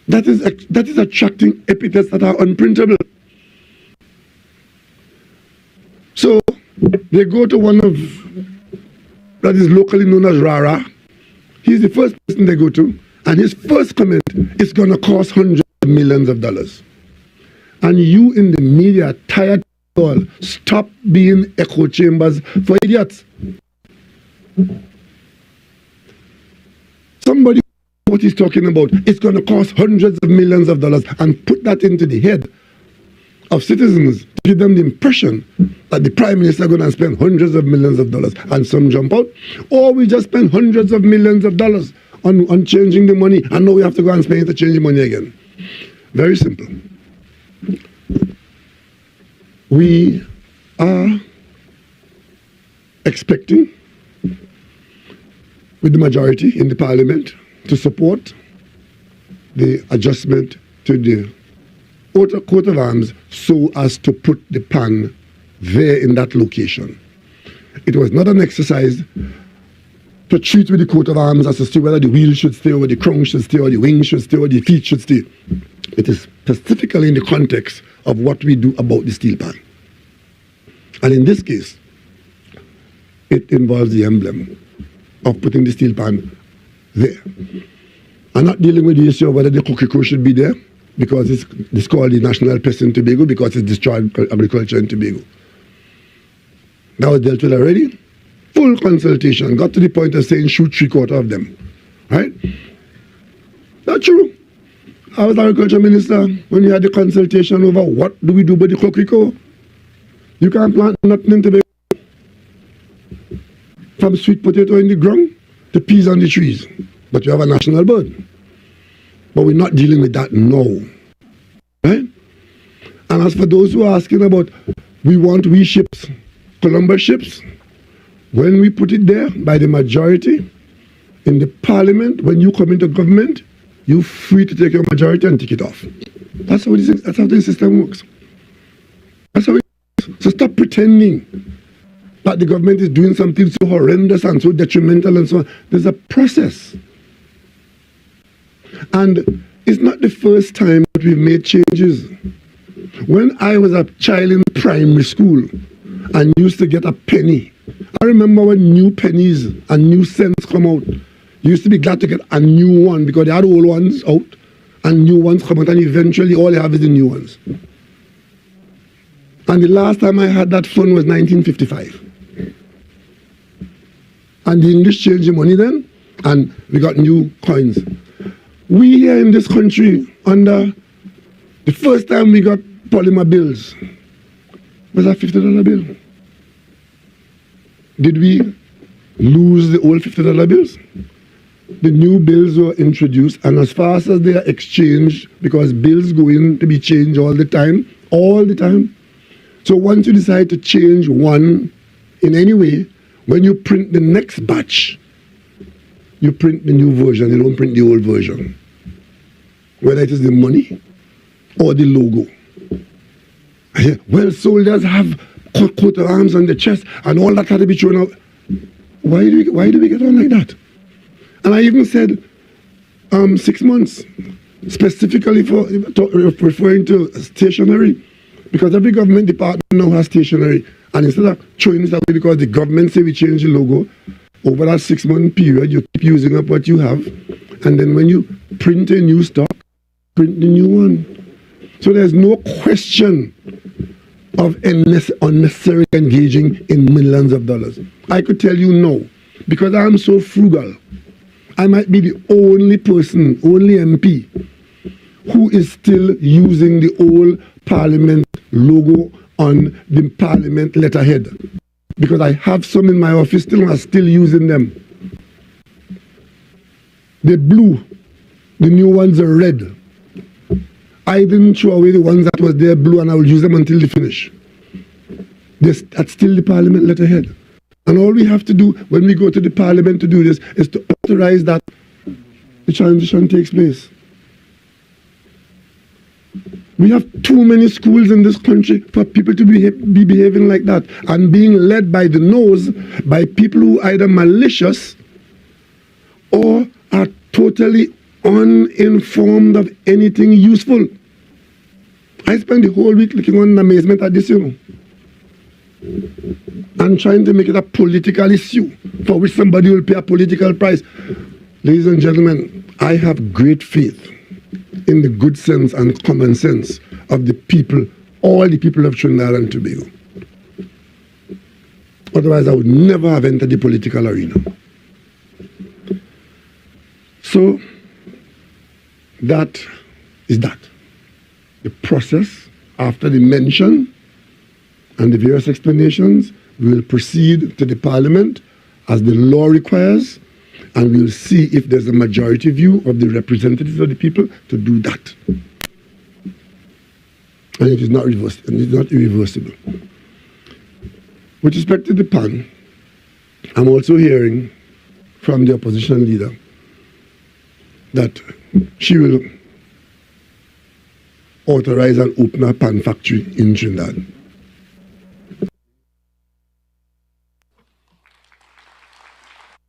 That is attracting epithets that are unprintable. So they go to one of, that is locally known as Rara. He's the first person they go to, and his first comment is going to cost hundreds of millions of dollars. And you in the media are tired of all. Stop being echo chambers for idiots. Somebody what he's talking about, it's going to cost hundreds of millions of dollars, and put that into the head of citizens, give them the impression that the Prime Minister is going to spend hundreds of millions of dollars, and some jump out, or we just spend hundreds of millions of dollars on changing the money, and now we have to go and spend it to change the money again. Very simple. We are expecting, with the majority in the Parliament, to support the adjustment to the outer coat of arms so as to put the pan there in that location. It was not an exercise to treat with the coat of arms as to see whether the wheel should stay, or the crown should stay, or the wing should stay, or the feet should stay. It is specifically in the context of what we do about the steel pan. And in this case, it involves the emblem of putting the steel pan there. I'm not dealing with the issue of whether the cookie crow should be there, because it's called the national pest in Tobago, because it's destroyed agriculture in Tobago. That was dealt with already. Full consultation. Got to the point of saying shoot 3/4 of them. Right? That's true. I was agriculture minister when we had the consultation over what do we do with the cookie crow. You can't plant nothing in Tobago. From sweet potato in the ground to peas on the trees. But you have a national bird. But we're not dealing with that now. Right? And as for those who are asking about, we want we ships, Columbus ships, when we put it there by the majority in the Parliament, when you come into government, you're free to take your majority and take it off. That's how the system works. That's how it works. So stop pretending that the government is doing something so horrendous and so detrimental and so on. There's a process. And it's not the first time that we've made changes. When I was a child in primary school and used to get a penny, I remember when new pennies and new cents come out, you used to be glad to get a new one because they had old ones out and new ones come out, and eventually all they have is the new ones. And the last time I had that fun was 1955. And the English changed the money then, and we got new coins. We here in this country, under the first time we got polymer bills, was a $50 bill. Did we lose the old $50 bills? The new bills were introduced, and as fast as they are exchanged, because bills go in to be changed all the time. So once you decide to change one in any way, when you print the next batch, you print the new version, you don't print the old version. Whether it is the money or the logo. Well, soldiers have coat of arms on the chest and all that had to be thrown out. Why do we get on like that? And I even said 6 months, specifically for referring to stationery, because every government department now has stationery. And instead of throwing it away because the government say we change the logo, over that 6 month period, you keep using up what you have. And then when you print a new stock, print the new one. So there's no question of unnecessarily engaging in millions of dollars. I could tell you no, because I'm so frugal. I might be the only person, only MP, who is still using the old Parliament logo on the Parliament letterhead. Because I have some in my office still and I'm still using them. They're blue. The new ones are red. I didn't throw away the ones that was there blue, and I will use them until they finish. That's still the Parliament letterhead. And all we have to do when we go to the Parliament to do this is to authorize that the transition takes place. We have too many schools in this country for people to be behaving like that and being led by the nose by people who are either malicious or are totally uninformed of anything useful. I spent the whole week looking on in amazement at this, and trying to make it a political issue for which somebody will pay a political price. Ladies and gentlemen, I have great faith in the good sense and common sense of the people, all the people of Trinidad and Tobago. Otherwise, I would never have entered the political arena. So, that is that. The process, after the mention and the various explanations, we will proceed to the Parliament as the law requires, and we will see if there's a majority view of the representatives of the people to do that. And it is not reversible, and it is not irreversible. With respect to the PAN, I'm also hearing from the opposition leader that she will authorize and open a PAN factory in Trinidad.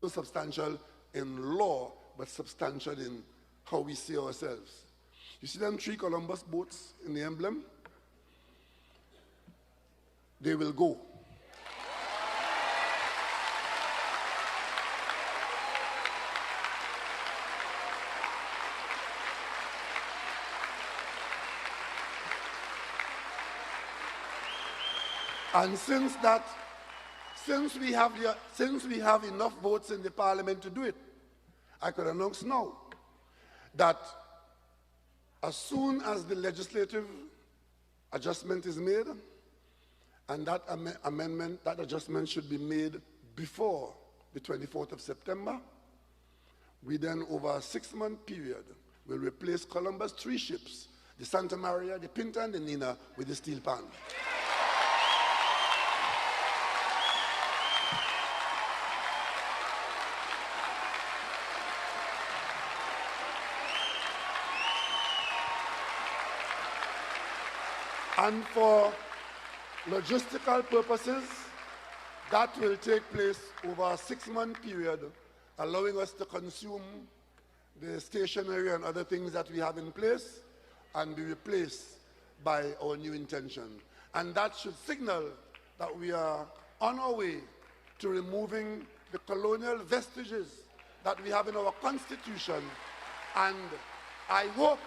So substantial in law, but substantial in how we see ourselves. You see them 3 Columbus boats in the emblem? They will go. And since we have enough votes in the Parliament to do it, I could announce now that as soon as the legislative adjustment is made, and that that adjustment should be made before the 24th of September, we then, over a 6-month period, will replace Columbus' 3 ships, the Santa Maria, the Pinta, and the Nina, with the steel pan. And for logistical purposes, that will take place over a 6-month period, allowing us to consume the stationery and other things that we have in place and be replaced by our new intention. And that should signal that we are on our way to removing the colonial vestiges that we have in our Constitution. And I hope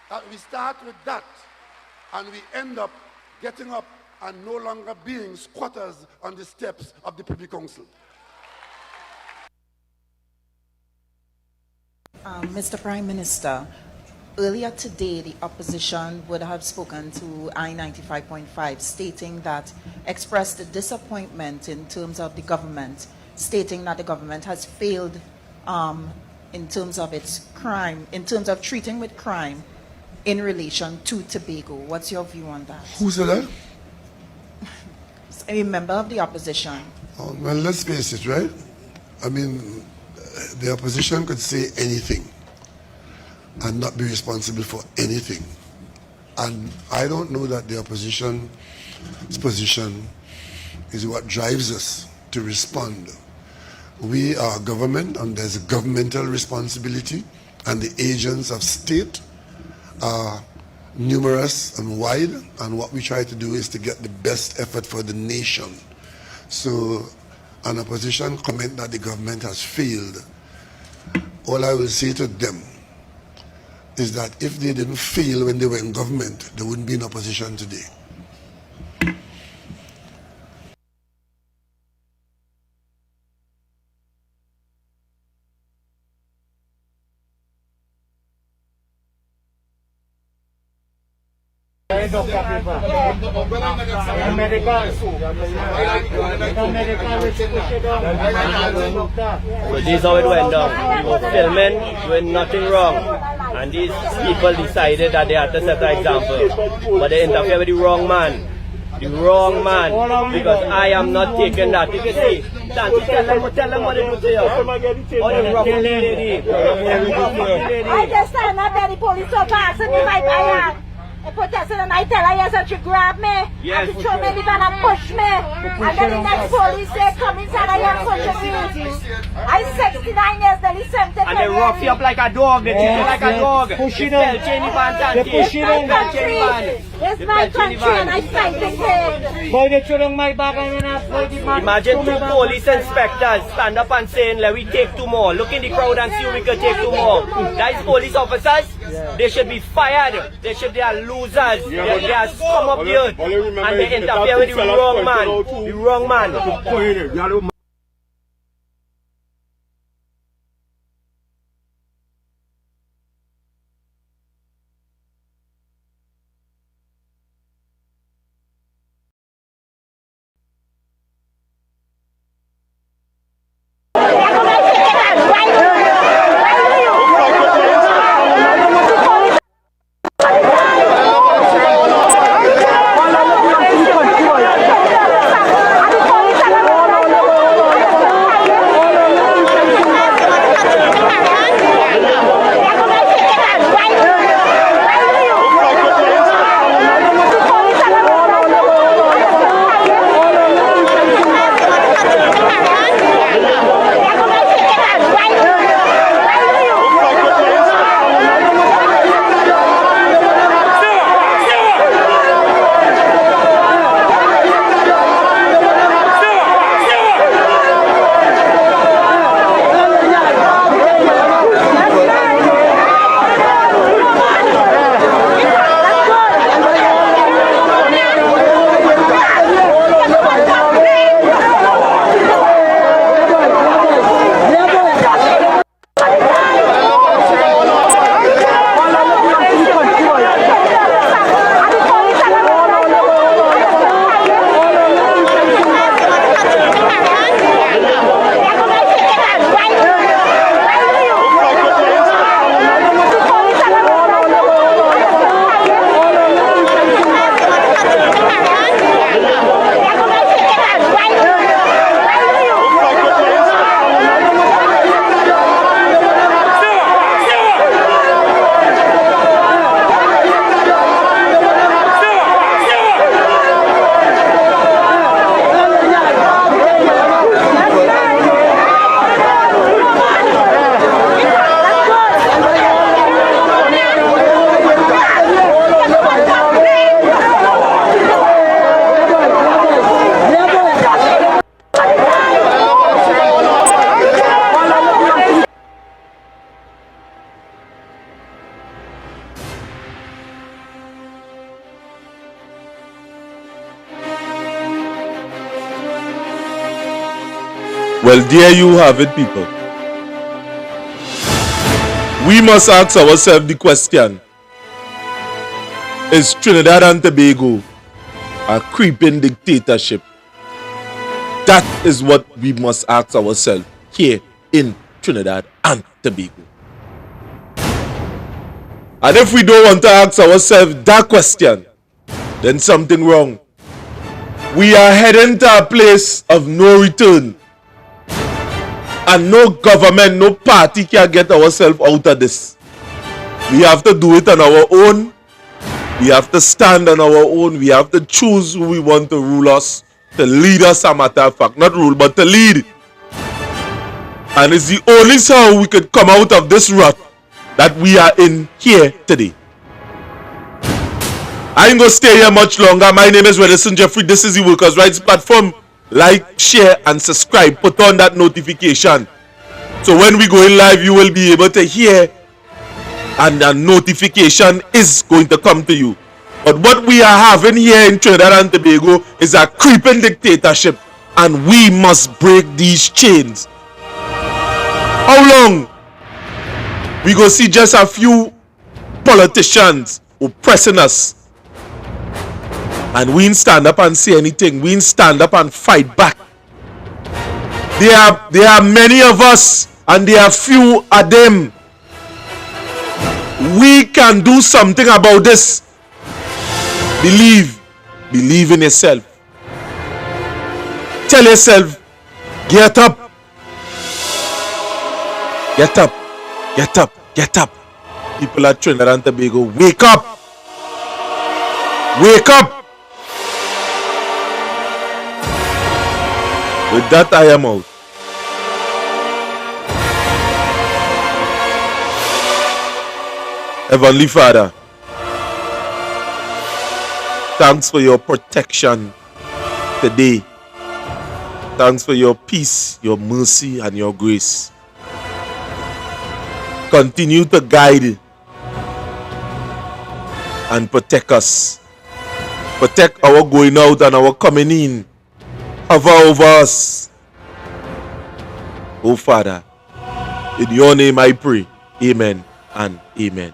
that we start with that and we end up getting up and no longer being squatters on the steps of the Privy Council. Mr. Prime Minister, earlier today the opposition would have spoken to I-95.5, stating that, expressed a disappointment in terms of the government, stating that the government has failed in terms of its crime, in terms of treating with crime in relation to Tobago. What's your view on that? Who said that? A member of the opposition. Oh, well, let's face it, right? I mean, the opposition could say anything and not be responsible for anything. And I don't know that the opposition's position is what drives us to respond. We are government, and there's a governmental responsibility, and the agents of state are numerous and wide, and what we try to do is to get the best effort for the nation. So an opposition comment that the government has failed, all I will say to them, is that if they didn't fail when they were in government, they wouldn't be in opposition today. So this is how it went down. We were filming, doing nothing wrong, and these people decided that they had to set an example, but they interfered with the wrong man. The wrong man, because I am not taking that. You can see, tell them what they do to you. Oh, you rough lady. I just stand up there, the police so fast, and if I I protested and I tell her yes and she grabbed me and she threw me in the van and pushed me. And then the next police say come inside and you're pushing me. I'm 69 years, then he's 70. And they rough you up like a dog, they treat you like a dog. Pushing them. They pushing them. It's my country and I fight the kid. Imagine two police inspectors stand up and saying, let we take two more. Look in the crowd and see if we can take two more. That is police officers. They should be fired. They are losers. They are scum of the earth. And they interfere with the wrong man. The wrong man. Well, there you have it, people. We must ask ourselves the question: is Trinidad and Tobago a creeping dictatorship? That is what we must ask ourselves here in Trinidad and Tobago. And if we don't want to ask ourselves that question, then something wrong. We are heading to a place of no return. And no government, no party can get ourselves out of this. We have to do it on our own. We have to stand on our own. We have to choose who we want to rule us, to lead us, a matter of fact. Not rule, but to lead. And it's the only how we could come out of this rut that we are in here today. I ain't gonna stay here much longer. My name is Redison Jeffrey. This is the Workers' Rights Platform. Like, share, and subscribe. Put on that notification. So when we go in live, you will be able to hear and a notification is going to come to you. But what we are having here in Trinidad and Tobago is a creeping dictatorship, and we must break these chains. How long? We go see just a few politicians oppressing us, and we ain't stand up and say anything. We ain't stand up and fight back. There are many of us, and there are few of them. We can do something about this. Believe in yourself. Tell yourself, get up. Get up. Get up. Get up. People at Trinidad and Tobago, wake up. Wake up. With that, I am out. Heavenly Father, thanks for your protection today. Thanks for your peace, your mercy, and your grace. Continue to guide and protect us. Protect our going out and our coming in. Hover over us. Oh Father, in your name I pray. Amen and amen.